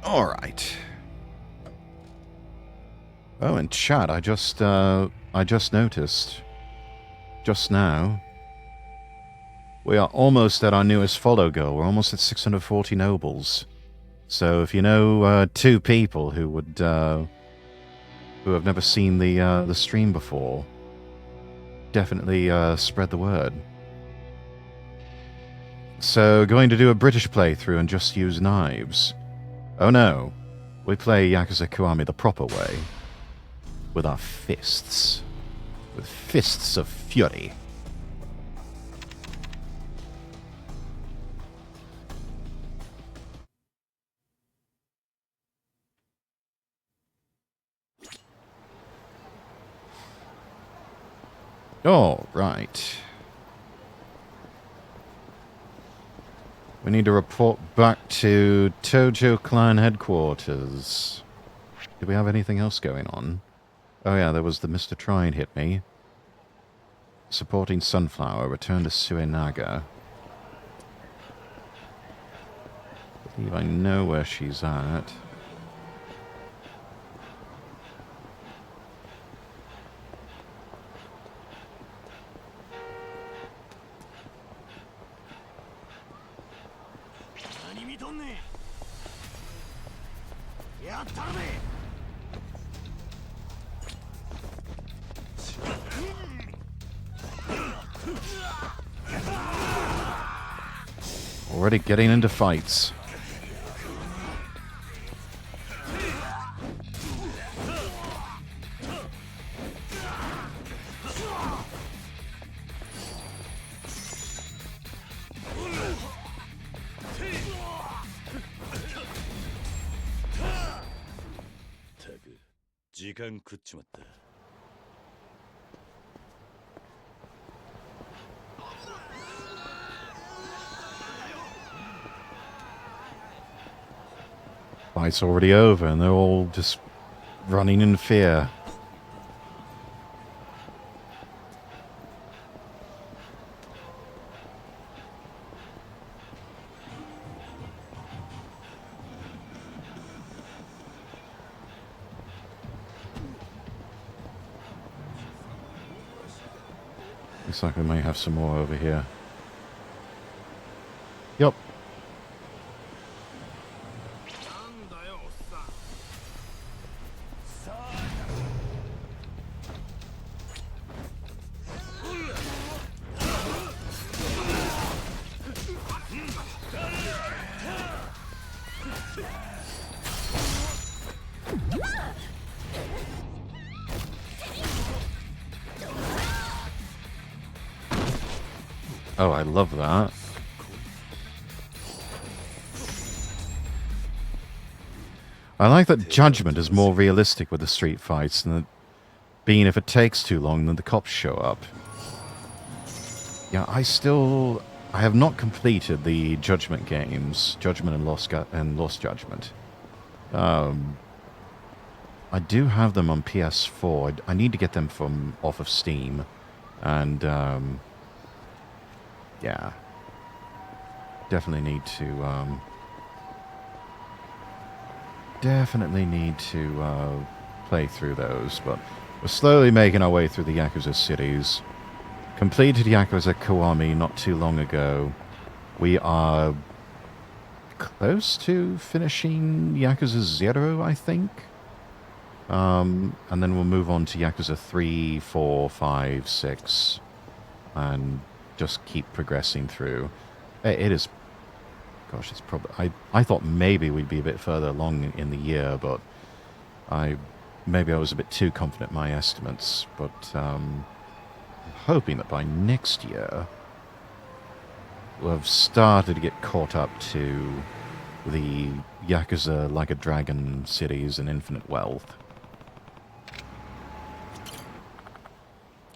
All right. Oh, and chat, I just noticed just now we are almost at our newest follow goal. We're almost at 640 nobles. So if you know 2 people who would who have never seen the stream before, definitely spread the word. So going to do a British playthrough and just use knives. Oh no, we play Yakuza Kiwami the proper way. With our fists. With fists of fury. All right. We need to report back to Tojo Clan headquarters. Do we have anything else going on? Oh yeah, there was the Mr. Try and Hit Me. Supporting Sunflower, return to Suenaga. I believe I know where she's at. Already getting into fights. Fight's already over and they're all just running in fear. Looks like we may have some more over here. Yup. Oh, I love that. I like that Judgment is more realistic with the street fights than it being if it takes too long then the cops show up. Yeah, I have not completed the Judgment games, Judgment and Lost Judgment. I do have them on PS4. I need to get them off of Steam, and yeah, definitely need to play through those. But we're slowly making our way through the Yakuza cities. Completed Yakuza Kiwami not too long ago. We are close to finishing Yakuza 0, I think. And then we'll move on to Yakuza 3, 4, 5, 6, and just keep progressing through. It is... Gosh, it's probably... I thought maybe we'd be a bit further along in the year, but maybe I was a bit too confident in my estimates, but I'm hoping that by next year we'll have started to get caught up to the Yakuza Like a Dragon cities and Infinite Wealth.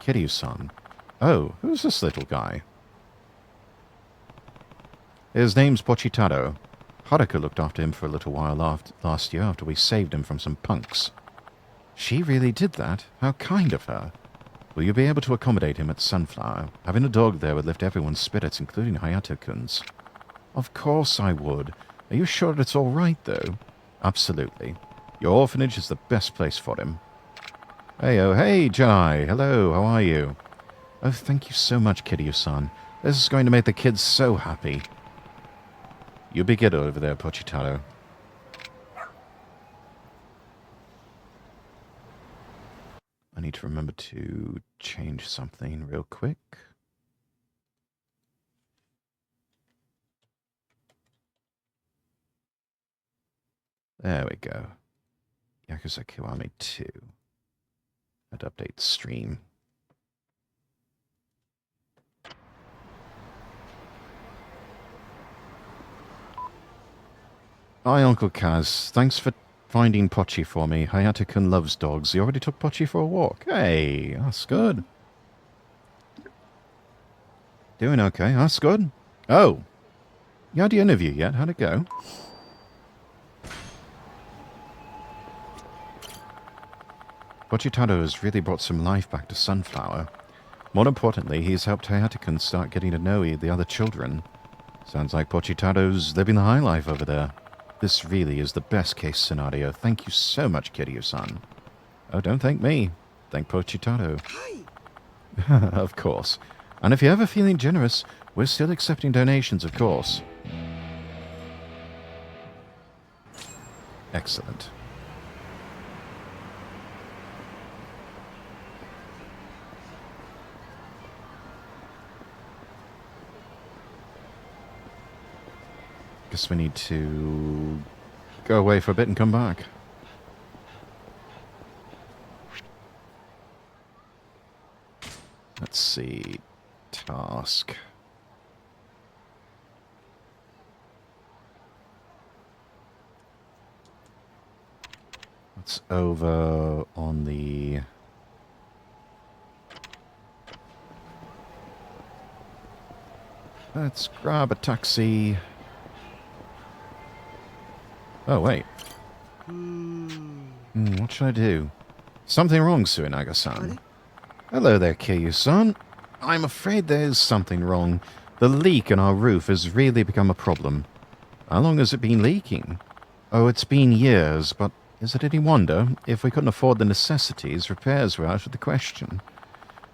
Kiryu-san. Oh, who's this little guy? His name's Pochitaro. Haruka looked after him for a little while last year after we saved him from some punks. She really did that? How kind of her. Will you be able to accommodate him at Sunflower? Having a dog there would lift everyone's spirits, including Hayato-kun's. Of course I would. Are you sure it's all right, though? Absolutely. Your orphanage is the best place for him. Hey, oh, hey, Jai. Hello, how are you? Oh, thank you so much, Kiryu-san. This is going to make the kids so happy. You be good over there, Pochitaro. I need to remember to change something real quick. There we go. Yakuza Kiwami 2. I'd update the stream. Hi, Uncle Kaz. Thanks for finding Pochi for me. Hayato-kun loves dogs. He already took Pochi for a walk. Hey, that's good. Doing okay. That's good. Oh. You had your interview yet? How'd it go? Pochitaro has really brought some life back to Sunflower. More importantly, he's helped Hayate-kun start getting to know the other children. Sounds like Pochitaro's living the high life over there. This really is the best case scenario. Thank you so much, Kiryu-san. Oh, don't thank me. Thank Pochitaro. Of course. And if you're ever feeling generous, we're still accepting donations, of course. Excellent. Guess we need to go away for a bit and come back. Let's see. Task. It's over on the... Let's grab a taxi. Oh, wait. What should I do? Something wrong, Suinaga-san. Hello there, Kiryu-san. I'm afraid there's something wrong. The leak in our roof has really become a problem. How long has it been leaking? Oh, it's been years, but is it any wonder? If we couldn't afford the necessities, repairs were out of the question.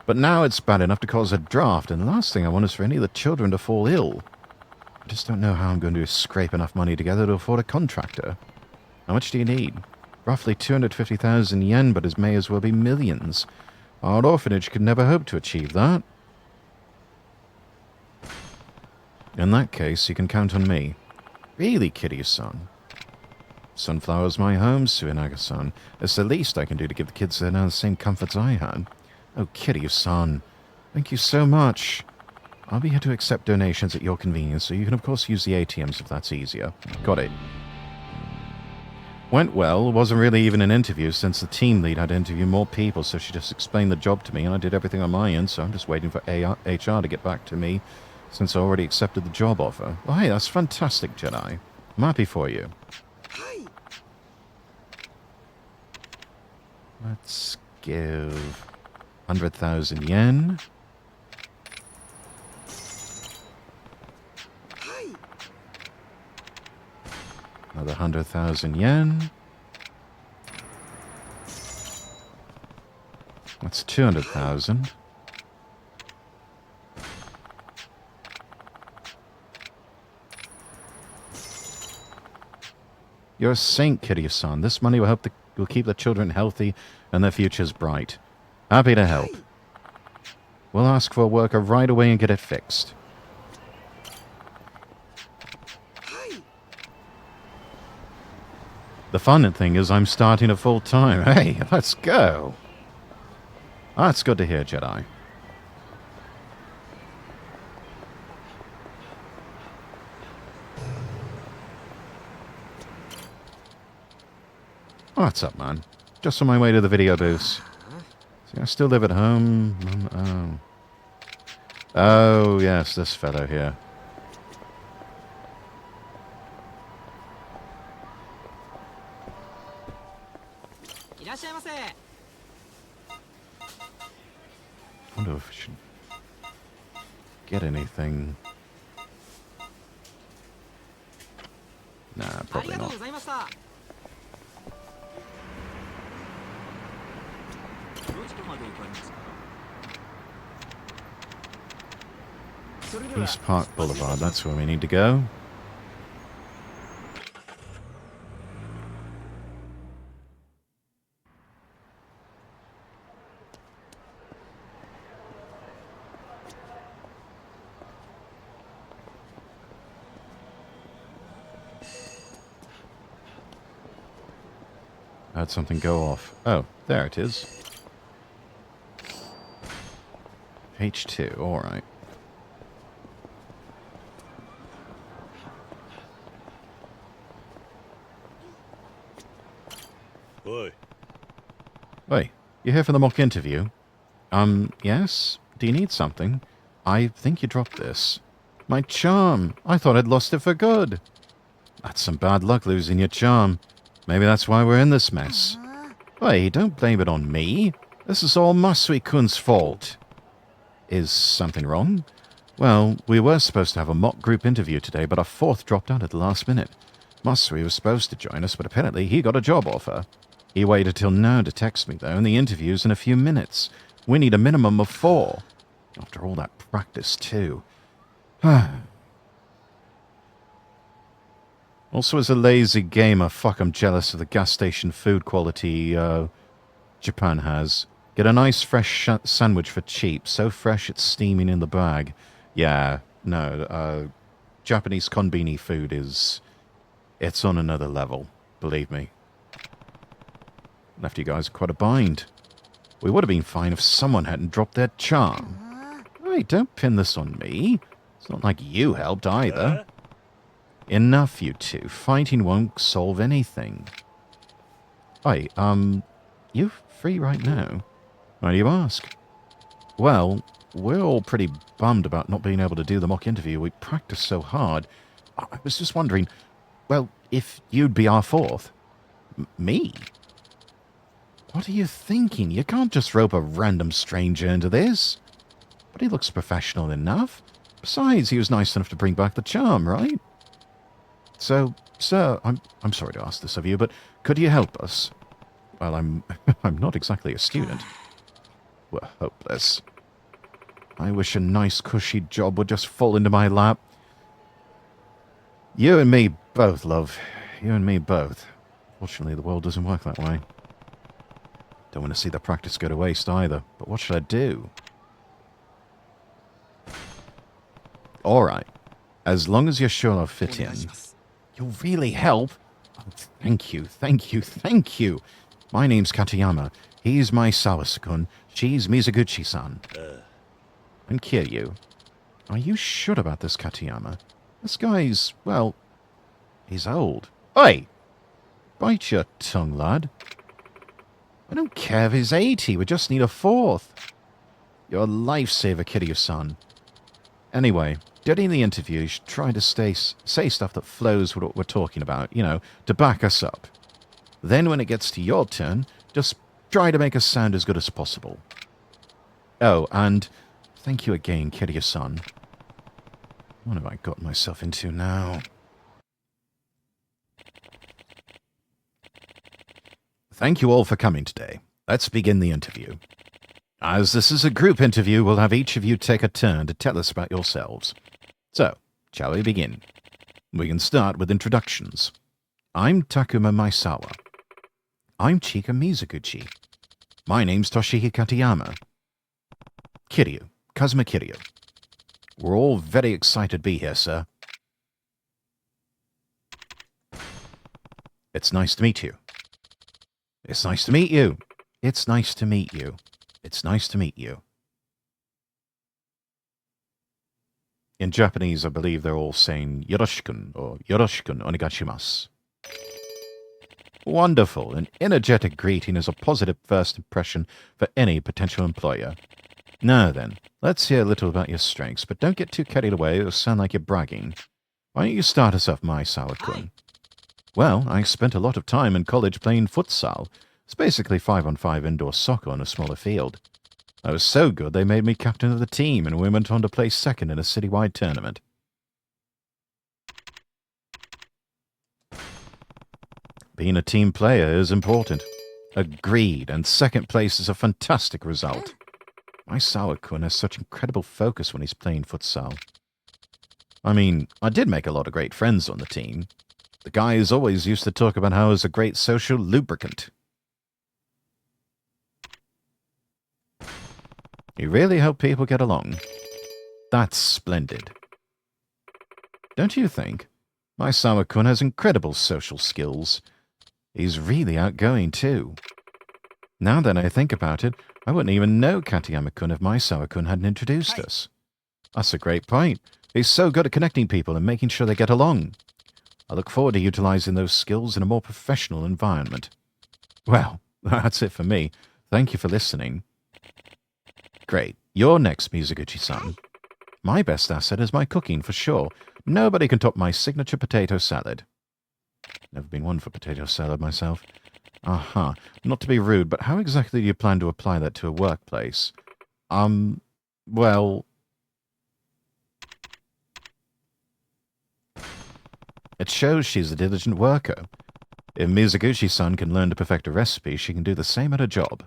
But now it's bad enough to cause a draft, and the last thing I want is for any of the children to fall ill. I just don't know how I'm going to scrape enough money together to afford a contractor. How much do you need? Roughly 250,000 yen, but it may as well be millions. Our orphanage could never hope to achieve that. In that case, you can count on me. Really, Kiryu-san? Sunflower's my home, Suinaga-san. It's the least I can do to give the kids there now the same comforts I had. Oh, Kiryu-san, thank you so much. I'll be here to accept donations at your convenience, so you can of course use the ATMs if that's easier. Got it. Went well. Wasn't really even an interview since the team lead had to interview more people, so she just explained the job to me and I did everything on my end, so I'm just waiting for HR to get back to me since I already accepted the job offer. Well, hey, that's fantastic, Jedi. I'm happy for you. Let's give 100,000 yen. Another 100,000 yen. That's 200,000. You're a saint, Kiryu-san. This money will keep the children healthy and their futures bright. Happy to help. We'll ask for a worker right away and get it fixed. The fun thing is I'm starting a full-time. Hey, let's go. That's good to hear, Jedi. What's up, man? Just on my way to the video booth. See, I still live at home. Oh, yes, this fellow here. I wonder if I should get anything. Nah, probably not. East Park Boulevard, that's where we need to go. I had something go off. Oh, there it is. H2, alright. Oi. Oi, you here for the mock interview? Yes? Do you need something? I think you dropped this. My charm. I thought I'd lost it for good. That's some bad luck losing your charm. Maybe that's why we're in this mess. Hey, don't blame it on me. This is all Masui-kun's fault. Is something wrong? Well, we were supposed to have a mock group interview today, but our fourth dropped out at the last minute. Masui was supposed to join us, but apparently he got a job offer. He waited till now to text me, though, and the interview's in a few minutes. We need a minimum of 4. After all that practice, too. Also, as a lazy gamer, fuck, I'm jealous of the gas station food quality Japan has. Get a nice fresh sandwich for cheap. So fresh it's steaming in the bag. Yeah, no, Japanese konbini food is... It's on another level, believe me. Left you guys quite a bind. We would have been fine if someone hadn't dropped their charm. Hey, don't pin this on me. It's not like you helped either. Enough, you two. Fighting won't solve anything. Hey, you free right now? Why do you ask? Well, we're all pretty bummed about not being able to do the mock interview. We practiced so hard. I was just wondering, well, if you'd be our 4th. Me? What are you thinking? You can't just rope a random stranger into this. But he looks professional enough. Besides, he was nice enough to bring back the charm, right? So, sir, I'm sorry to ask this of you, but could you help us? Well, I'm not exactly a student. We're hopeless. I wish a nice cushy job would just fall into my lap. You and me both, love. You and me both. Fortunately, the world doesn't work that way. Don't want to see the practice go to waste either, but what should I do? Alright. As long as you're sure I'll fit in. You'll really help. Oh, thank you, thank you, thank you. My name's Katayama. He's my Sawasakun. She's Mizuguchi-san. And Kiryu. Are you sure about this, Katayama? This guy's, well, he's old. Oi! Bite your tongue, lad. I don't care if he's 80. We just need a 4th. You're a lifesaver, Kiryu-san. Anyway, during the interview, you should try to say stuff that flows with what we're talking about, you know, to back us up. Then when it gets to your turn, just try to make us sound as good as possible. Oh, and thank you again, Kiryu-san. What have I got myself into now? Thank you all for coming today. Let's begin the interview. As this is a group interview, we'll have each of you take a turn to tell us about yourselves. So, shall we begin? We can start with introductions. I'm Takuma Maisawa. I'm Chika Mizuguchi. My name's Toshiki Katayama. Kiryu, Kazuma Kiryu. We're all very excited to be here, sir. It's nice to meet you. It's nice to meet you. It's nice to meet you. It's nice to meet you. In Japanese, I believe they're all saying Yoroshikun or Yoroshikun onegashimasu. Wonderful. An energetic greeting is a positive first impression for any potential employer. Now then, let's hear a little about your strengths, but don't get too carried away or sound like you're bragging. Why don't you start us off, Maisawa-kun? Well, I spent a lot of time in college playing futsal. It's basically 5-on-5 indoor soccer on a smaller field. I was so good they made me captain of the team, and we went on to place second in a citywide tournament. Being a team player is important. Agreed, and second place is a fantastic result. Maisawa-kun has such incredible focus when he's playing futsal. I mean, I did make a lot of great friends on the team. The guys always used to talk about how it was a great social lubricant. You really help people get along. That's splendid. Don't you think? Maisawa-kun has incredible social skills. He's really outgoing, too. Now that I think about it, I wouldn't even know Katayama-kun if Maisawa-kun hadn't introduced us. That's a great point. He's so good at connecting people and making sure they get along. I look forward to utilizing those skills in a more professional environment. Well, that's it for me. Thank you for listening. Great. You're next, Mizuguchi-san. My best asset is my cooking, for sure. Nobody can top my signature potato salad. Never been one for potato salad myself. Aha. Not to be rude, but how exactly do you plan to apply that to a workplace? Well... It shows she's a diligent worker. If Mizuguchi-san can learn to perfect a recipe, she can do the same at a job.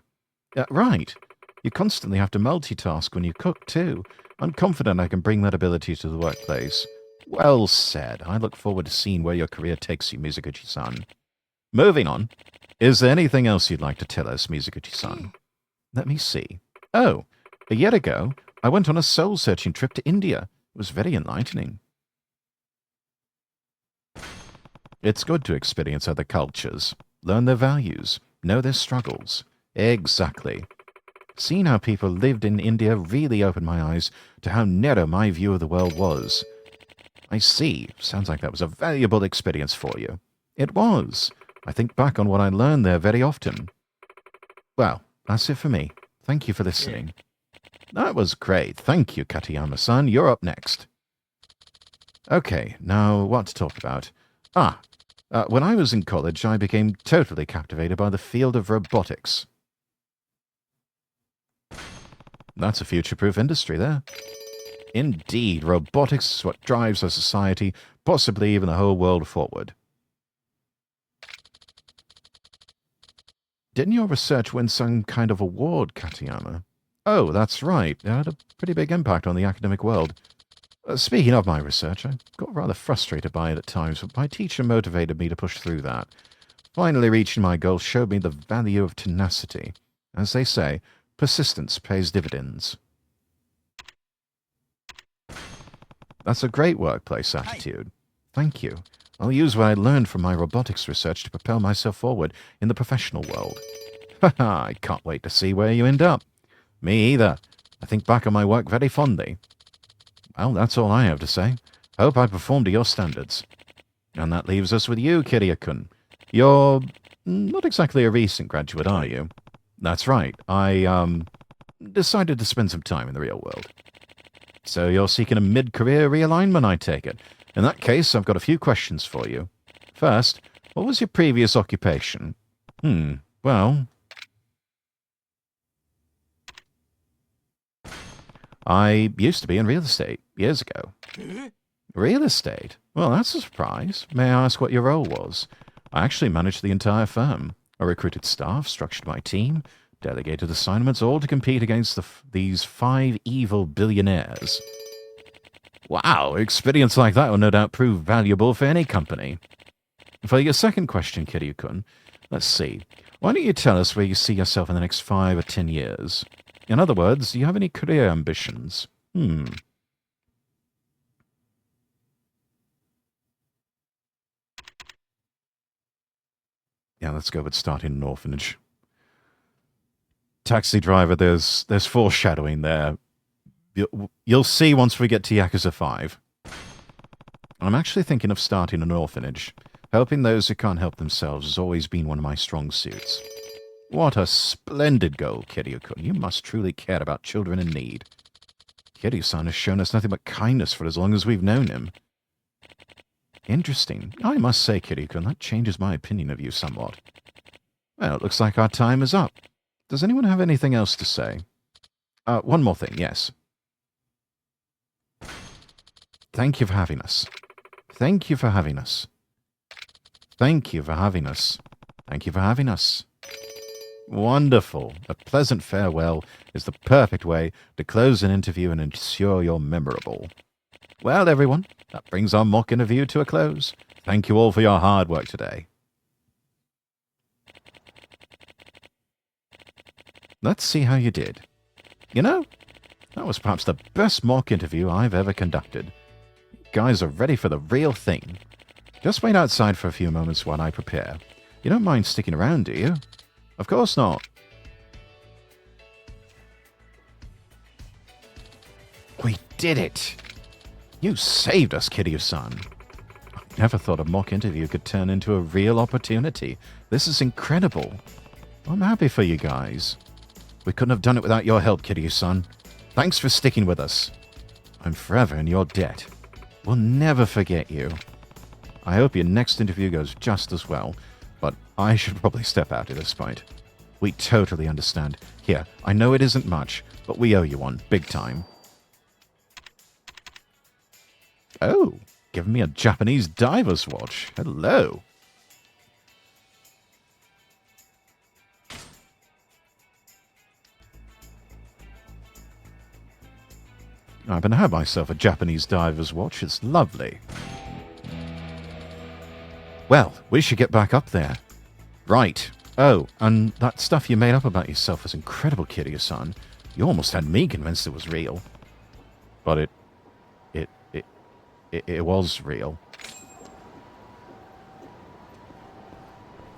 Right. You constantly have to multitask when you cook, too. I'm confident I can bring that ability to the workplace. Well said. I look forward to seeing where your career takes you, Mizuguchi-san. Moving on. Is there anything else you'd like to tell us, Mizuguchi-san? Let me see. Oh, a year ago, I went on a soul-searching trip to India. It was very enlightening. It's good to experience other cultures, learn their values, know their struggles. Exactly. Seeing how people lived in India really opened my eyes to how narrow my view of the world was. I see. Sounds like that was a valuable experience for you. It was. I think back on what I learned there very often. Well, that's it for me. Thank you for listening. That was great. Thank you, Katayama-san. You're up next. Okay, now what to talk about? When I was in college, I became totally captivated by the field of robotics. That's a future-proof industry there. Indeed, robotics is what drives our society, possibly even the whole world forward. Didn't your research win some kind of award, Katayama? Oh, that's right. It had a pretty big impact on the academic world. Speaking of my research, I got rather frustrated by it at times, but my teacher motivated me to push through that. Finally reaching my goal showed me the value of tenacity. As they say, persistence pays dividends. That's a great workplace attitude. Thank you. I'll use what I learned from my robotics research to propel myself forward in the professional world. Haha, I can't wait to see where you end up. Me either. I think back on my work very fondly. Well, that's all I have to say. Hope I performed to your standards. And that leaves us with you, Kiryu-kun. You're not exactly a recent graduate, are you? That's right. I, decided to spend some time in the real world. So you're seeking a mid-career realignment, I take it. In that case, I've got a few questions for you. First, what was your previous occupation? Well... I used to be in real estate, years ago. Real estate? Well, that's a surprise. May I ask what your role was? I actually managed the entire firm. I recruited staff, structured my team, delegated assignments, all to compete against these 5 evil billionaires. Wow, experience like that will no doubt prove valuable for any company. For your second question, Kiryu-kun, let's see. Why don't you tell us where you see yourself in the next 5 or 10 years? In other words, do you have any career ambitions? Yeah, let's go with starting an orphanage. Taxi driver, there's foreshadowing there. You'll see once we get to Yakuza 5. I'm actually thinking of starting an orphanage. Helping those who can't help themselves has always been one of my strong suits. What a splendid goal, Kiryu-kun. You must truly care about children in need. Kiryu-san has shown us nothing but kindness for as long as we've known him. Interesting. I must say, Kiryu-kun, that changes my opinion of you somewhat. Well, it looks like our time is up. Does anyone have anything else to say? One more thing, yes. Thank you for having us. Thank you for having us. Thank you for having us. Thank you for having us. Wonderful. A pleasant farewell is the perfect way to close an interview and ensure you're memorable. Well, everyone, that brings our mock interview to a close. Thank you all for your hard work today. Let's see how you did. You know, that was perhaps the best mock interview I've ever conducted. You guys are ready for the real thing. Just wait outside for a few moments while I prepare. You don't mind sticking around, do you? Of course not. We did it! You saved us, Kiryu-san. I never thought a mock interview could turn into a real opportunity. This is incredible. I'm happy for you guys. We couldn't have done it without your help, Kiryu-san. Thanks for sticking with us. I'm forever in your debt. We'll never forget you. I hope your next interview goes just as well, but I should probably step out at this point. We totally understand. Here, I know it isn't much, but we owe you one, big time. Oh, giving me a Japanese diver's watch. Hello. I'm going to have myself a Japanese diver's watch. It's lovely. Well, we should get back up there. Right. Oh, and that stuff you made up about yourself was incredible, Kiryu-san. You almost had me convinced it was real. But it was real.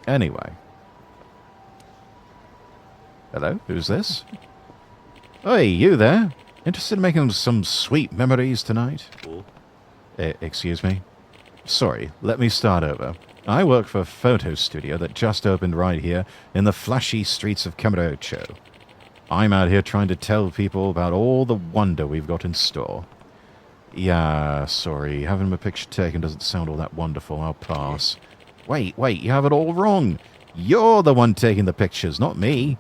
Anyway. Hello? Who's this? Hey, you there? Interested in making some sweet memories tonight? Excuse me? Sorry, let me start over. I work for a photo studio that just opened right here in the flashy streets of Kamurocho. I'm out here trying to tell people about all the wonder we've got in store. Yeah, sorry, having a picture taken doesn't sound all that wonderful. I'll pass. Wait, you have it all wrong. You're the one taking the pictures, not me.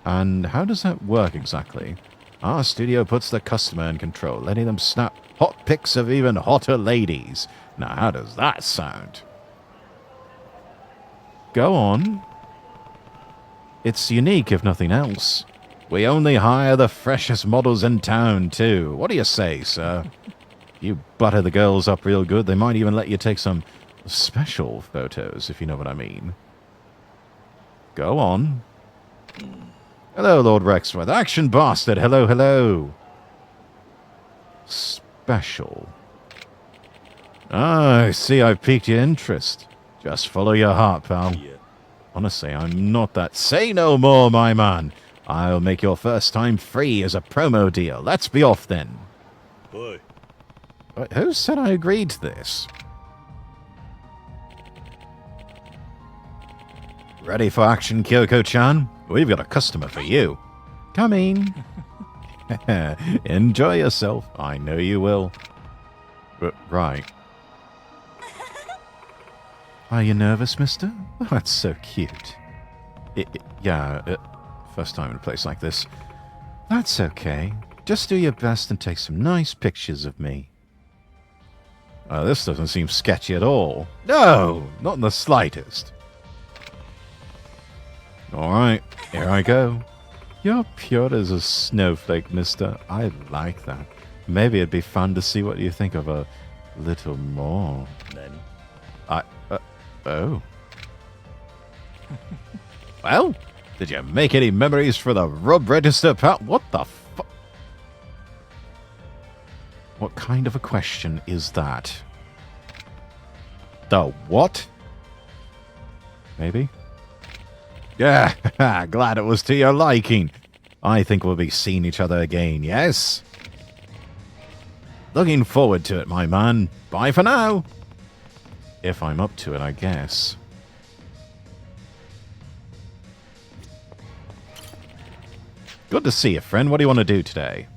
And how does that work exactly? Our studio puts the customer in control, letting them snap hot pics of even hotter ladies. Now, how does that sound? Go on. It's unique, if nothing else. We only hire the freshest models in town, too. What do you say, sir? If you butter the girls up real good, they might even let you take some special photos, if you know what I mean. Go on. Hello, Lord Rexworth. Action bastard. Hello, hello. Special. Ah, I see I've piqued your interest. Just follow your heart, pal. Yeah. Honestly, I'm not that. Say no more, my man. I'll make your first time free as a promo deal. Let's be off then. Boy. Who said I agreed to this? Ready for action, Kyoko-chan? We've got a customer for you. Come in. Enjoy yourself. I know you will. Right. Are you nervous, mister? Oh, that's so cute. First time in a place like this. That's okay. Just do your best and take some nice pictures of me. This doesn't seem sketchy at all. No, not in the slightest. Alright, here I go. You're pure as a snowflake, mister. I like that. Maybe it'd be fun to see what you think of a little more. Then. Oh. Well, did you make any memories for the rub register, pal? What the fu- What kind of a question is that? The what? Maybe? Yeah, glad it was to your liking. I think we'll be seeing each other again, yes? Looking forward to it, my man. Bye for now. If I'm up to it, I guess. Good to see you, friend. What do you want to do today?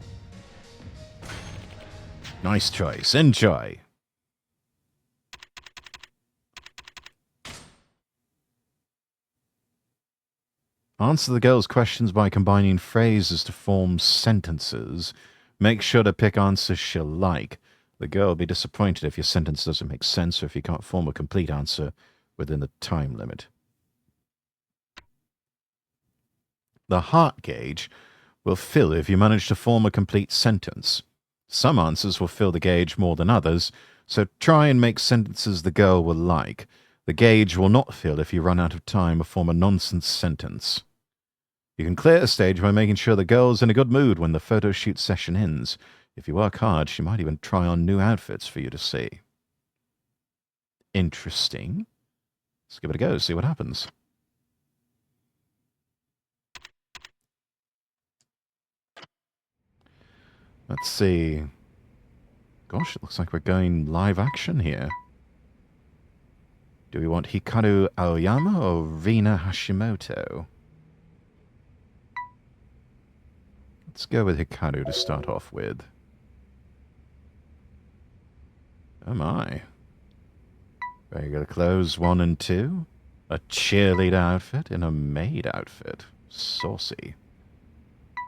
Nice choice. Enjoy. Answer the girl's questions by combining phrases to form sentences. Make sure to pick answers she'll like. The girl will be disappointed if your sentence doesn't make sense or if you can't form a complete answer within the time limit. The heart gauge will fill if you manage to form a complete sentence. Some answers will fill the gauge more than others, so try and make sentences the girl will like. The gauge will not fill if you run out of time or form a nonsense sentence. You can clear a stage by making sure the girl's in a good mood when the photo shoot session ends. If you work hard, she might even try on new outfits for you to see. Interesting. Let's give it a go, see what happens. Let's see. Gosh, it looks like we're going live action here. Do we want Hikaru Aoyama or Rina Hashimoto? Let's go with Hikaru to start off with. Oh my. Regular clothes 1 and 2. A cheerleader outfit and a maid outfit. Saucy.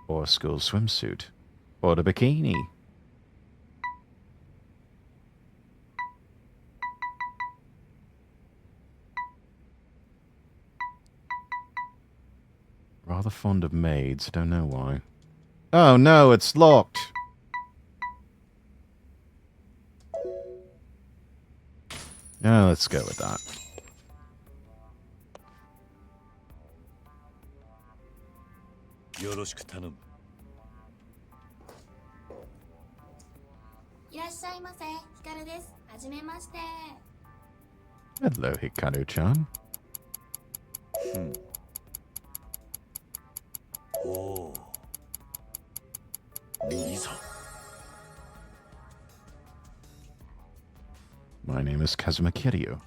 Or a school swimsuit. Or the bikini. Rather fond of maids, don't know why. Oh no, it's locked! Yeah, let's go with that. Hello, Hikaru-chan. My name is Kazuma Kiryu.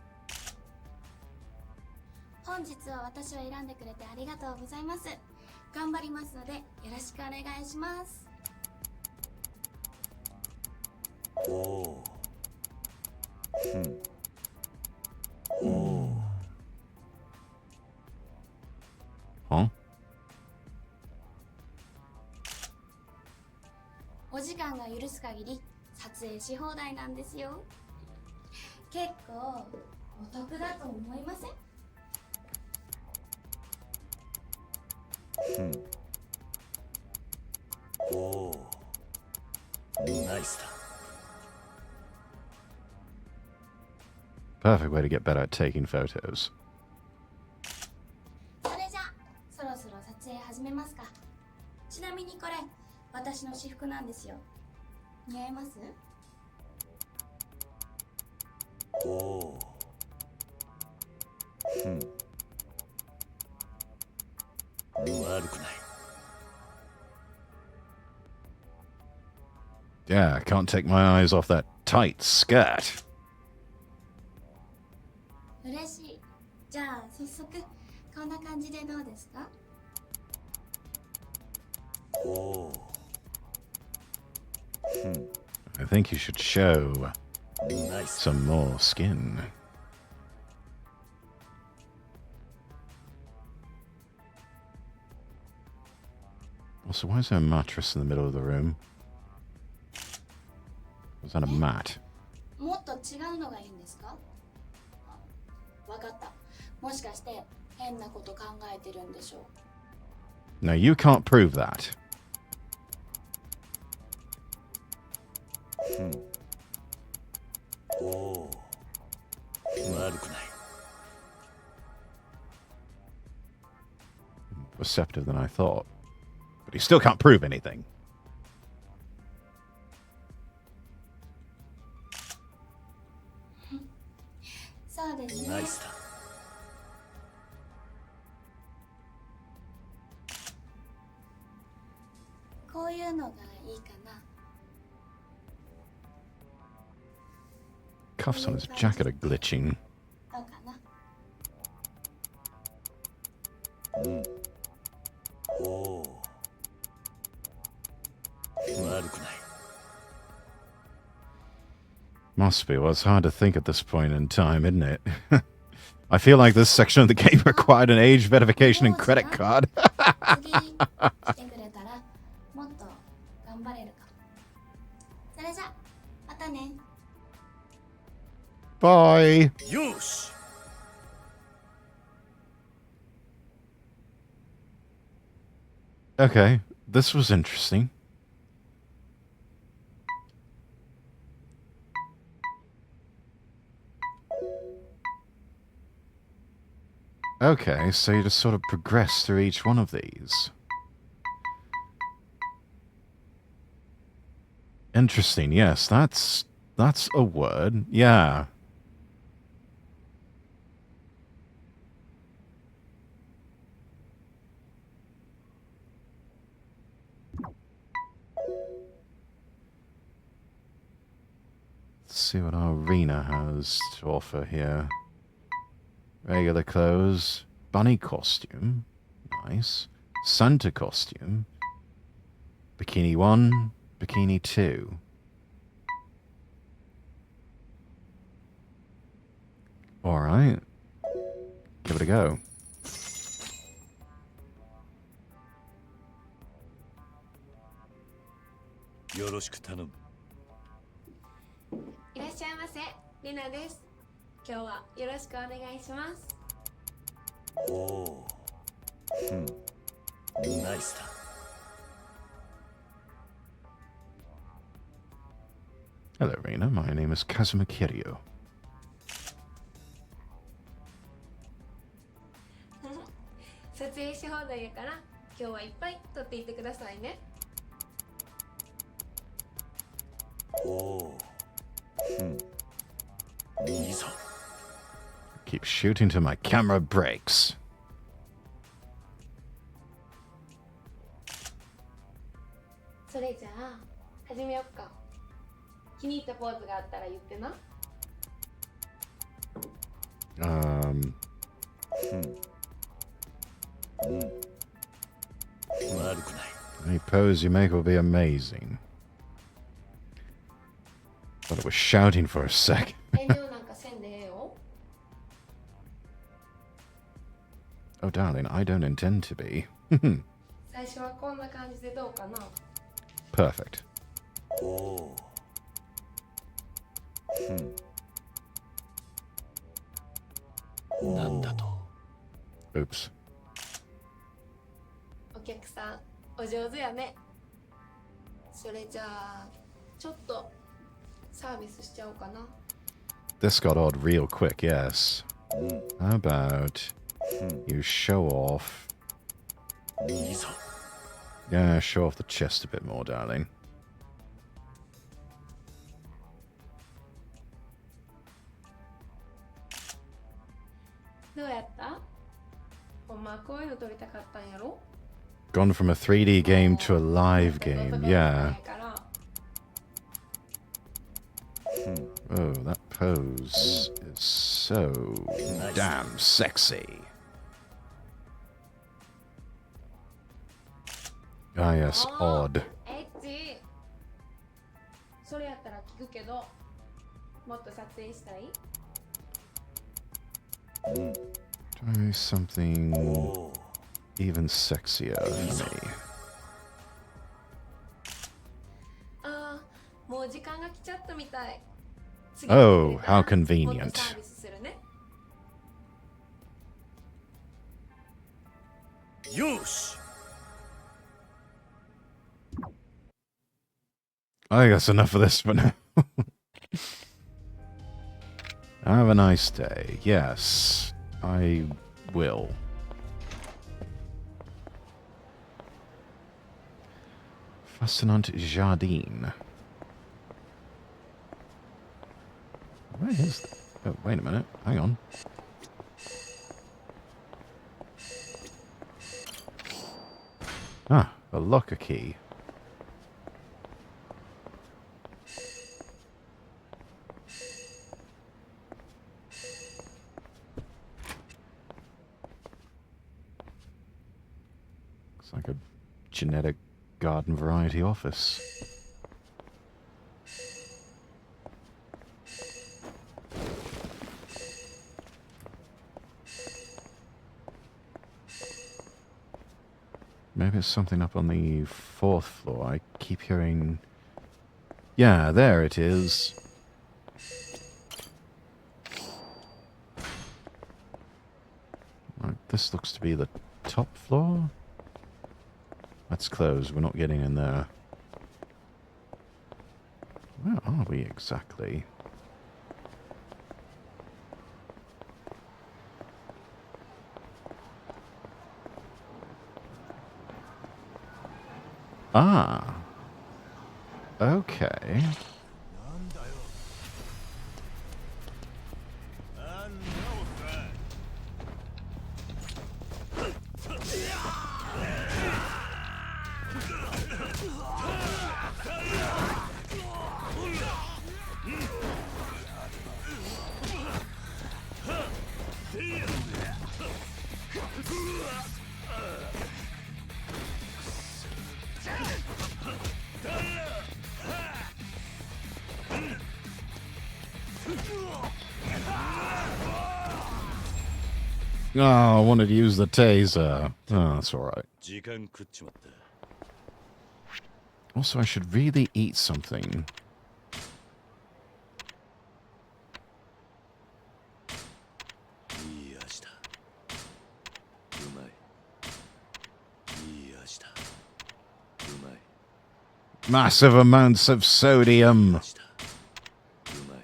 本日は私を選んでくれてありがとうございます。頑張りますのでよろしくお願いします。Huh? お時間が許す限り撮影し放題なんですよ。結構お得だと思いませんPerfect way to get better at taking photos. それじゃあそろそろ撮影始めますか。ちなみにこれ私の私服なんですよ。似合います悪くない。 Yeah, I can't take my eyes off that tight skirt. 嬉しい。じゃあ早速こんな感じでどうですか I think you should show some more skin. Also, why is there a mattress in the middle of the room? Was that a mat? もっと違うのがいいんですかわかった。もしかして変なこと考えてるんでしょう No, you can't prove that. Receptive than I thought. But he still can't prove anything. そうですね。ナイスだ。こういうのがいいかな。 Cuffs on his jacket are glitching. どうかな。悪くない。 Must be. Well, it's hard to think at this point in time, isn't it? I feel like this section of the game required an age verification and credit card. 次来てくれたらもっと頑張れるかも。それじゃまたね。 Bye. よし。 Okay, this was interesting. Okay, so you just sort of progress through each one of these. Interesting, yes, that's a word, yeah. Let's see what our arena has to offer here. Regular clothes, bunny costume, nice. Santa costume, bikini 1, bikini 2. Alright. Give it a go. Yoroshiku いらっしゃいませ、リナです。今日はよろしくお願いします。おー。ナイスだ。Hello, Rena. My name is Kazuma Kiryu. 撮影し放題やから今日はいっぱい撮っていってくださいね。おー。いいぞ。 Keep shooting till my camera breaks. それじゃあ始めよっか。気に入ったポーズがあったら言ってな。悪くない。 Any pose you make will be amazing. But it was shouting for a sec. 遠慮なんかせんでええよ。 Oh, darling, I don't intend to be. 最初はこんな感じでどうかな。 Perfect. おー。なんだと。 Oops. お客さんお上手やね。それじゃあちょっとサービスしちゃおうかな。 This got odd real quick, yes. How about you show off? いいぞ。 Yeah, show off the chest a bit more, darling. どうやった？ほんまこういうの撮りたかったんやろ？ Gone from a 3D game to a live game, yeah. Oh, that pose is so damn sexy. Ah, yes, odd. エッチ。それやったら聞くけど、もっと撮影したい？ Try something おー。 even sexier for me. ああ、もう時間が来ちゃったみたい。 Oh, how もっと convenient. サービスするね。よし。 I think that's enough for this for now. Have a nice day. Yes, I will. Fascinant Jardin. Where is... Oh, wait a minute. Hang on. Ah, a locker key. Looks like a genetic garden variety office. Maybe it's something up on the 4th floor. I keep hearing... Yeah, there it is. Right, this looks to be the top floor. That's closed. We're not getting in there. Where are we exactly? Ah. Okay. Oh, I wanted to use the taser. Oh, that's alright. 時間食っちまった。 Also, I should really eat something. いい味だ。うまい。いい味だ。うまい。 Massive amounts of sodium 味だ。うまい。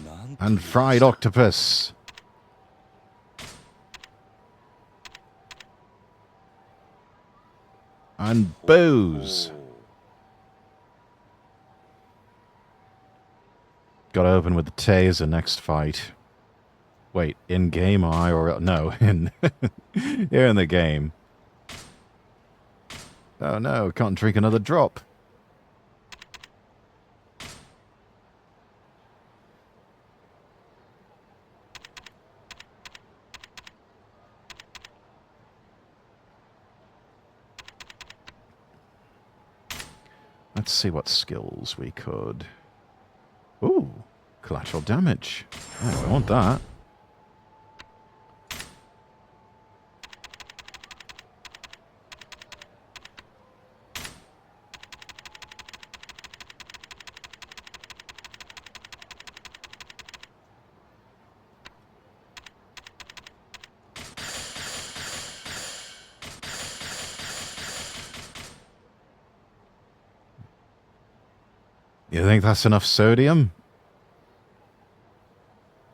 なんて and fried octopus. And booze. Gotta open with the taser next fight. Wait, in game or IRL? No, in here in the game. Oh no, can't drink another drop. Let's see what skills we could. Ooh, collateral damage. Oh, I want that. You think that's enough sodium?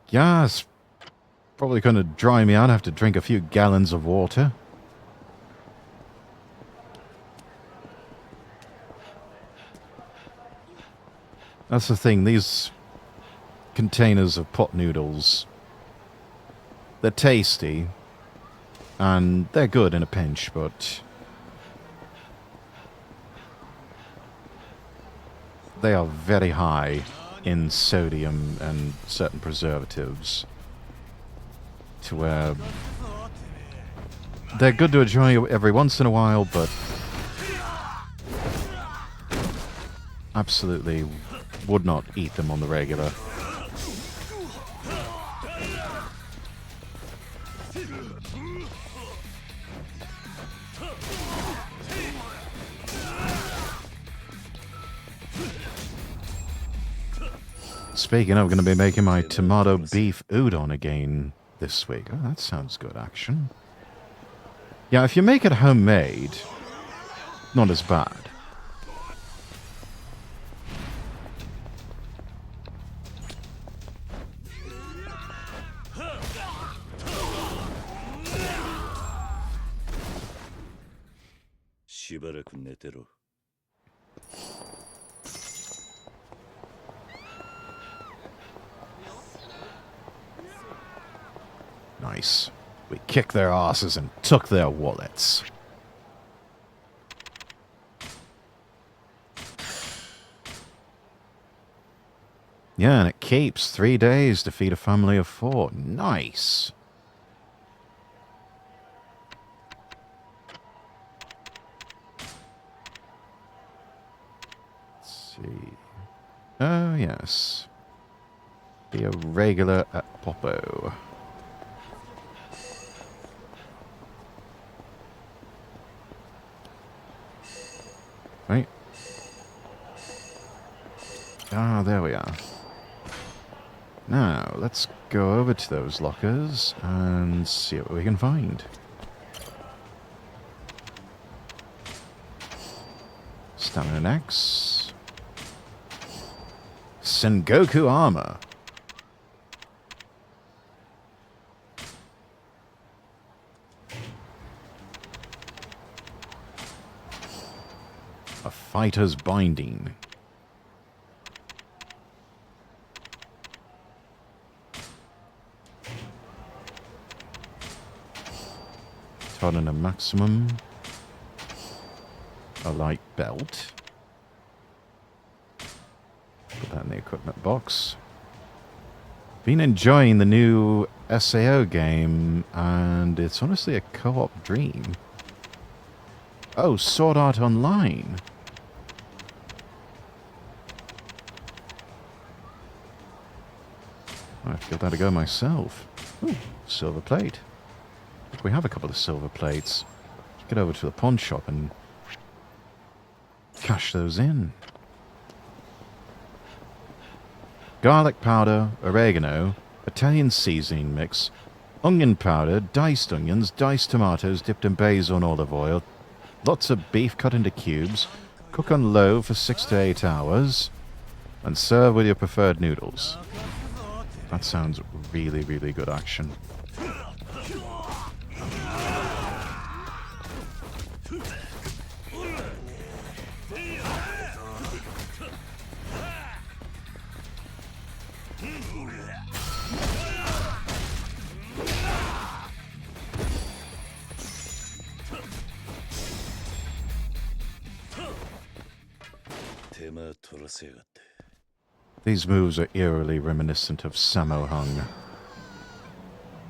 Yeah, it's probably going to dry me out. I have to drink a few gallons of water. That's the thing, these containers of pot noodles, they're tasty, and they're good in a pinch, but they are very high in sodium and certain preservatives, to where they're good to enjoy every once in a while, but absolutely would not eat them on the regular. Speaking of, I'm going to be making my tomato beef udon again this week. Oh, that sounds good, action. Yeah, if you make it homemade, not as bad. Nice. We kicked their asses and took their wallets. Yeah, and it keeps 3 days to feed a family of 4. Nice. Let's see. Oh, yes. Be a regular at Popo. Right. Ah, there we are. Now, let's go over to those lockers and see what we can find. Stamina X. Sengoku armor. A fighter's binding. Turn a maximum. A light belt. Put that in the equipment box. Been enjoying the new SAO game, and it's honestly a co-op dream. Oh, Sword Art Online. I have to give that a go myself. Ooh, silver plate. We have a couple of silver plates. Let's get over to the pawn shop and cash those in. Garlic powder, oregano, Italian seasoning mix, onion powder, diced onions, diced tomatoes dipped in basil and olive oil, lots of beef cut into cubes, cook on low for 6 to 8 hours, and serve with your preferred noodles. That sounds really, really good action. These moves are eerily reminiscent of Sammo Hung.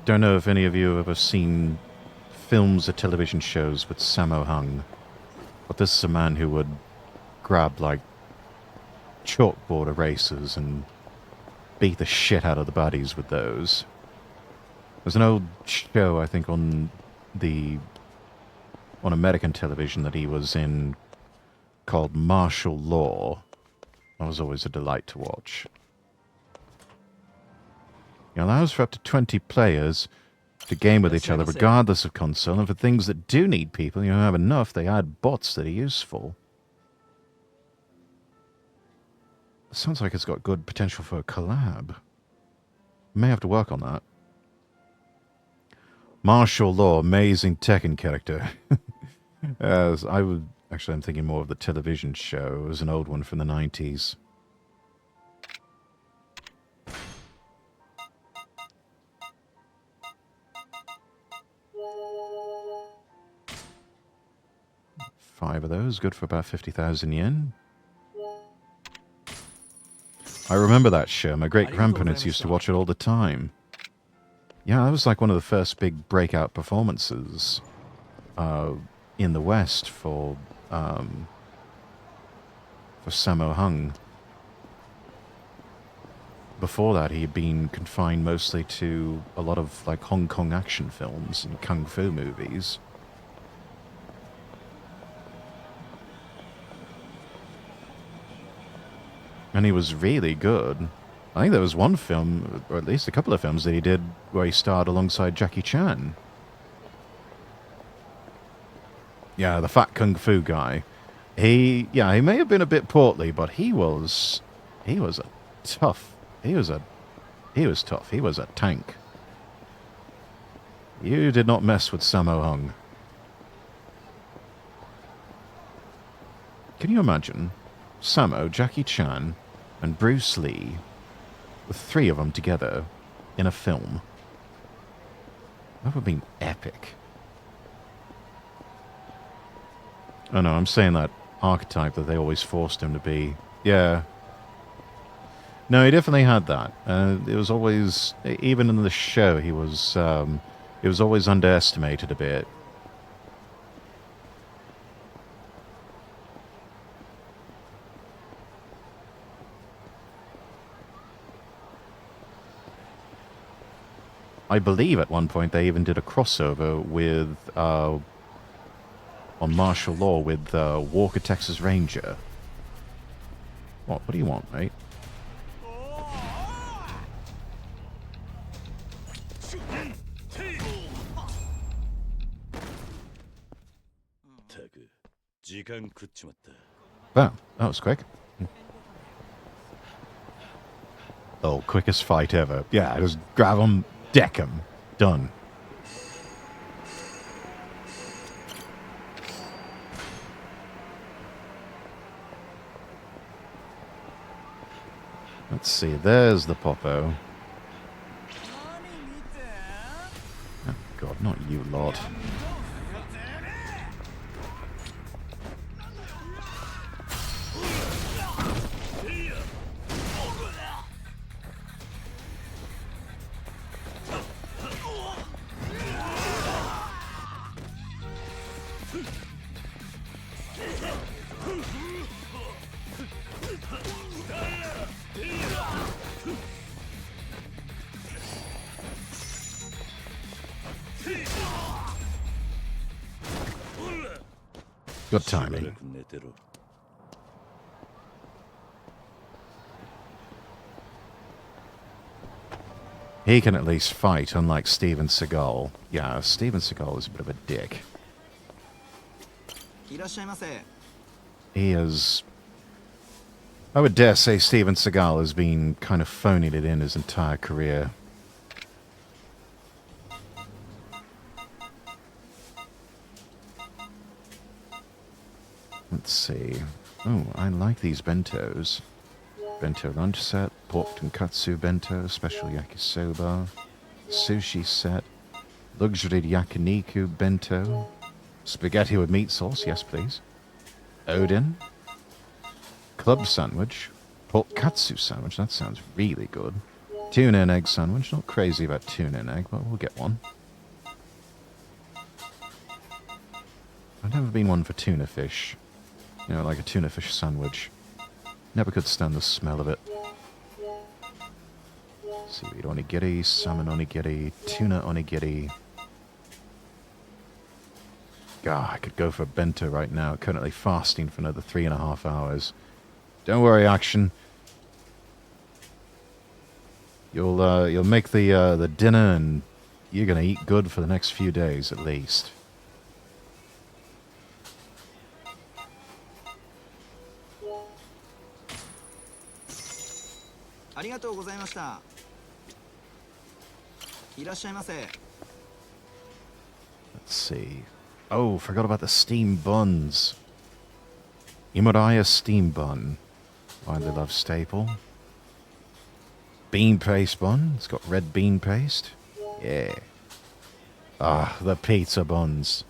Don't know if any of you have ever seen films or television shows with Sammo Hung, but this is a man who would grab, like, chalkboard erasers and beat the shit out of the baddies with those. There's an old show, I think, on American television that he was in called Martial Law. That was always a delight to watch. It allows for up to 20 players to game with each other regardless of console, and for things that do need people, you don't have enough, they add bots that are useful. It sounds like it's got good potential for a collab. May have to work on that. Martial Law, amazing Tekken character. As I would... Actually, I'm thinking more of the television show. It was an old one from the 90s. Five of those, good for about 50,000 yen. I remember that show. My great-grandparents used to watch it all the time. Yeah, that was like one of the first big breakout performances in the West for Sammo Hung. Before that, he had been confined mostly to a lot of like Hong Kong action films and kung fu movies. And he was really good. I think there was one film, or at least a couple of films that he did where he starred alongside Jackie Chan. Yeah, the fat kung fu guy. He may have been a bit portly, but he was tough. He was tough. He was a tank. You did not mess with Sammo Hung. Can you imagine Sammo, Jackie Chan, and Bruce Lee, the three of them together in a film? That would have been epic. Oh no, I'm saying that archetype that they always forced him to be. Yeah. No, he definitely had that. It was always, even in the show, he was always underestimated a bit. I believe at one point they even did a crossover with on Martial Law with Walker Texas Ranger. What do you want, mate? Wow, that was quick. Oh, quickest fight ever. Yeah, just grab him, deck him. Done. Let's see, there's the Popo. Oh god, not you lot. Good しばら timing. く寝てろ。 He can at least fight, unlike Steven Seagal. Yeah, Steven Seagal is a bit of a dick. いらっしゃいませ。 He is... I would dare say Steven Seagal has been kind of phoning it in his entire career. Let's see. Oh, I like these bentos. Bento lunch set, pork tonkatsu bento, special yakisoba, sushi set, luxury yakiniku bento, spaghetti with meat sauce, yes please, Odin, club sandwich, pork katsu sandwich, that sounds really good, tuna and egg sandwich, not crazy about tuna and egg, but we'll get one. I've never been one for tuna fish, you know, like a tuna fish sandwich. Never could stand the smell of it. Seaweed onigiri, salmon onigiri, tuna onigiri. God, I could go for a bento right now. Currently fasting for another 3.5 hours. Don't worry, action. You'll make the dinner, and you're gonna eat good for the next few days at least. Let's see. Oh, forgot about the steam buns. Imuraya steam bun. Widely loved staple. Bean paste bun. It's got red bean paste. Yeah. Ah, the pizza buns.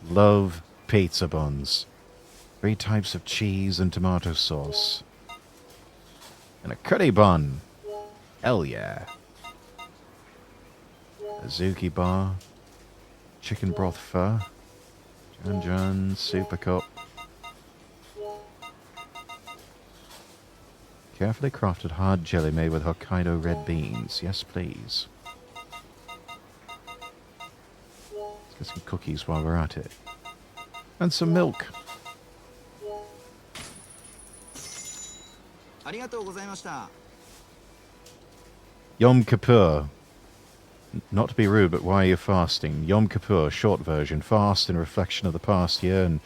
Love pizza buns. 3 types of cheese and tomato sauce. And a curry bun. Hell yeah. Azuki bar. Chicken broth pho. Jan super cup. Carefully crafted hard jelly made with Hokkaido red beans. Yes, please. Let's get some cookies while we're at it. And some milk. Yom Kippur. Not to be rude, but why are you fasting? Yom Kippur, short version. Fast in reflection of the past year and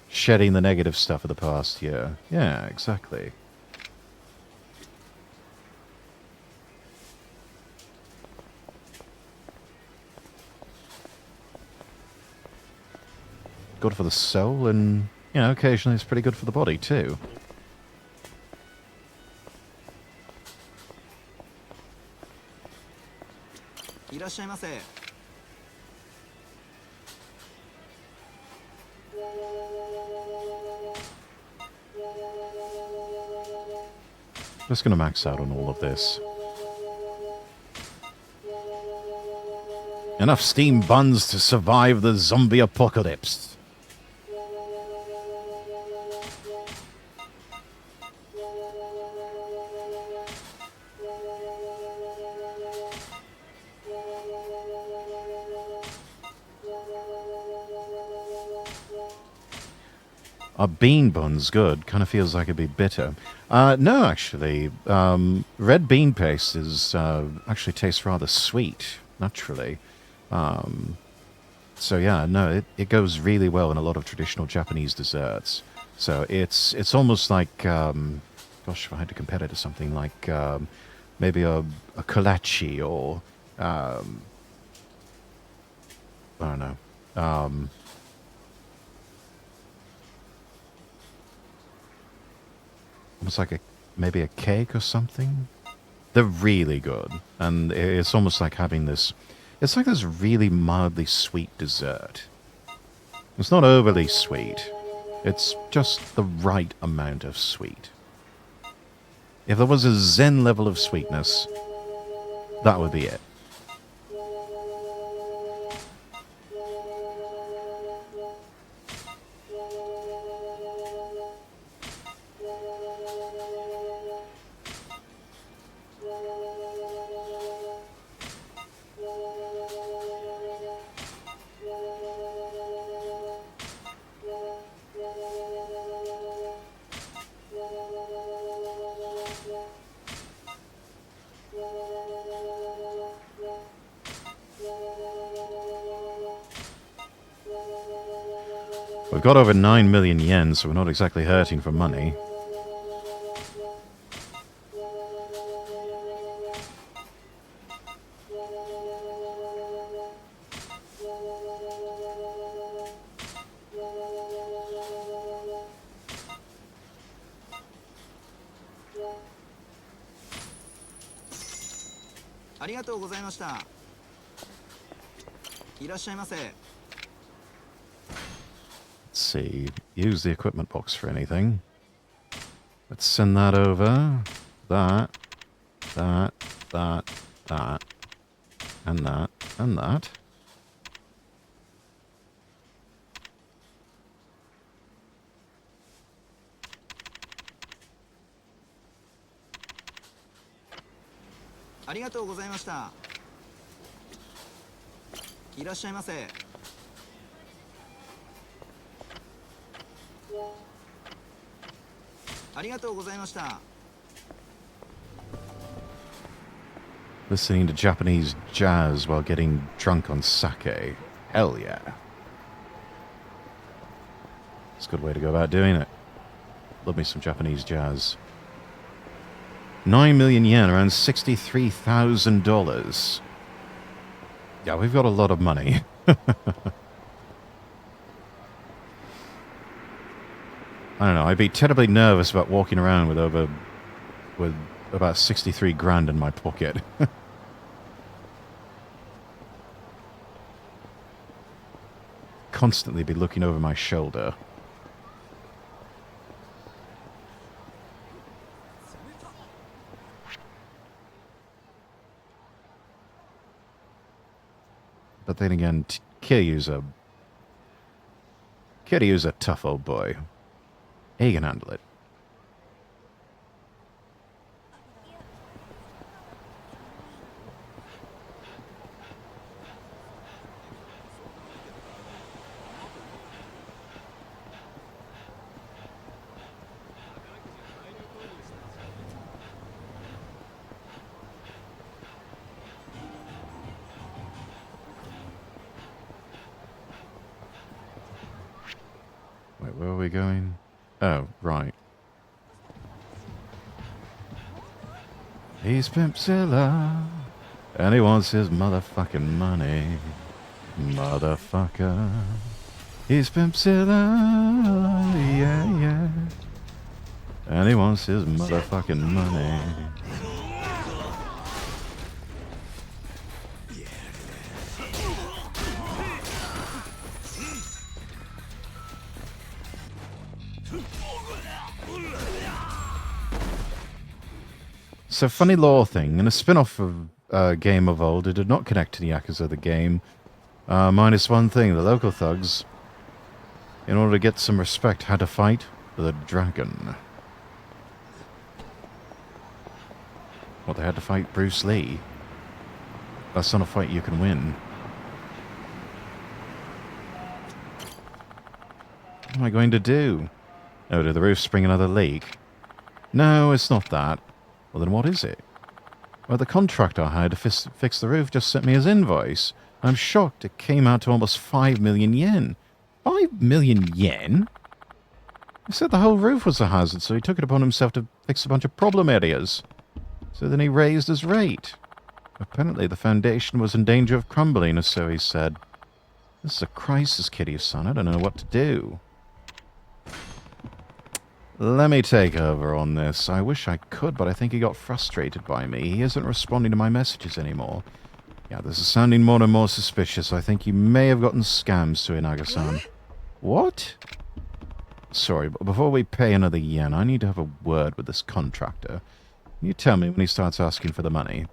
shedding the negative stuff of the past year. Yeah, exactly. Good for the soul, and, you know, occasionally it's pretty good for the body, too. Just going to max out on all of this. Enough steam buns to survive the zombie apocalypse. Are bean buns good? Kind of feels like it'd be bitter. No, actually. Red bean paste is actually tastes rather sweet, naturally. So yeah, no, it goes really well in a lot of traditional Japanese desserts. So it's almost like, gosh, if I had to compare it to something like maybe a kolache or, I don't know, almost like maybe a cake or something. They're really good, and it's almost like having this. It's like this really mildly sweet dessert. It's not overly sweet. It's just the right amount of sweet. If there was a Zen level of sweetness, that would be it. We've got over 9 million yen, so we're not exactly hurting for money. Let's see. Use the equipment box for anything. Let's send that over. That. And that. And that. Listening to Japanese jazz while getting drunk on sake. Hell yeah. It's a good way to go about doing it. Love me some Japanese jazz. 9 million yen, around $63,000. Yeah, we've got a lot of money. I don't know, I'd be terribly nervous about walking around with about 63 grand in my pocket. Constantly be looking over my shoulder. But then again, Kiryu's a tough old boy. He can handle it. Wait, where are we going? Oh, right. He's Pimpzilla, and he wants his motherfucking money. Motherfucker. He's Pimpzilla, yeah, yeah. And he wants his motherfucking money. So, funny lore thing. In a spin-off of game of old, it did not connect to the Yakuza the game. Minus one thing, the local thugs, in order to get some respect, had to fight the dragon. Well, they had to fight Bruce Lee. That's not a fight you can win. What am I going to do? Oh, did the roof spring another leak? No, it's not that. Well, then what is it? Well, the contractor I hired to fix the roof just sent me his invoice. I'm shocked it came out to almost 5 million yen. 5 million yen? He said the whole roof was a hazard, so he took it upon himself to fix a bunch of problem areas. So then he raised his rate. Apparently the foundation was in danger of crumbling, or so he said. This is a crisis, Kiryu-san. I don't know what to do. Let me take over on this. I wish I could, but I think he got frustrated by me. He isn't responding to my messages anymore. Yeah, this is sounding more and more suspicious. I think you may have gotten scammed, Suinaga-san. What? Sorry, but before we pay another yen, I need to have a word with this contractor. You tell me when he starts asking for the money.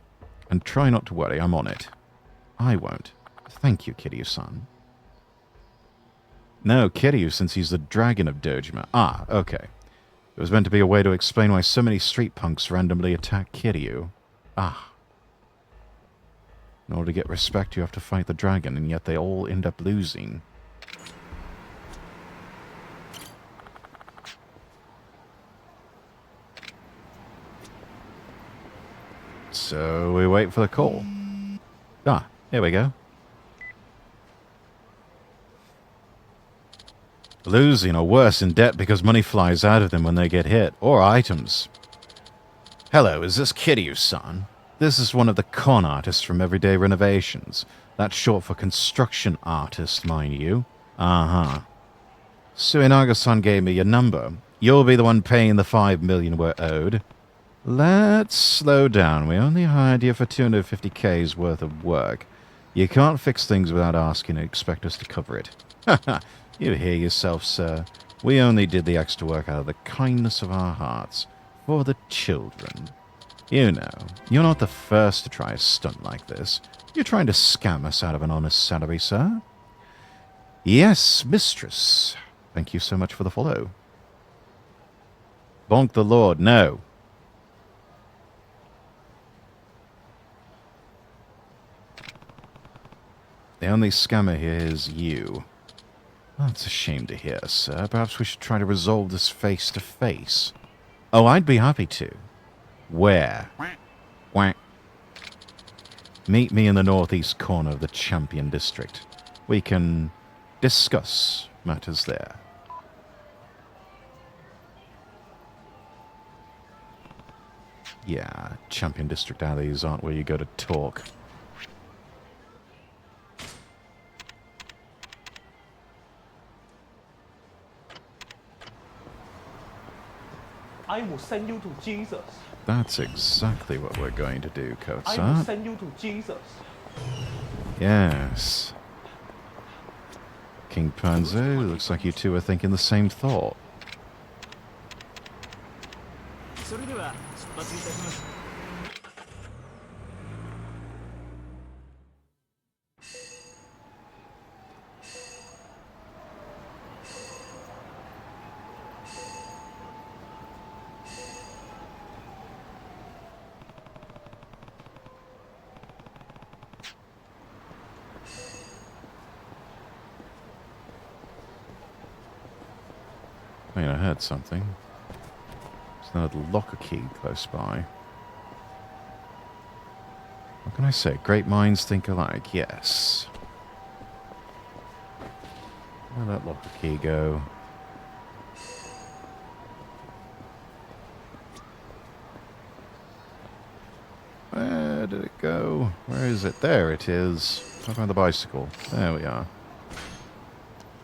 And try not to worry, I'm on it. I won't. Thank you, Kiryu-san. No, Kiryu, since he's the dragon of Dojima. Ah, okay. It was meant to be a way to explain why so many street punks randomly attack Kiryu. Ah. In order to get respect, you have to fight the dragon, and yet they all end up losing. So we wait for the call. Ah, here we go. losing or worse in debt because money flies out of them when they get hit, or items. Hello, is this Kiryu-san? This is one of the con artists from Everyday Renovations. That's short for construction artist, mind you. Uh-huh. Suinaga-san gave me your number. You'll be the one paying the 5 million we're owed. Let's slow down. We only hired you for 250k's worth of work. You can't fix things without asking and expect us to cover it. Haha, you hear yourself, sir. We only did the extra work out of the kindness of our hearts. For the children. You know, you're not the first to try a stunt like this. You're trying to scam us out of an honest salary, sir? Yes, mistress. Thank you so much for the follow. Bonk the Lord, no. The only scammer here is you. Well, that's a shame to hear, sir. Perhaps we should try to resolve this face to face. Oh, I'd be happy to. Where? Quack. Meet me in the northeast corner of the Champion District. We can discuss matters there. Yeah, Champion District alleys aren't where you go to talk. I will send you to Jesus. That's exactly what we're going to do, I will Kotsa. send you to Jesus. Yes. King Panzo, looks like you two are thinking the same thought. Wait, I heard something. There's another locker key close by. What can I say? Great minds think alike, yes. Where'd that locker key go? Where did it go? Where is it? There it is. Talk about the bicycle. There we are.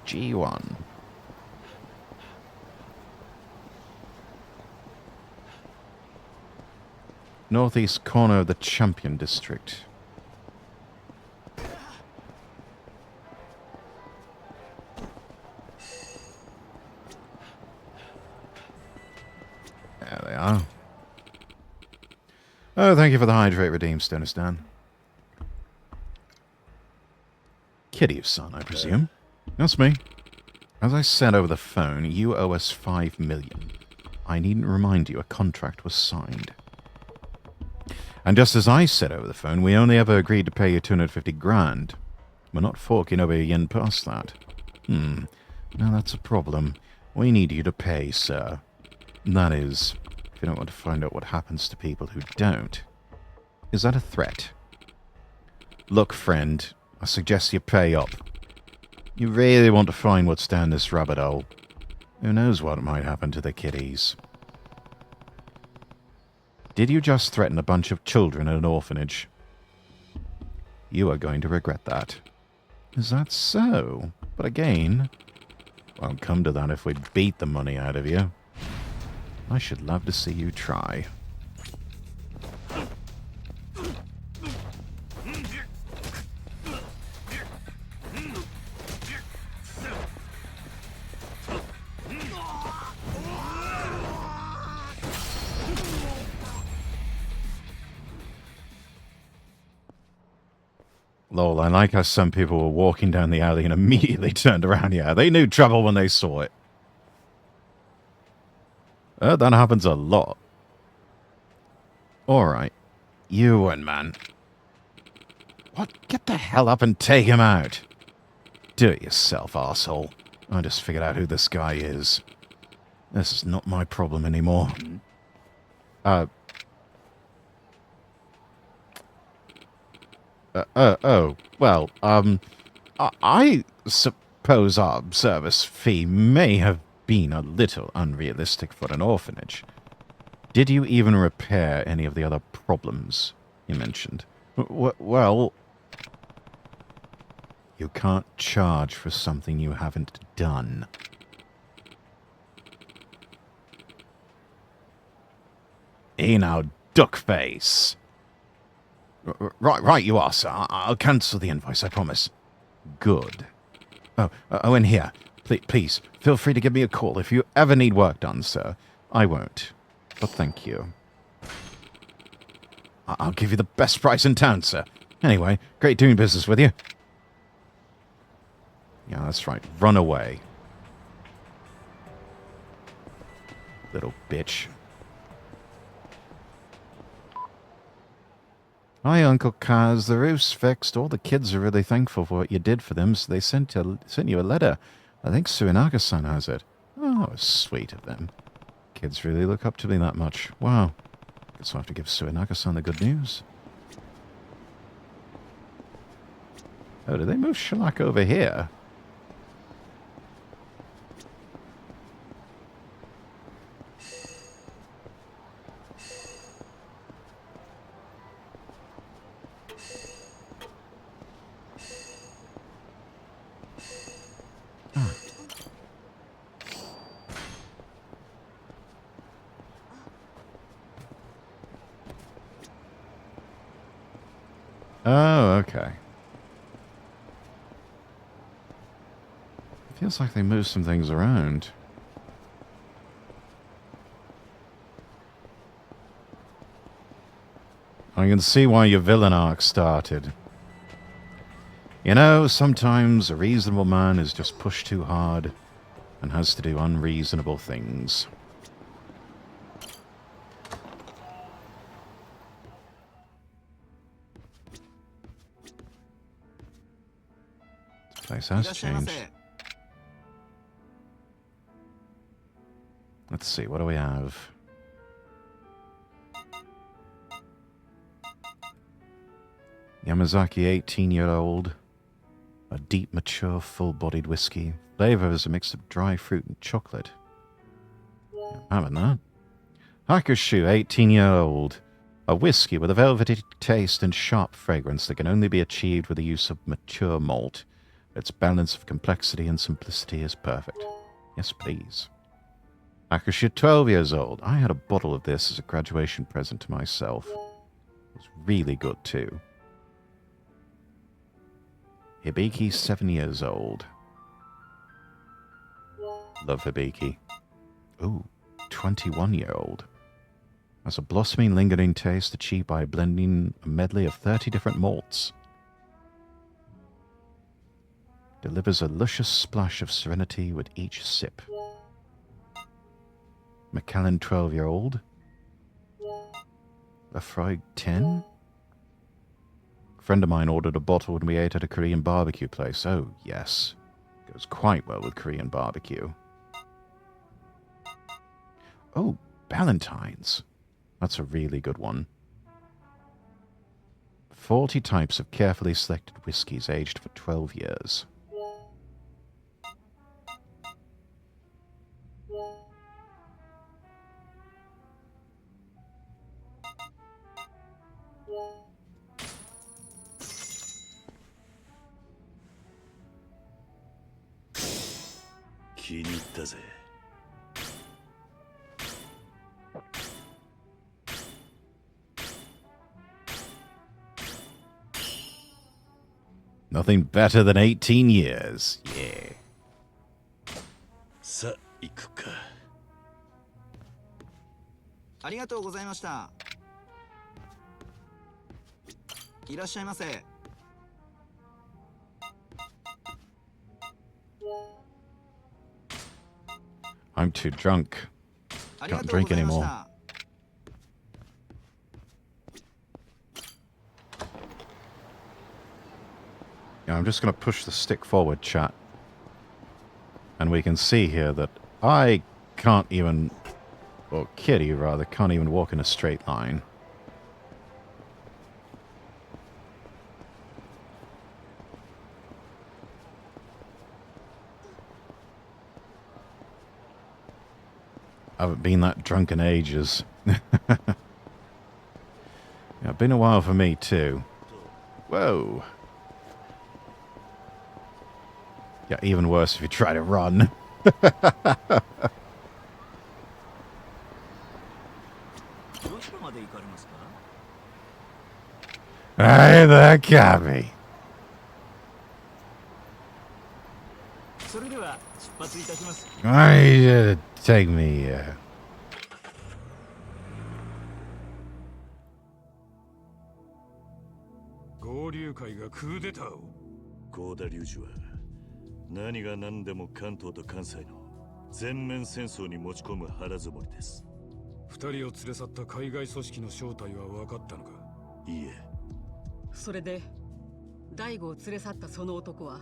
G1. Northeast corner of the Champion District. There they are. Oh, thank you for the hydrate redeem, Stonistan. Kiryu-san, I presume. That's me. As I said over the phone, you owe us 5 million. I needn't remind you a contract was signed. And just as I said over the phone, we only ever agreed to pay you 250 grand. We're not forking over a yen past that. Now that's a problem. We need you to pay, sir. That is, if you don't want to find out what happens to people who don't. Is that a threat? Look, friend, I suggest you pay up. You really want to find what's down this rabbit hole. Who knows what might happen to the kiddies. Did you just threaten a bunch of children at an orphanage? You are going to regret that. Is that so? But again, won't come to that if we beat the money out of you. I should love to see you try. Lol, I like how some people were walking down the alley and immediately turned around. Yeah, they knew trouble when they saw it. That happens a lot. Alright. Ewan, man. What? Get the hell up and take him out. Do it yourself, arsehole. I just figured out who this guy is. This is not my problem anymore. Well, suppose our service fee may have been a little unrealistic for an orphanage. Did you even repair any of the other problems you mentioned? Well, you can't charge for something you haven't done. Hey now, duckface. Right you are, sir. I'll cancel the invoice, I promise. Good. Oh, and here. Please, feel free to give me a call if you ever need work done, sir. I won't. But thank you. I'll give you the best price in town, sir. Anyway, great doing business with you. Yeah, that's right. Run away. Little bitch. Hi, Uncle Kaz. The roof's fixed. All the kids are really thankful for what you did for them, so they sent you a letter. I think Suinaga-san has it. Oh, sweet of them. Kids really look up to me that much. Wow. Guess I'll have to give Suinaga-san the good news. Oh, did they move shellac over here? Oh, okay. It feels like they moved some things around. I can see why your villain arc started. You know, sometimes a reasonable man is just pushed too hard and has to do unreasonable things. This place has changed. Let's see, what do we have? Yamazaki 18-year-old. A deep, mature, full-bodied whiskey. Flavor is a mix of dry fruit and chocolate. I'm having that. Hakushu 18-year-old. A whiskey with a velvety taste and sharp fragrance that can only be achieved with the use of mature malt. Its balance of complexity and simplicity is perfect. Yes, please. Hakushu 12 years old. I had a bottle of this as a graduation present to myself. It was really good, too. Hibiki, 7 years old. Love Hibiki. Ooh, 21-year-old. Has a blossoming, lingering taste achieved by blending a medley of 30 different malts. Delivers a luscious splash of serenity with each sip. Macallan, 12-year-old. Lafroig, 10? A friend of mine ordered a bottle when we ate at a Korean barbecue place. Oh, yes. Goes quite well with Korean barbecue. Oh, Ballantine's. That's a really good one. 40 types of carefully selected whiskies aged for 12 years. Nothing better than 18 years. Yeah. さあ行くか。ありがとうございました。いらっしゃいませ。I'm too drunk. Can't drink anymore. Yeah, I'm just going to push the stick forward, chat. And we can see here that I can't even, or Kitty rather, can't even walk in a straight line. I haven't been that drunk in ages. Yeah, it's been a while for me too. Whoa. Yeah, even worse if you try to run. Hey there, Yappy. I take me.合田隆二は何が何でも関東と関西の全面戦争に持ち込む腹積もりです。二人を連れ去った海外組織の正体は分かったのか？いいえ。それで大悟を連れ去ったその男は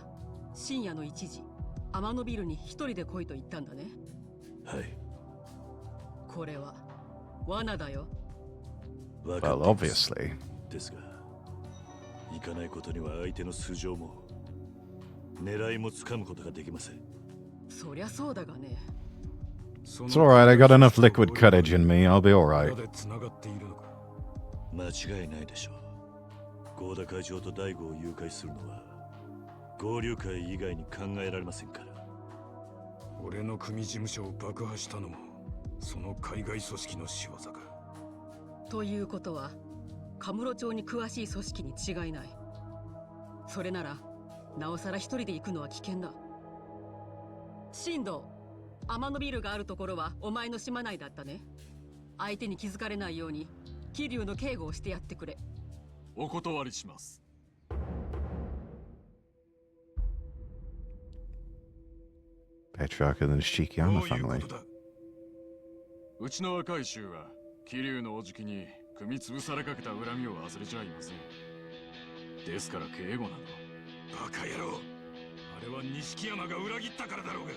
深夜の1時天野ビルに一人で来いと言ったんだね。はい。これは罠だよ。Well, obviously. ですが、行かないことには相手の素性も狙いもつかむことができません。そりゃそうだがね。It's alright, I got enough liquid courage in me, I'll be alright. 間違いないでしょう。合田会長と大悟を誘拐するのは合流会以外に考えられませんから。俺の組事務所を爆破したのもその海外組織の仕業か。ということはカムロ町に詳しい組織に違いない。それならなおさら一人で行くのは危険だ。進藤、天野ビルがあるところはお前の島内だったね。相手に気づかれないように桐生の警護をしてやってくれ。お断りします。Patriarch of the Nishikiyama family. うちの若い衆は桐生のおじきに組み潰されかけた恨みを忘れちゃいません。ですから警護なの。バカ野郎。あれは錦山が裏切ったからだろうが。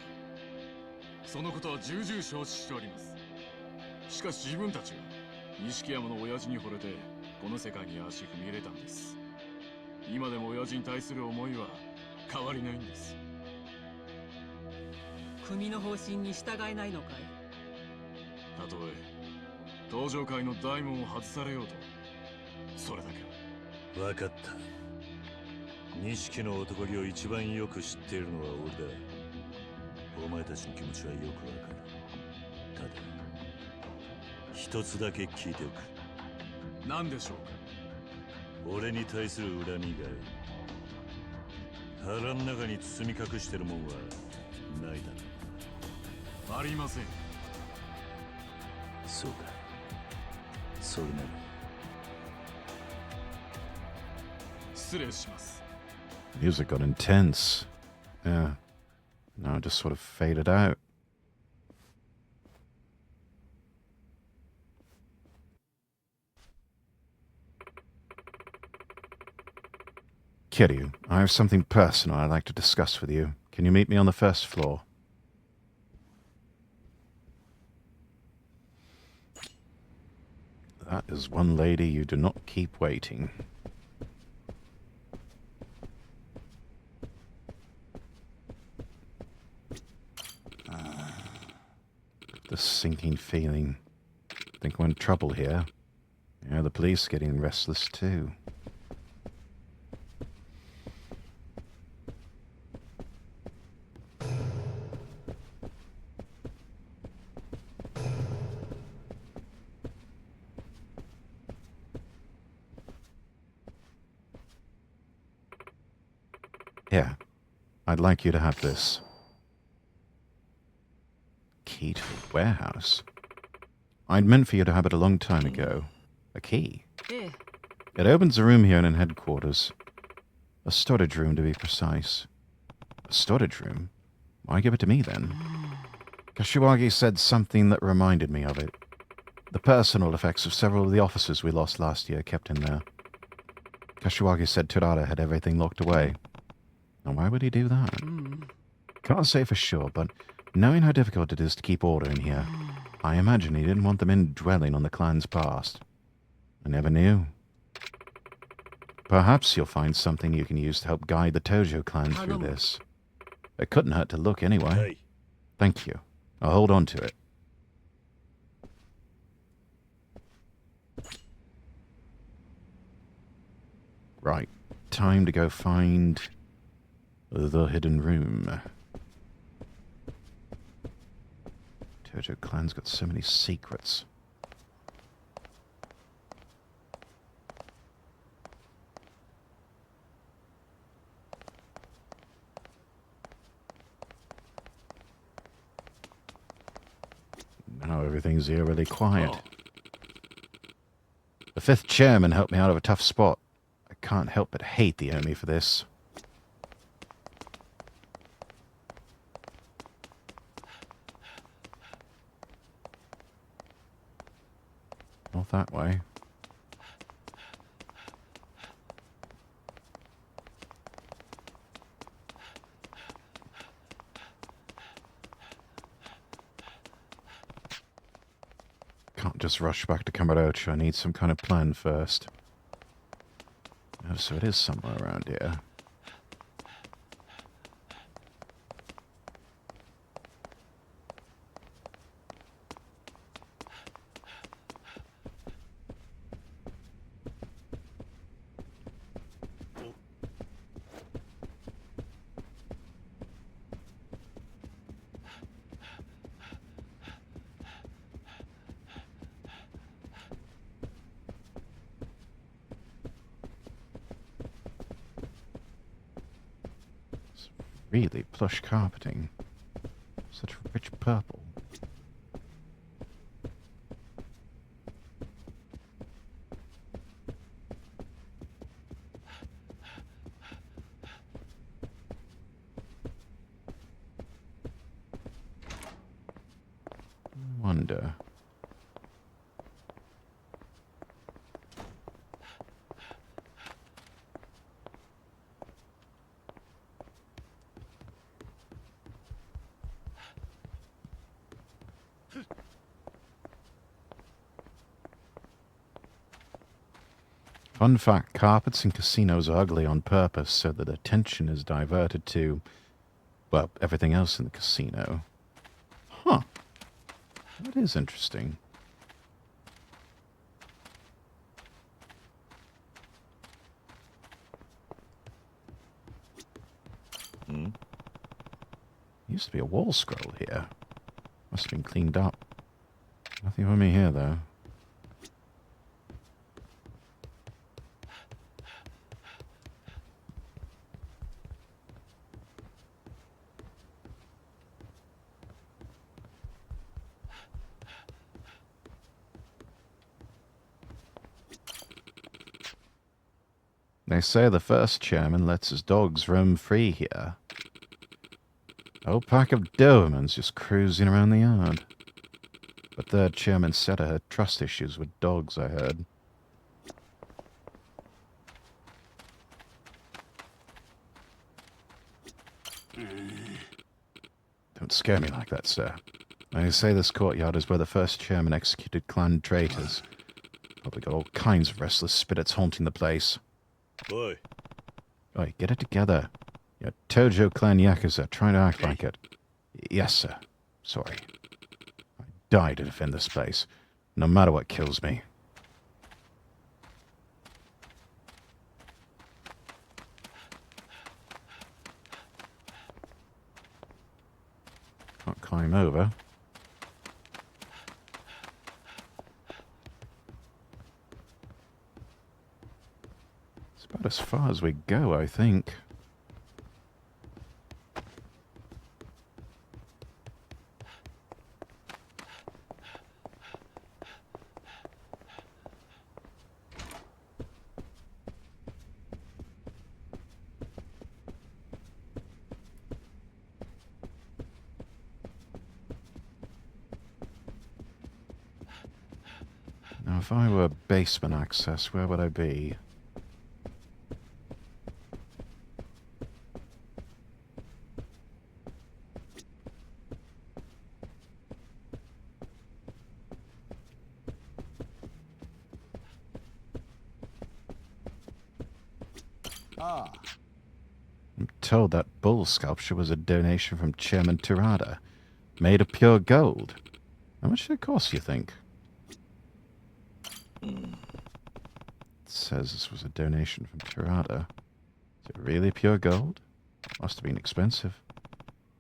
そのことは重々承知しております。しかし自分たちが錦山の親父に惚れてこの世界に足踏み入れたんです。今でも親父に対する思いは変わりないんです。組の方針に従えないのかい？たとえ登場界の大門を外されようと、それだけ。分かった。錦の男気を一番よく知っているのは俺だ。お前たちの気持ちはよくわかる。ただ一つだけ聞いておく。何でしょうか？俺に対する恨み以外腹の中に包み隠してるもんはないだろう。ありません。そうか。それなら失礼します。Music got intense. Yeah. Now it just sort of faded out. Kiryu, I have something personal I'd like to discuss with you. Can you meet me on the first floor? That is one lady you do not keep waiting. The sinking feeling. Think we're in trouble here. Yeah, the police are getting restless too. Here, I'd like you to have this. Key to the warehouse? I'd meant for you to have it a long time ago. A key. It opens a room here in headquarters. A storage room, to be precise. A storage room? Why give it to me, then? Kashiwagi said something that reminded me of it. The personal effects of several of the officers we lost last year kept in there. Kashiwagi said Terada had everything locked away. Now, why would he do that? Can't say for sure, but knowing how difficult it is to keep order in here, I imagine he didn't want them indwelling on the clan's past. I never knew. Perhaps you'll find something you can use to help guide the Tojo clan through this. It couldn't hurt to look anyway. Hey. Thank you. I'll hold on to it. Right. Time to go find the hidden room. Tojo Clan's got so many secrets. Now everything's eerily quiet. The 5th chairman helped me out of a tough spot. I can't help but hate the enemy for this. Not that way. Can't just rush back to Kamurocho. I need some kind of plan first. Oh, so it is somewhere around here. Really plush carpeting. Such rich purple. Wonder. Fun fact, carpets in casinos are ugly on purpose so that attention is diverted to, well, everything else in the casino. Huh. That is interesting. Used to be a wall scroll here. Must have been cleaned up. Nothing for me here, though. They say the 1st chairman lets his dogs roam free here. A whole pack of Dobermans just cruising around the yard. But 3rd chairman said I had trust issues with dogs, I heard. Don't scare me like that, sir. They say this courtyard is where the 1st chairman executed clan traitors. Probably got all kinds of restless spirits haunting the place. Boy. Oi, get it together. You're Tojo Clan Yakuza, trying to act like it. Yes, sir. Sorry. I die to defend this place, no matter what kills me. Can't climb over. It's about as far as we go, I think. Now, if I were basement access, where would I be? I'm told that bull sculpture was a donation from Chairman Tirada, made of pure gold. How much did it cost, you think? says this was a donation from Tirada. Is it really pure gold? Must have been expensive.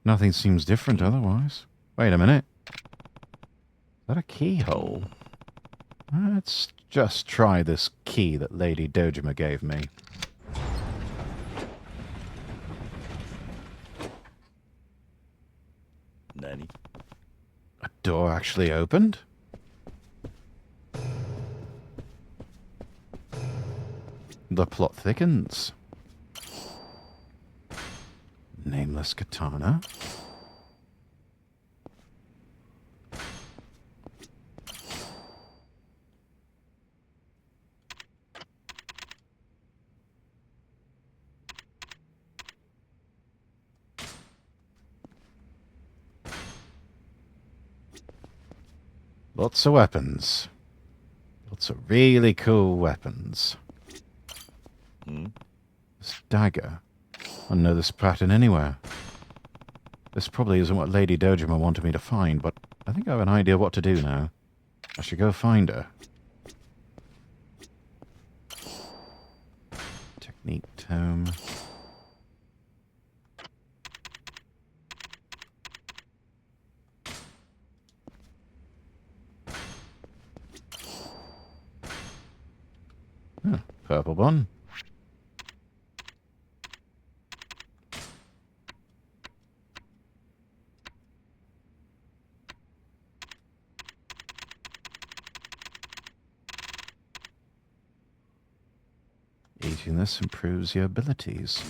Nothing seems different otherwise. Wait a minute. Is that a keyhole? Let's just try this key that Lady Dojima gave me. Nani? A door actually opened? The plot thickens. Nameless katana. Lots of weapons. Lots of really cool weapons. This dagger. I don't know this pattern anywhere. This probably isn't what Lady Dojima wanted me to find, but I think I have an idea what to do now. I should go find her. Technique tome. Purple one. Eating this improves your abilities.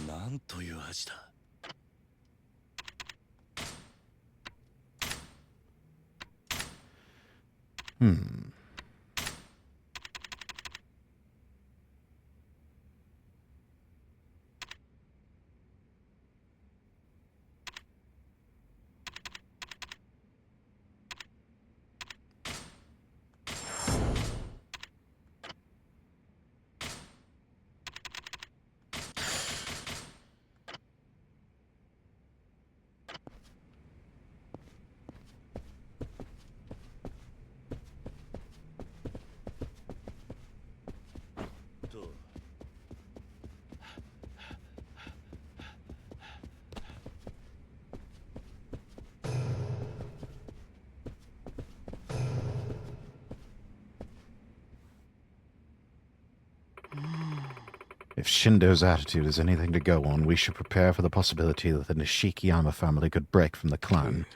If Shindo's attitude is anything to go on, we should prepare for the possibility that the Nishikiyama family could break from the clan.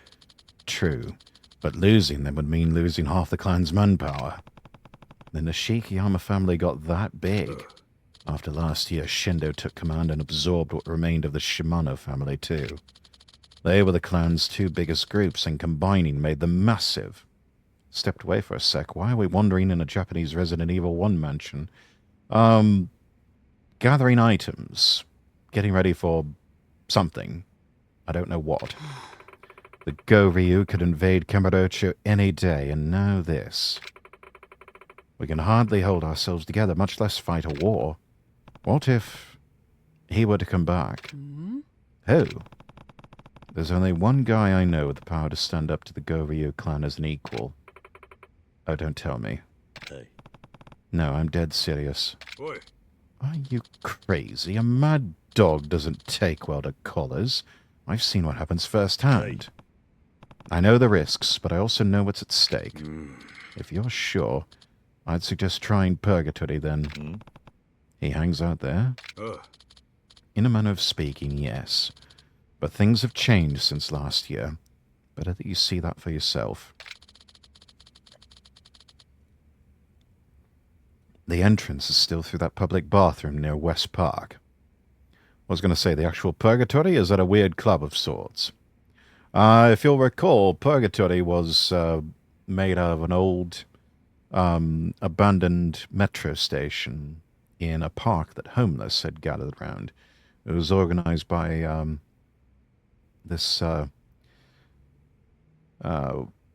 True, but losing them would mean losing half the clan's manpower. The Nishikiyama family got that big. After last year, Shindo took command and absorbed what remained of the Shimano family too. They were the clan's two biggest groups, and combining made them massive. Stepped away for a sec. Why are we wandering in a Japanese Resident Evil 1 mansion? Gathering items. Getting ready for something. I don't know what. The Go-Ryu could invade Kamurocho any day, and now this. We can hardly hold ourselves together, much less fight a war. What if he were to come back? Who? There's only one guy I know with the power to stand up to the Go-Ryu clan as an equal. Oh, don't tell me. Hey. No, I'm dead serious. Oi. Are you crazy? A mad dog doesn't take well to collars. I've seen what happens firsthand. I know the risks, but I also know what's at stake. If you're sure, I'd suggest trying Purgatory then. He hangs out there? In a manner of speaking, yes. But things have changed since last year. Better that you see that for yourself. The entrance is still through that public bathroom near West Park. I was going to say the actual Purgatory is at a weird club of sorts. If you'll recall, Purgatory was made out of an old abandoned metro station in a park that homeless had gathered around. It was organized by this,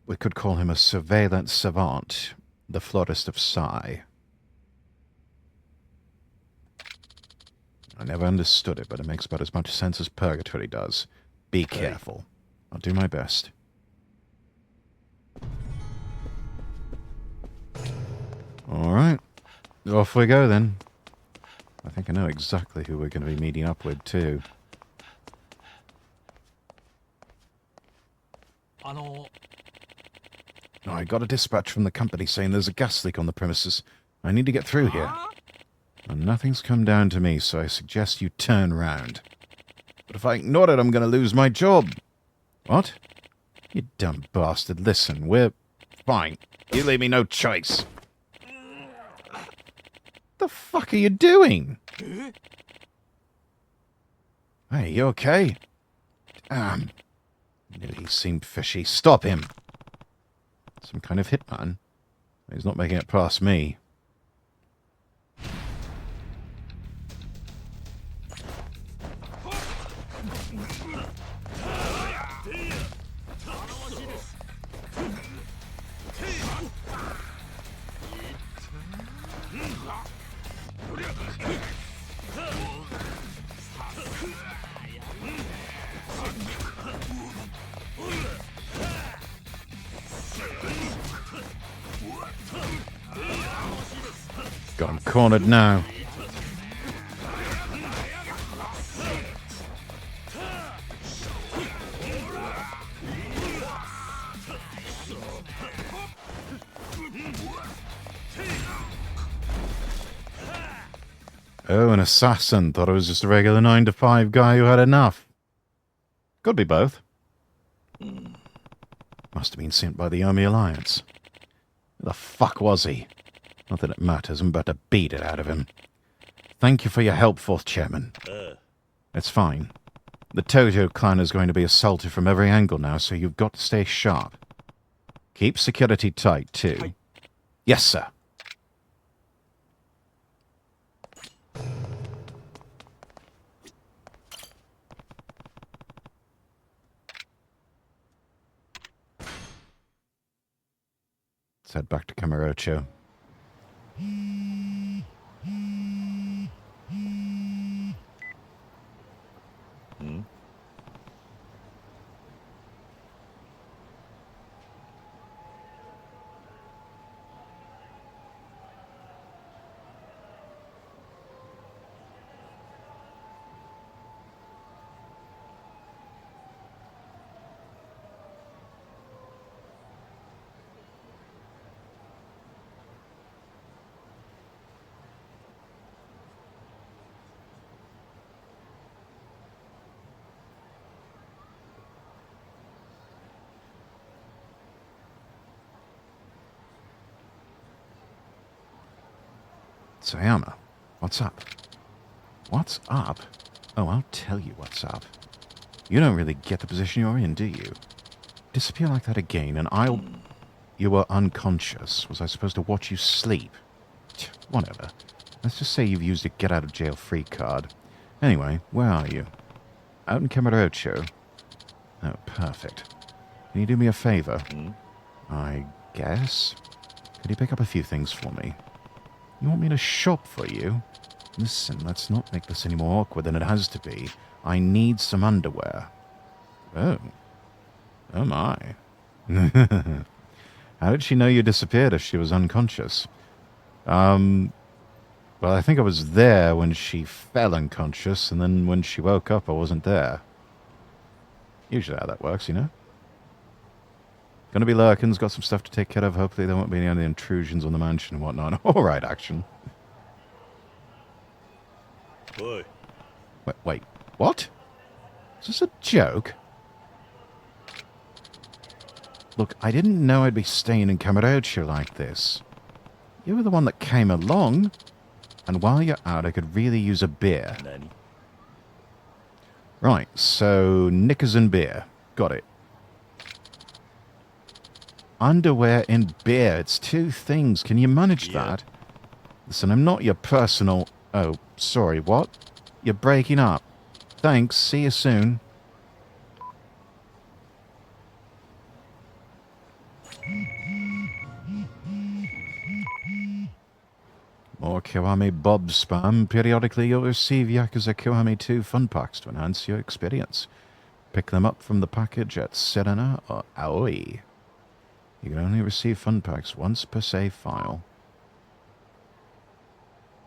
we could call him a surveillance savant, the florist of Sai. I never understood it, but it makes about as much sense as Purgatory does. Be careful. I'll do my best. Alright. Off we go then. I think I know exactly who we're going to be meeting up with too. Oh, I got a dispatch from the company saying there's a gas leak on the premises. I need to get through here. And nothing's come down to me, so I suggest you turn round. But if I ignore it, I'm going to lose my job. What? You dumb bastard. Listen, we're fine. You leave me no choice. The fuck are you doing? Hey, you okay? Damn. Knew he seemed fishy. Stop him. Some kind of hitman. He's not making it past me. Got him cornered now. Oh, an assassin. Thought it was just a regular 9-to-5 guy who had enough. Could be both. Must have been sent by the Army Alliance. Who the fuck was he? Not that it matters, I'm about to beat it out of him. Thank you for your help, Fourth Chairman. It's fine. The Tojo clan is going to be assaulted from every angle now, so you've got to stay sharp. Keep security tight, too. Yes, sir. Let's head back to Kamurocho. Sayama, what's up? What's up? Oh, I'll tell you what's up. You don't really get the position you're in, do you? Disappear like that again, and I'll... You were unconscious. Was I supposed to watch you sleep? Whatever. Let's just say you've used a get-out-of-jail-free card. Anyway, where are you? Out in Kamurocho? Oh, perfect. Can you do me a favor? I guess? Could you pick up a few things for me? You want me to shop for you? Listen, let's not make this any more awkward than it has to be. I need some underwear. Oh. Oh my. How did she know you disappeared if she was unconscious? Well, I think I was there when she fell unconscious, and then when she woke up, I wasn't there. Usually how that works, you know? Gonna be lurkins, got some stuff to take care of. Hopefully there won't be any other intrusions on the mansion and whatnot. Alright, action. Boy. Wait, what? Is this a joke? Look, I didn't know I'd be staying in Kamurocho like this. You were the one that came along. And while you're out, I could really use a beer. Nani? Right, so knickers and beer. Got it. Underwear and beer. It's two things. Can you manage that? Listen, I'm not your personal... Oh, sorry, what? You're breaking up. Thanks, see you soon. More Kiwami Bob spam. Periodically you'll receive Yakuza Kiwami 2 fun packs to enhance your experience. Pick them up from the package at Serena or Aoi. You can only receive fun packs once per save file.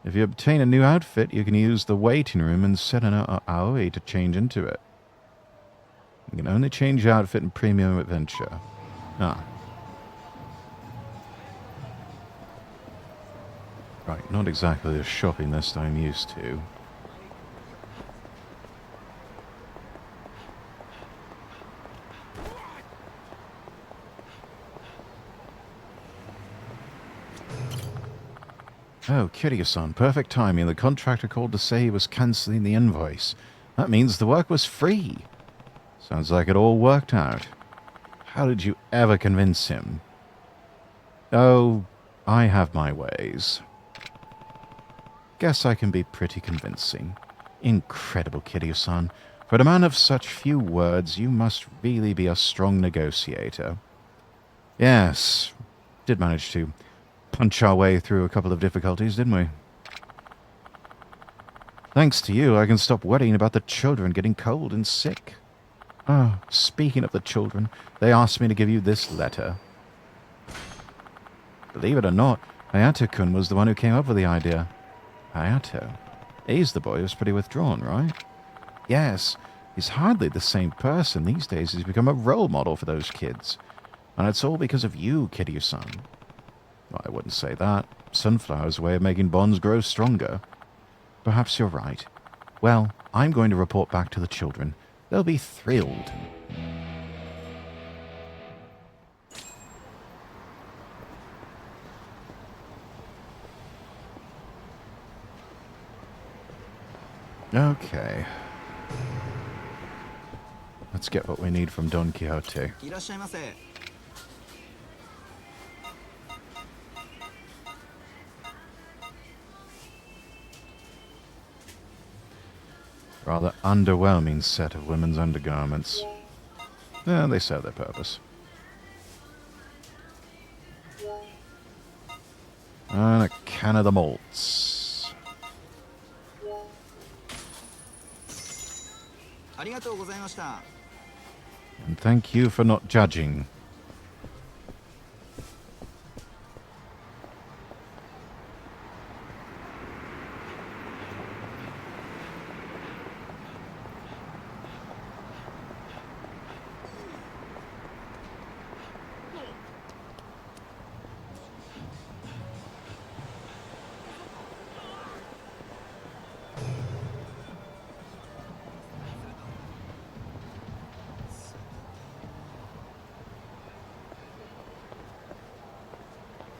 If you obtain a new outfit, you can use the waiting room and set an AOE to change into it. You can only change your outfit in Premium Adventure. Ah. Right, not exactly the shopping list I'm used to. Oh, Kiryu-san, perfect timing. The contractor called to say he was cancelling the invoice. That means the work was free. Sounds like it all worked out. How did you ever convince him? Oh, I have my ways. Guess I can be pretty convincing. Incredible, Kiryu-san. For a man of such few words, you must really be a strong negotiator. Yes, did manage to punch our way through a couple of difficulties, didn't we? Thanks to you, I can stop worrying about the children getting cold and sick. Oh, speaking of the children, they asked me to give you this letter. Believe it or not, Hayato-kun was the one who came up with the idea. Hayato? He's the boy who's pretty withdrawn, right? Yes, he's hardly the same person these days. He's become a role model for those kids. And it's all because of you, Kiryu-san. Well, I wouldn't say that. Sunflower's way of making bonds grow stronger. Perhaps you're right. Well, I'm going to report back to the children. They'll be thrilled. Okay. Let's get what we need from Don Quixote. Rather underwhelming set of women's undergarments. Yeah, they serve their purpose. And a can of the malts. And thank you for not judging.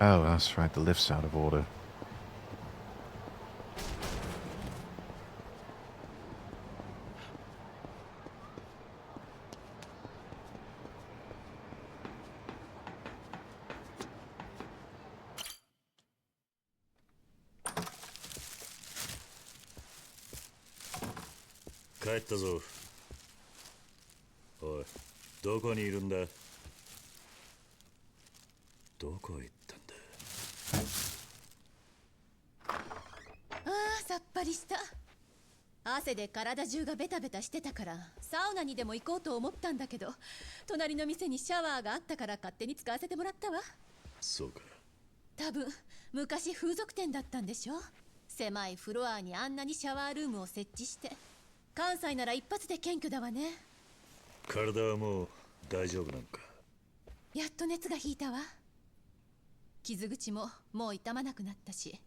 Oh, that's right, the lift's out of order.帰ったぞ。おい、どこにいるんだ？どこへ行ったんだ？ああ、さっぱりした。汗で体中がベタベタしてたからサウナにでも行こうと思ったんだけど、隣の店にシャワーがあったから勝手に使わせてもらったわ。そうか。多分昔風俗店だったんでしょ。狭いフロアにあんなにシャワールームを設置して。関西なら一発で謙虚だわね。体はもう大丈夫なのか？やっと熱が引いたわ。傷口ももう痛まなくなったし、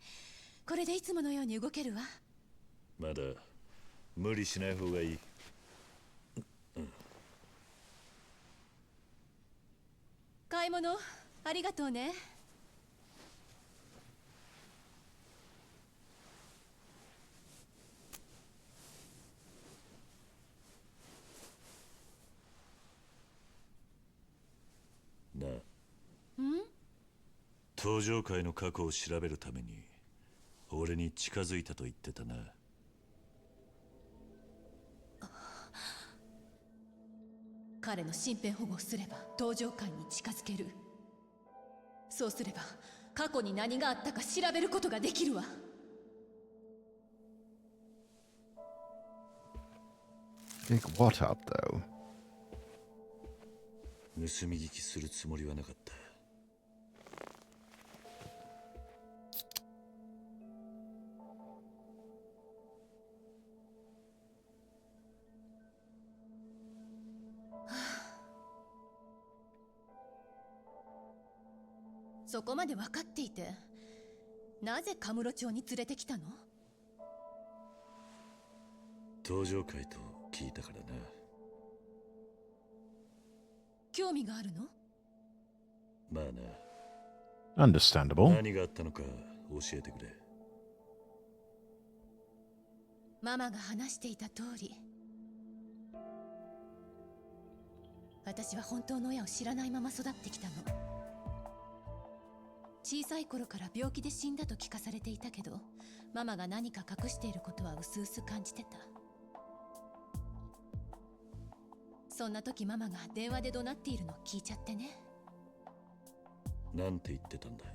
これでいつものように動けるわ。まだ無理しない方がいい。買い物ありがとうね。なあ。登場界の過去を調べるために俺に近づいたと言ってたな。彼の身辺保護をすれば登場界に近づける。そうすれば過去に何があったか調べることができるわ。Dig what up, though? 盗み聞きするつもりはなかった。そこまで分かっていて、なぜカムロ町に連れてきたの？登場会と聞いたからな。興味があるの？まあな。Understandable. 何があったのか教えてくれ。ママが話していた通り、私は本当の親を知らないまま育ってきたの。小さい頃から病気で死んだと聞かされていたけど、ママが何か隠していることは薄々感じてた。そんな時ママが電話で怒鳴っているのを聞いちゃってね。なんて言ってたんだ。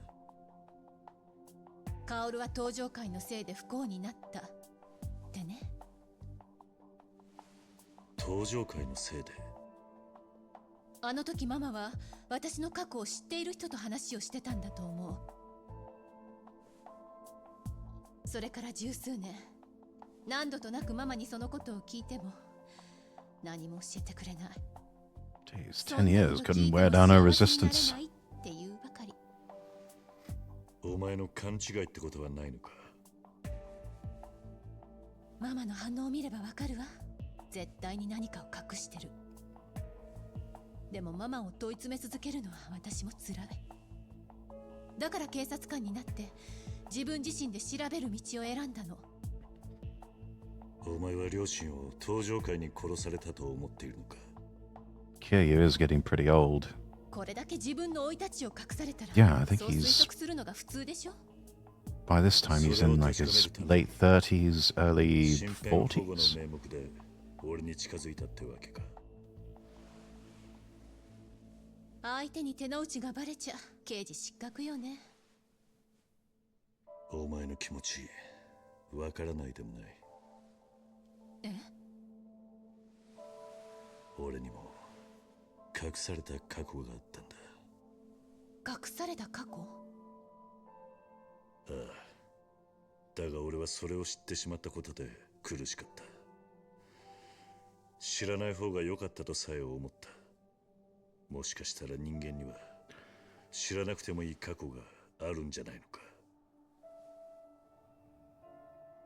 カオルは登場会のせいで不幸になったってね。登場会のせいで？あの時ママは私の過去を知っている人と話をしてたんだと思う。それから十数年、何度となくママにそのことを聞いても何も教えてくれない。 Jeez, 10 years couldn't wear down her resistance. って言うばかり。お前の勘違いってことはないのか。ママの反応を見ればわかるわ。絶対に何かを隠してる。でもママを問い詰め続けるのは私も辛い。だから警察官になって自分自身で調べる道を選んだの。お前は両親を登場会に殺されたと思っているのか。Kiryu is getting pretty old. これだけ自分の生い立ちを隠されたら、 Yeah, I think そう推 he's 測するのが普通でしょ。 by this time he's in like his late 30s, early 身辺保護の 40s. 名目で俺に近づいたってわけか。相手に手の内がバレちゃ刑事失格よね。お前の気持ちわからないでもない。え？俺にも隠された過去があったんだ。隠された過去？ああ。だが俺はそれを知ってしまったことで苦しかった。知らない方が良かったとさえ思った。もしかしたら人間には知らなくてもいい過去があるんじゃないのか。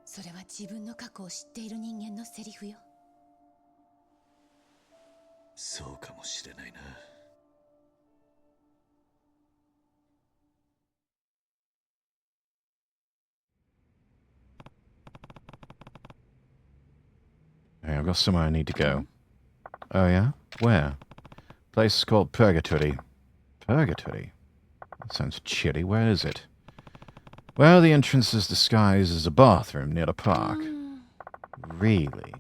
それは自分の過去を知っている人間のセリフよ。そうかもしれないな。Hey, I've got somewhere I need to go. Oh yeah? Where? Place called Purgatory. Purgatory? That sounds chilly. Where is it? Well, the entrance is disguised as a bathroom near the park. Really?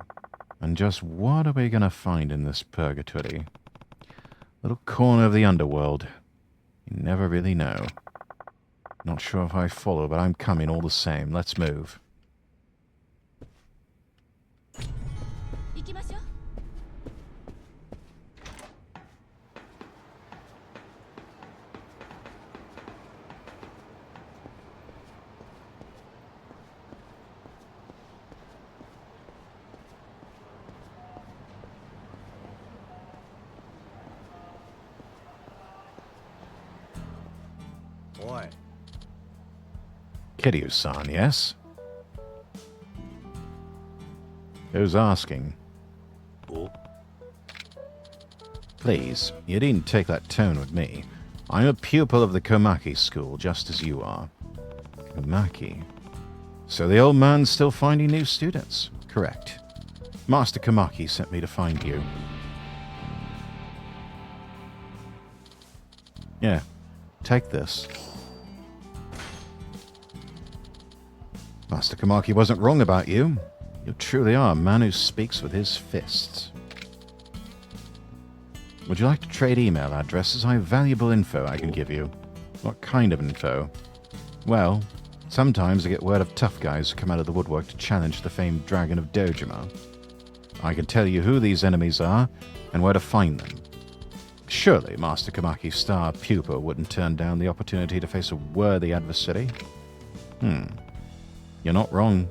And just what are we going to find in this Purgatory? Little corner of the underworld. You never really know. Not sure if I follow, but I'm coming all the same. Let's move. 行きましょう。おい。 Kiryu-san, yes? Who's asking? Oh? Please, you needn't take that tone with me. I'm a pupil of the Komaki school, just as you are. Komaki? So the old man's still finding new students? Correct. Master Komaki sent me to find you. Yeah, take this. Master Komaki wasn't wrong about you. You truly are a man who speaks with his fists. Would you like to trade email addresses? I have valuable info I can give you. What kind of info? Well, sometimes I get word of tough guys who come out of the woodwork to challenge the famed Dragon of Dojima. I can tell you who these enemies are and where to find them. Surely Master Komaki's star pupil wouldn't turn down the opportunity to face a worthy adversary. You're not wrong.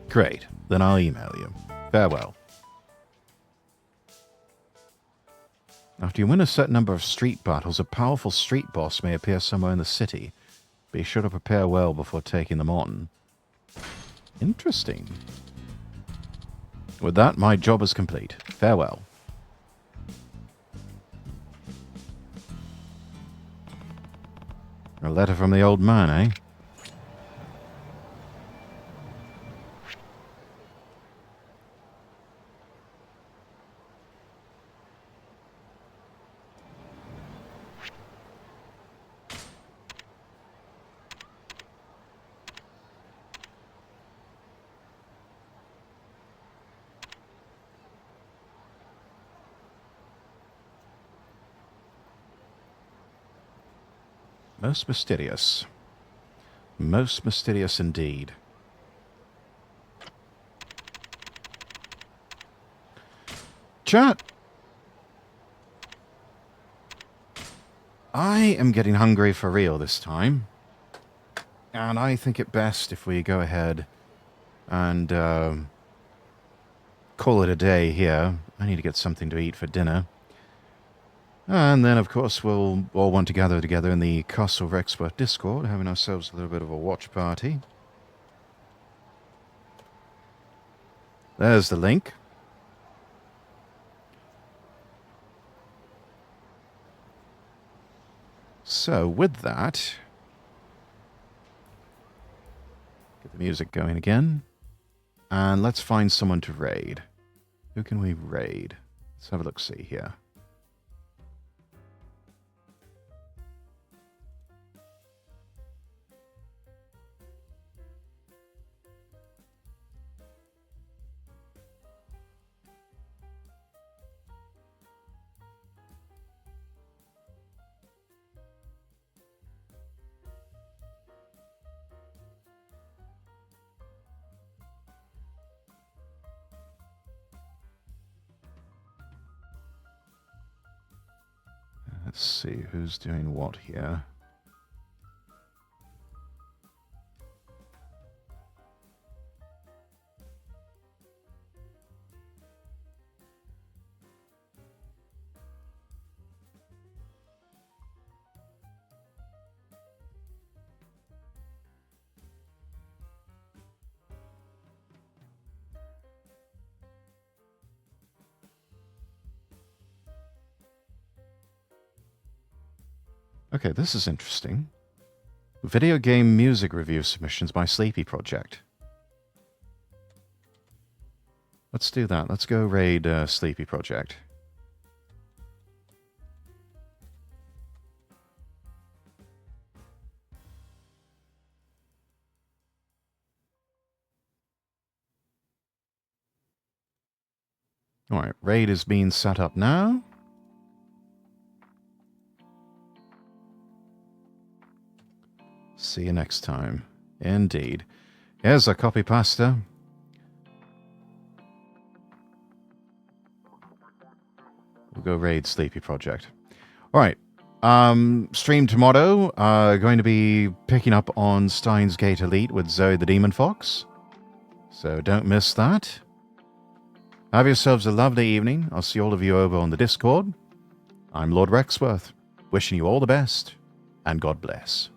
Great, then I'll email you. Farewell. After you win a certain number of street battles, a powerful street boss may appear somewhere in the city. Be sure to prepare well before taking them on. Interesting. With that, my job is complete. Farewell. A letter from the old man, eh? Most mysterious. Most mysterious indeed. Chat! I am getting hungry for real this time. And I think it best if we go ahead and call it a day here. I need to get something to eat for dinner. And then, of course, we'll all want to gather together in the Castle Rexworth Discord, having ourselves a little bit of a watch party. There's the link. So, with that, get the music going again. And let's find someone to raid. Who can we raid? Let's have a look-see here. Let's see who's doing what here. Okay, this is interesting. Video game music review submissions by Sleepy Project. Let's do that. Let's go raid Sleepy Project. Alright, raid is being set up now. See you next time. Indeed. Here's a copy pasta. We'll go raid Sleepy Project. Alright. Stream tomorrow. Going to be picking up on Steins Gate Elite with Zoe the Demon Fox. So don't miss that. Have yourselves a lovely evening. I'll see all of you over on the Discord. I'm Lord Rexworth. Wishing you all the best. And God bless.